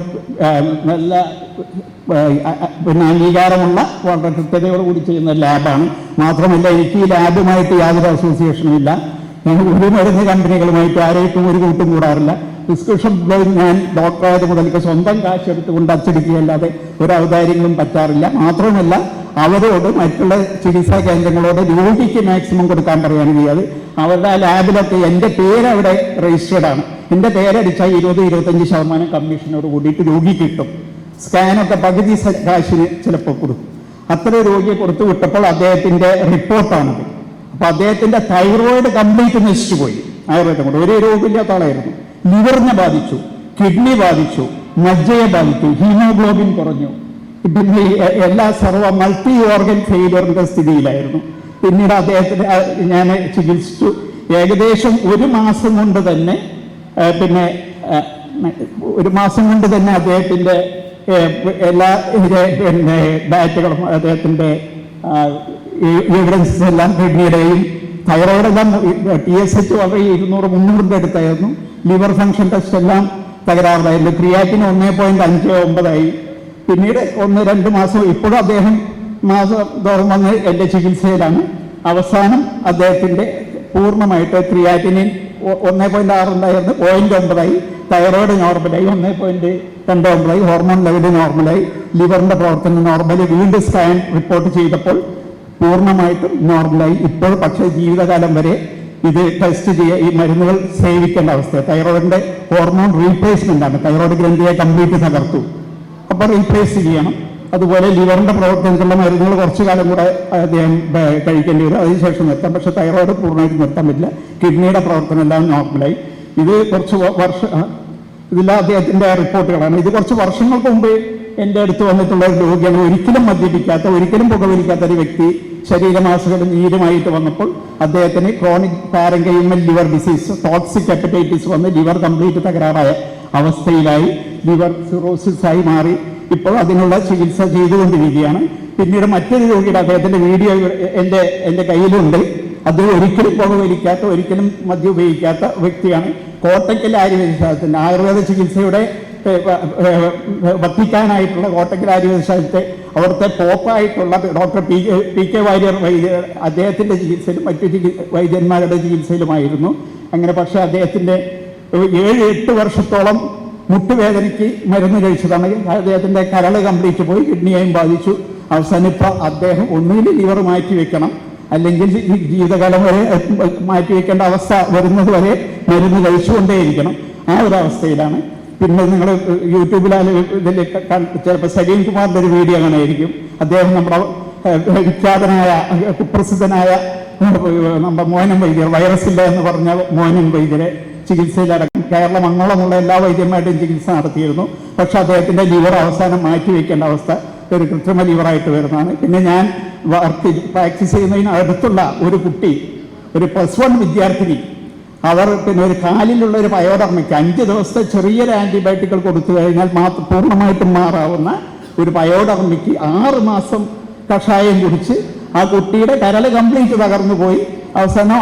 നല്ല അംഗീകാരമുള്ള വളരെ കൃത്യതയോടുകൂടി ചെയ്യുന്ന ലാബാണ്. മാത്രമല്ല എനിക്ക് ഈ ലാബുമായിട്ട് യാതൊരു അസോസിയേഷനും ഇല്ല. ഞങ്ങൾ ഒരു മരുന്ന് കമ്പനികളുമായിട്ട് ആരെയും ഒരു കൂട്ടും കൂടാറില്ല. പ്രിസ്ക്രിപ്ഷൻ ഞാൻ ഡോക്ടറായത് മുതൽക്ക് സ്വന്തം കാശ് എടുത്തുകൊണ്ട് അച്ചടിക്കുകയല്ലാതെ ഒരു ഔദാര്യങ്ങളും പറ്റാറില്ല. മാത്രമല്ല അവരോട് മറ്റുള്ള ചികിത്സാ കേന്ദ്രങ്ങളോട് രോഗിക്ക് മാക്സിമം കൊടുക്കാൻ പറയുകയാണ് ചെയ്യാറ്. അവരുടെ ആ ലാബിലൊക്കെ എൻ്റെ പേര് അവിടെ രജിസ്റ്റേർഡ് ആണ്. എൻ്റെ പേരടിച്ചാൽ 20-25% കമ്മീഷനോട് കൂടിയിട്ട് രോഗി കിട്ടും. സ്കാനൊക്കെ പകുതി കാശിന് ചിലപ്പോൾ കൊടുക്കും. അത്ര രോഗിയെ കൊടുത്തു വിട്ടപ്പോൾ അദ്ദേഹത്തിൻ്റെ റിപ്പോർട്ടാണത്. അപ്പോൾ അദ്ദേഹത്തിൻ്റെ തൈറോയിഡ് കംപ്ലീറ്റ് നശിച്ചു പോയി. ആയുർവേദം കൊണ്ട് ഒരു രോഗമില്ലാത്ത ആളായിരുന്നു. ലിവറിനെ ബാധിച്ചു, കിഡ്നി ബാധിച്ചു, മജ്ജയെ ബാധിച്ചു, ഹീമോഗ്ലോബിൻ കുറഞ്ഞു. പിന്നെ എല്ലാ മൾട്ടി ഓർഗൻ ഫെയിലിയറിൻ്റെ സ്ഥിതിയിലായിരുന്നു. പിന്നീട് അദ്ദേഹത്തിന് ഞാൻ ചികിത്സിച്ചു. ഏകദേശം ഒരു മാസം കൊണ്ട് തന്നെ അദ്ദേഹത്തിൻ്റെ എല്ലാ ഡാറ്റകളും അദ്ദേഹത്തിൻ്റെ എവിഡൻസസ് എല്ലാം കിഡ്നിയുടെയും തൈറോയിഡെല്ലാം TSH വളരെ 200-300 അടുത്തായിരുന്നു. ലിവർ ഫംഗ്ഷൻ ടെസ്റ്റ് എല്ലാം തകരാറിലായിരുന്നു. ക്രിയാറ്റിന് 1.59 പിന്നീട് 1-2 മാസം ഇപ്പോഴും അദ്ദേഹം മാസം തോറും വന്ന് എൻ്റെ ചികിത്സയിലാണ്. അവസാനം അദ്ദേഹത്തിൻ്റെ പൂർണ്ണമായിട്ട് ക്രിയാറ്റിനിൻ 1.6 ഉണ്ടായിരുന്നു 0.9, തൈറോയിഡ് നോർമലായി 1.29, ഹോർമോൺ ലെവൽ നോർമലായി, ലിവറിൻ്റെ പ്രവർത്തനം നോർമലി. വീണ്ടും സ്കാൻ റിപ്പോർട്ട് ചെയ്തപ്പോൾ പൂർണ്ണമായിട്ടും നോർമലായി. ഇപ്പോൾ പക്ഷേ ജീവിതകാലം വരെ ഇത് ടെസ്റ്റ് ചെയ്യുക, ഈ മരുന്നുകൾ സേവിക്കേണ്ട അവസ്ഥ. തൈറോയിഡിൻ്റെ ഹോർമോൺ റീപ്ലേസ്മെൻ്റ് ആണ്. തൈറോയിഡ് ഗ്രന്ഥിയെ കംപ്ലീറ്റ് തകർത്തു, അപ്പോൾ റീപ്ലേസ് ചെയ്യണം. അതുപോലെ ലിവറിൻ്റെ പ്രവർത്തനത്തിലുള്ള മരുന്നുകൾ കുറച്ചു കാലം കൂടെ അദ്ദേഹം കഴിക്കേണ്ടി വരും, അതിനുശേഷം നിർത്താം. പക്ഷേ തൈറോയിഡ് പൂർണ്ണമായിട്ട് നിർത്താൻ പറ്റില്ല. കിഡ്നിയുടെ പ്രവർത്തനം എല്ലാം നോർമലായി. ഇത് കുറച്ച് ഇതെല്ലാം അദ്ദേഹത്തിൻ്റെ റിപ്പോർട്ടുകളാണ്. ഇത് കുറച്ച് വർഷങ്ങൾക്ക് മുമ്പ് എൻ്റെ അടുത്ത് വന്നിട്ടുള്ള ഒരു രോഗിയാണ്. ഒരിക്കലും മദ്യപിക്കാത്ത, ഒരിക്കലും പുകവലിക്കാത്ത ഒരു വ്യക്തി ശരീരമാസകലും നീരുമായിട്ട് വന്നപ്പോൾ അദ്ദേഹത്തിന് chronic parenchymal liver disease, toxic hepatitis വന്ന് ലിവർ കംപ്ലീറ്റ് തകരാറായ അവസ്ഥയിലായി, ലിവർ സിറോസിസായി മാറി. ഇപ്പോൾ അതിനുള്ള ചികിത്സ ചെയ്തുകൊണ്ടിരിക്കുകയാണ്. പിന്നീട് മറ്റൊരു രോഗിയുടെ അദ്ദേഹത്തിൻ്റെ വീഡിയോ എൻ്റെ കയ്യിലുണ്ട്. അദ്ദേഹം ഒരിക്കലും പുകവലിക്കാത്ത, ഒരിക്കലും മദ്യം ഉപയോഗിക്കാത്ത വ്യക്തിയാണ്. കോട്ടക്കൽ ആയുർവേദശാസ്ത്രത്തിൻ്റെ ആയുർവേദ ചികിത്സയുടെ വത്തിക്കാനായിട്ടുള്ള കോട്ടക്കൽ ആയുർവേദശാസ്ത്രത്തെ അവിടുത്തെ പോപ്പായിട്ടുള്ള ഡോക്ടർ പി കെ വാര്യർ അദ്ദേഹത്തിൻ്റെ ചികിത്സയിലും മറ്റു വൈദ്യന്മാരുടെ ചികിത്സയിലുമായിരുന്നു. അങ്ങനെ പക്ഷേ അദ്ദേഹത്തിൻ്റെ 7-8 വർഷത്തോളം മുട്ടുവേദനയ്ക്ക് മരുന്ന് കഴിച്ചതാണ്. അദ്ദേഹത്തിൻ്റെ കരൾ കംപ്ലീറ്റ് പോയി, കിഡ്നിയെയും ബാധിച്ചു. അവസാനം ഇപ്പോൾ അദ്ദേഹം ഒന്നുകിൽ ലിവർ മാറ്റി വെക്കണം, അല്ലെങ്കിൽ ജീവിതകാലം വരെ മാറ്റിവെക്കേണ്ട അവസ്ഥ വരുന്നത് വരെ മരുന്ന് കഴിച്ചുകൊണ്ടേയിരിക്കണം. ആ ഒരു അവസ്ഥയിലാണ്. പിന്നെ നിങ്ങൾ യൂട്യൂബിലാണ് ഇതിൽ ചിലപ്പോൾ സലീം കുമാറിൻ്റെ ഒരു വീഡിയോ കാണുമായിരിക്കും. അദ്ദേഹം നമ്മുടെ വിഖ്യാതനായ കുപ്രസിദ്ധനായ നമ്മുടെ മോഹനൻ വൈദ്യർ, വൈറസില്ല എന്ന് പറഞ്ഞ മോഹനൻ വൈദ്യരെ ചികിത്സയിലടക്കം കേരളം അങ്ങോളമുള്ള എല്ലാ വൈദ്യന്മാരുടെയും ചികിത്സ നടത്തിയിരുന്നു. പക്ഷെ അദ്ദേഹത്തിൻ്റെ ലിവർ അവസാനം മാറ്റിവെക്കേണ്ട അവസ്ഥ ഒരു കൃത്രിമ ലിവറായിട്ട് വരുന്നതാണ്. പിന്നെ ഞാൻ പ്രാക്ടീസ് ചെയ്യുന്നതിന് അടുത്തുള്ള ഒരു കുട്ടി, ഒരു +1 വിദ്യാർത്ഥിനി, അവർ പിന്നെ ഒരു കാലിലുള്ള ഒരു പയോഡർമിക്ക് 5 ദിവസത്തെ ചെറിയൊരു ആൻറ്റിബയോട്ടിക്കുകൾ കൊടുത്തു കഴിഞ്ഞാൽ പൂർണ്ണമായിട്ടും മാറാവുന്ന ഒരു പയോഡർമിക്ക് 6 മാസം കഷായം കുടിച്ച് ആ കുട്ടിയുടെ കരൾ കംപ്ലീറ്റ് തകർന്നു പോയി. അവസാനം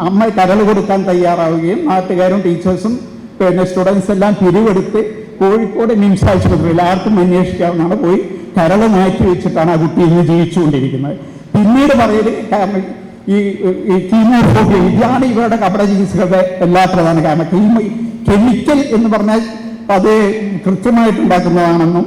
അമ്മ കരൾ കൊടുക്കാൻ തയ്യാറാവുകയും നാട്ടുകാരും ടീച്ചേഴ്സും പിന്നെ സ്റ്റുഡൻസ് എല്ലാം പിരിവെടുത്ത് കോഴിക്കോട് നിംസ് ആശുപത്രിയിൽ ആർക്കും അന്വേഷിക്കാവുന്നതാണ് പോയി കരൾ മാറ്റി വെച്ചിട്ടാണ് ആ കുട്ടി ഇന്ന് ജീവിച്ചുകൊണ്ടിരിക്കുന്നത്. പിന്നീട് പറയല് കാരണം ഈ കീമോഫോബിയ, ഇതാണ് ഇവരുടെ കപട ചികിത്സകളുടെ എല്ലാ പ്രധാന കാരണം. കെമിക്കൽ എന്ന് പറഞ്ഞാൽ അത് കൃത്യമായിട്ടുണ്ടാക്കുന്നതാണെന്നും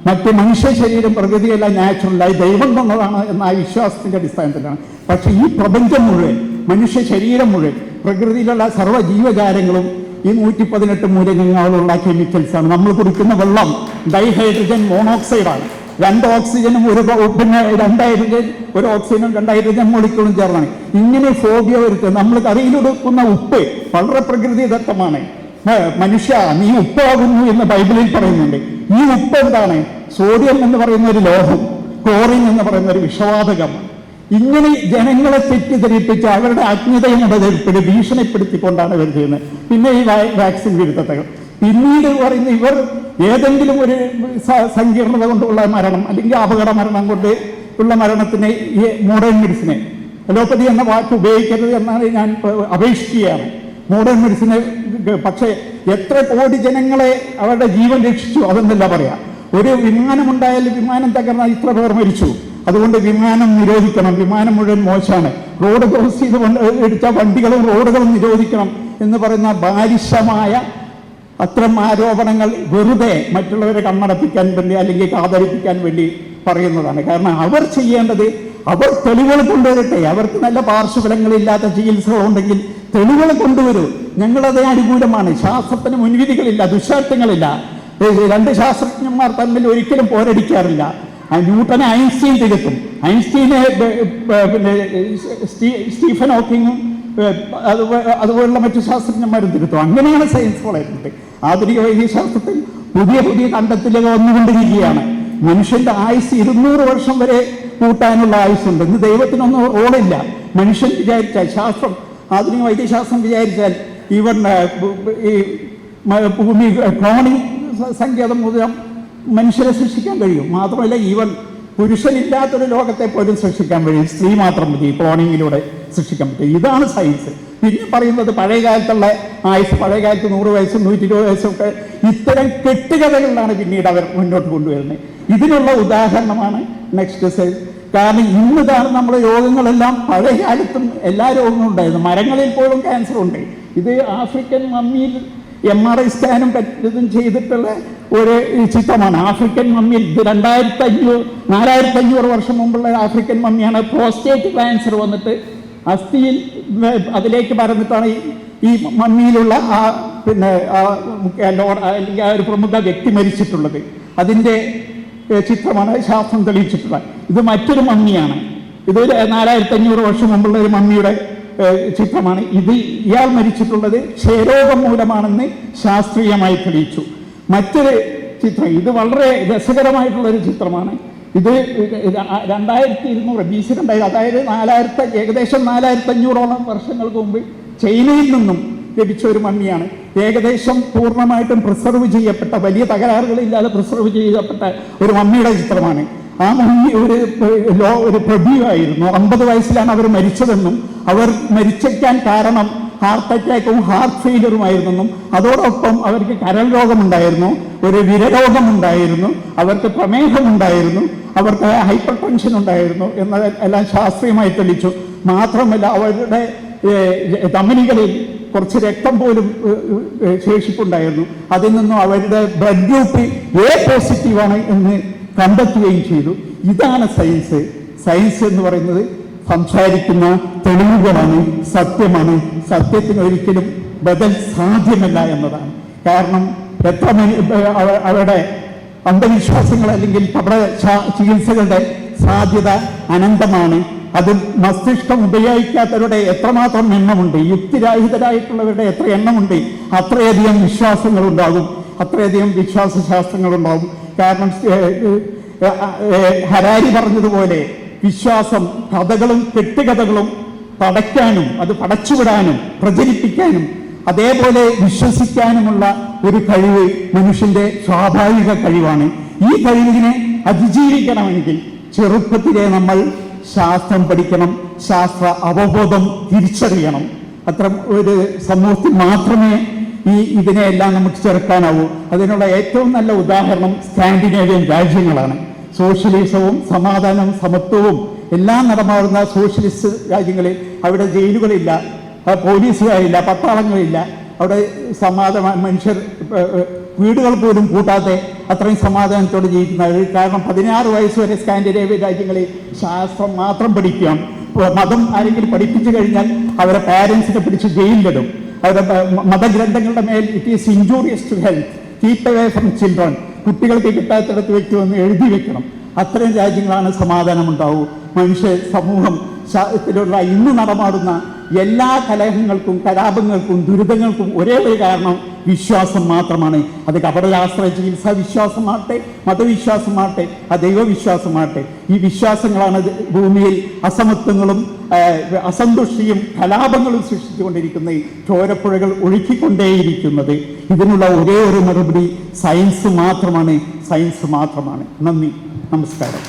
മറ്റ് മനുഷ്യ ശരീരം പ്രകൃതിയെല്ലാം നാച്ചുറലായി ദൈവം തന്നതാണ് എന്ന ആ വിശ്വാസത്തിൻ്റെ അടിസ്ഥാനത്തിലാണ്. പക്ഷേ ഈ പ്രപഞ്ചം മുഴുവൻ, മനുഷ്യ ശരീരം മുഴുവൻ, പ്രകൃതിയിലുള്ള സർവ്വ ജീവജാലങ്ങളും ഈ 118 മൂലകങ്ങളുള്ള കെമിക്കൽസാണ്. നമ്മൾ കുടിക്കുന്ന വെള്ളം ഡൈഹൈഡ്രജൻ മോണോക്സൈഡാണ്. 2 ഓക്സിജനും പിന്നെ 2 ഹൈഡ്രജൻ, 1 ഓക്സിജനും 2 ഹൈഡ്രജൻ മോളിക്കൂളും ചേർന്നാണ്. ഇങ്ങനെ ഫോബിയ വരുത്തുക. നമ്മൾ കറിയിലൊടുക്കുന്ന ഉപ്പ് വളരെ പ്രകൃതിദത്തമാണ്. മനുഷ്യ നീ ഉപ്പാകുന്നു എന്ന് ബൈബിളിൽ പറയുന്നുണ്ട്. ഈ ഉപ്പ് എന്താണ്? സോഡിയം എന്ന് പറയുന്ന ഒരു ലോഹം, ക്ലോറിൻ എന്ന് പറയുന്ന ഒരു വിഷവാതകമാണ്. ഇങ്ങനെ ജനങ്ങളെ തെറ്റിദ്ധരിപ്പിച്ച് അവരുടെ അജ്ഞതയും മുതലെടുപ്പിട്ട് ഭീഷണിപ്പെടുത്തിക്കൊണ്ടാണ് ഇവർ ചെയ്യുന്നത്. പിന്നെ ഈ വാക്സിൻ വിരുദ്ധതകൾ. പിന്നീട് പറയുന്ന ഇവർ ഏതെങ്കിലും ഒരു സങ്കീർണത കൊണ്ടുള്ള മരണം അല്ലെങ്കിൽ അപകട മരണം കൊണ്ട് ഉള്ള മരണത്തിന് ഈ മോഡേൺ മെഡിസിനെ, അലോപ്പതി എന്ന വാക്ക് ഉപയോഗിക്കരുത് എന്നാണ് ഞാൻ അപേക്ഷിക്കുകയാണ്. മോഡേൺ മെഡിസിന് പക്ഷേ എത്ര കോടി ജനങ്ങളെ അവരുടെ ജീവൻ രക്ഷിച്ചു അതെന്നല്ല പറയാം. ഒരു വിമാനമുണ്ടായാലും വിമാനം തകർന്നാൽ ഇത്ര പേർ മരിച്ചു. അതുകൊണ്ട് വിമാനം നിരോധിക്കണം, വിമാനം മുഴുവൻ മോശമാണ്, റോഡ് ക്രോസ് ചെയ്ത് എടുത്ത വണ്ടികളും റോഡുകളും നിരോധിക്കണം എന്ന് പറയുന്ന ബാലിശമായ അത്തരം ആരോപണങ്ങൾ വെറുതെ മറ്റുള്ളവരെ കണ്ണടപ്പിക്കാൻ വേണ്ടി അല്ലെങ്കിൽ കാതരിപ്പിക്കാൻ വേണ്ടി പറയുന്നതാണ്. കാരണം അവർ ചെയ്യേണ്ടത്, അവർ തെളിവുകൾ കൊണ്ടുവരട്ടെ. അവർക്ക് നല്ല പാർശ്വഫലങ്ങളില്ലാത്ത ചികിത്സകളുണ്ടെങ്കിൽ തെളിവുകൾ കൊണ്ടുവരൂ. ഞങ്ങളത് അനുകൂലമാണ്. ശാസ്ത്രത്തിന് മുൻവിധികളില്ല, ദുശാഠ്യങ്ങളില്ല. 2 ശാസ്ത്രജ്ഞന്മാർ തമ്മിൽ ഒരിക്കലും പോരടിക്കാറില്ല. ന്യൂട്ടനെ ഐൻസ്റ്റീൻ തിരുത്തും, ഐൻസ്റ്റീനെ പിന്നെ സ്റ്റീഫൻ ഹോക്കിങ്ങും അതുപോലുള്ള മറ്റു ശാസ്ത്രജ്ഞന്മാരും തിരുത്തും. അങ്ങനെയാണ് സയൻസ് വളരുന്നത്. ആധുനിക വൈദ്യശാസ്ത്രത്തിൽ പുതിയ പുതിയ കണ്ടെത്തലുകൾ വന്നുകൊണ്ടിരിക്കുകയാണ്. മനുഷ്യന്റെ ആയുസ് 200 വർഷം വരെ കൂട്ടാനുള്ള ആയുസ്സുണ്ട്. ഇന്ന് ദൈവത്തിനൊന്നും റോളില്ല. മനുഷ്യൻ വിചാരിച്ചാൽ, ശാസ്ത്രം, ആധുനിക വൈദ്യശാസ്ത്രം വിചാരിച്ചാൽ ഇവൻ ഈ ഭൂമി ക്ലോണിംഗ് സങ്കേതം മൂലം മനുഷ്യരെ സൃഷ്ടിക്കാൻ കഴിയും. മാത്രമല്ല ഈവൻ പുരുഷനില്ലാത്തൊരു ലോകത്തെ പോലും സൃഷ്ടിക്കാൻ കഴിയും. സ്ത്രീ മാത്രം മതി ക്ലോണിങ്ങിലൂടെ സൃഷ്ടിക്കാൻ പറ്റും. ഇതാണ് സയൻസ്. പിന്നെ പറയുന്നത് പഴയ കാലത്തുള്ള ആയുസ്, പഴയ കാലത്ത് 100 വയസ്സും 120 വയസ്സും ഒക്കെ ഇത്തരം കെട്ടുകഥകളിലാണ് പിന്നീട് അവർ മുന്നോട്ട് കൊണ്ടുവരുന്നത്. ഇതിനുള്ള ഉദാഹരണമാണ് നെക്സ്റ്റ് സയൻസ്. കാരണം ഇന്നിതാണ് നമ്മുടെ രോഗങ്ങളെല്ലാം, പഴയ കാലത്തും എല്ലാ രോഗങ്ങളും ഉണ്ടായിരുന്നു. മരങ്ങളിൽ പോലും ക്യാൻസർ ഉണ്ട്. ഇത് ആഫ്രിക്കൻ മമ്മിയിൽ MRI സ്കാനും ഇതും ചെയ്തിട്ടുള്ള ഒരു ചിത്രമാണ്. ആഫ്രിക്കൻ മമ്മിയിൽ ഇത് 4500 വർഷം മുമ്പുള്ള ആഫ്രിക്കൻ മമ്മിയാണ്. പ്രോസ്റ്റേറ്റ് ക്യാൻസർ വന്നിട്ട് അസ്ഥിയിൽ അതിലേക്ക് പരന്നിട്ടാണ് ഈ മമ്മിയിലുള്ള പിന്നെ അല്ലെങ്കിൽ ആ ഒരു പ്രമുഖ വ്യക്തി മരിച്ചിട്ടുള്ളത്. അതിൻ്റെ ചിത്രമാണ് ശാസ്ത്രം തെളിയിച്ചിട്ടുള്ളത്. ഇത് മറ്റൊരു മമ്മിയാണ്. ഇതൊരു 4500 വർഷം മുമ്പുള്ള ഒരു മമ്മിയുടെ ചിത്രമാണ്. ഇയാൾ മരിച്ചിട്ടുള്ളത് ക്ഷയരോഗം മൂലമാണെന്ന് ശാസ്ത്രീയമായി തെളിയിച്ചു. മറ്റൊരു ചിത്രം, ഇത് വളരെ രസകരമായിട്ടുള്ളൊരു ചിത്രമാണ്. ഇത് 2200 BC, അതായത് ഏകദേശം 4500ഓളം വർഷങ്ങൾക്ക് മുമ്പ് ചൈനയിൽ നിന്നും ലഭിച്ച ഒരു മമ്മിയാണ്. ഏകദേശം പൂർണ്ണമായിട്ടും പ്രിസർവ് ചെയ്യപ്പെട്ട, വലിയ തകരാറുകളില്ലാതെ പ്രിസർവ് ചെയ്യപ്പെട്ട ഒരു മമ്മിയുടെ ചിത്രമാണ്. ആ മമ്മി ഒരു പ്രഭുവായിരുന്നു. 50 വയസ്സിലാണ് അവർ മരിച്ചതെന്നും അവർ മരിക്കാൻ കാരണം ഹാർട്ട് അറ്റാക്കും ഹാർട്ട് ഫെയിലറുമായിരുന്നെന്നും അതോടൊപ്പം അവർക്ക് കരൾ രോഗമുണ്ടായിരുന്നു, ഒരു വിരരോഗമുണ്ടായിരുന്നു, അവർക്ക് പ്രമേഹമുണ്ടായിരുന്നു, അവർക്ക് ഹൈപ്പർ ടെൻഷൻ ഉണ്ടായിരുന്നു എന്നെല്ലാം ശാസ്ത്രീയമായി തെളിയിച്ചു. മാത്രമല്ല അവരുടെ ധമനികളിൽ കുറച്ച് രക്തം പോലും ശേഷിപ്പുണ്ടായിരുന്നു. അതിൽ നിന്നും അവരുടെ ബ്ലഡ് ഗ്രൂപ്പ് A പോസിറ്റീവാണ് എന്ന് കണ്ടെത്തുകയും ചെയ്തു. ഇതാണ് സയൻസ്. സയൻസ് എന്ന് പറയുന്നത് സംസാരിക്കുന്ന തെളിവുകളാണ്, സത്യമാണ്. സത്യത്തിന് ഒരിക്കലും ബദൽ സാധ്യമല്ല എന്നതാണ്. കാരണം എത്ര അവരുടെ അന്ധവിശ്വാസങ്ങൾ അല്ലെങ്കിൽ കപട ചികിത്സകളുടെ സാധ്യത അനന്തമാണ്. അത് മസ്തിഷ്കം ഉപയോഗിക്കാത്തവരുടെ എത്രമാത്രം എണ്ണമുണ്ട്, യുക്തിരാഹിതരായിട്ടുള്ളവരുടെ എത്ര എണ്ണമുണ്ട്, അത്രയധികം വിശ്വാസങ്ങളുണ്ടാകും, അത്രയധികം വിശ്വാസശാസ്ത്രങ്ങളുണ്ടാകും. കാരണം ഹരാരി പറഞ്ഞതുപോലെ വിശ്വാസം കഥകളും കെട്ടുകഥകളും പടയ്ക്കാനും അത് പടച്ചുവിടാനും പ്രചരിപ്പിക്കാനും അതേപോലെ വിശ്വസിക്കാനുമുള്ള ഒരു കഴിവ് മനുഷ്യന്റെ സ്വാഭാവിക കഴിവാണ്. ഈ കഴിവിനെ അതിജീവിക്കണമെങ്കിൽ ചെറുപ്പത്തിലെ നമ്മൾ ശാസ്ത്രം പഠിക്കണം, ശാസ്ത്ര അവബോധം തിരിച്ചറിയണം. അത്തരം ഒരു സമൂഹത്തിൽ മാത്രമേ ഇതിനെയെല്ലാം നമുക്ക് ചെറുക്കാനാവൂ. അതിനുള്ള ഏറ്റവും നല്ല ഉദാഹരണം സ്കാൻഡിനേവിയൻ രാജ്യങ്ങളാണ്. സോഷ്യലിസവും സമാധാനവും സമത്വവും എല്ലാം നടമാടുന്ന സോഷ്യലിസ്റ്റ് രാജ്യങ്ങളിൽ അവിടെ ജയിലുകളില്ല, പോലീസുകാരില്ല, പട്ടാളങ്ങളില്ല. അവിടെ മനുഷ്യർ വീടുകൾ പോലും കൂട്ടാതെ അത്രയും സമാധാനത്തോടെ ജീവിക്കുന്നത്. കാരണം 16 വയസ്സ് വരെ സ്കാൻഡിനേവിയൻ രാജ്യങ്ങളിൽ ശാസ്ത്രം മാത്രം പഠിക്കുകയാണ്. മതം ആരെങ്കിലും പഠിപ്പിച്ചു കഴിഞ്ഞാൽ അവരെ പാരൻസിനെ പിടിച്ച് ജയിലിലിടും. അവരുടെ മതഗ്രന്ഥങ്ങളുടെ മേൽ it is injurious to health, keep away from children, കുട്ടികൾക്ക് കിട്ടാത്തിടത്ത് വെക്കുമെന്ന് എഴുതി വെക്കണം. അത്തരം രാജ്യങ്ങളാണ് സമാധാനമുണ്ടാവൂ. മനുഷ്യ സമൂഹം ത്തിലുള്ള ഇന്ന് നടമാടുന്ന എല്ലാ കലഹങ്ങൾക്കും കലാപങ്ങൾക്കും ദുരിതങ്ങൾക്കും ഒരേ ഒരു കാരണം വിശ്വാസം മാത്രമാണ്. അത് കപടശാസ്ത്ര ചികിത്സാ വിശ്വാസമാകട്ടെ, മതവിശ്വാസമാകട്ടെ, ദൈവവിശ്വാസമാകട്ടെ, ഈ വിശ്വാസങ്ങളാണ് ഭൂമിയിൽ അസമത്വങ്ങളും അസന്തുഷ്ടിയും കലാപങ്ങളും സൃഷ്ടിച്ചുകൊണ്ടിരിക്കുന്നത്, ചോരപ്പുഴകൾ ഒഴുക്കിക്കൊണ്ടേയിരിക്കുന്നത്. ഇതിനുള്ള ഒരേ ഒരു മറുപടി സയൻസ് മാത്രമാണ്, സയൻസ് മാത്രമാണ്. നന്ദി, നമസ്കാരം.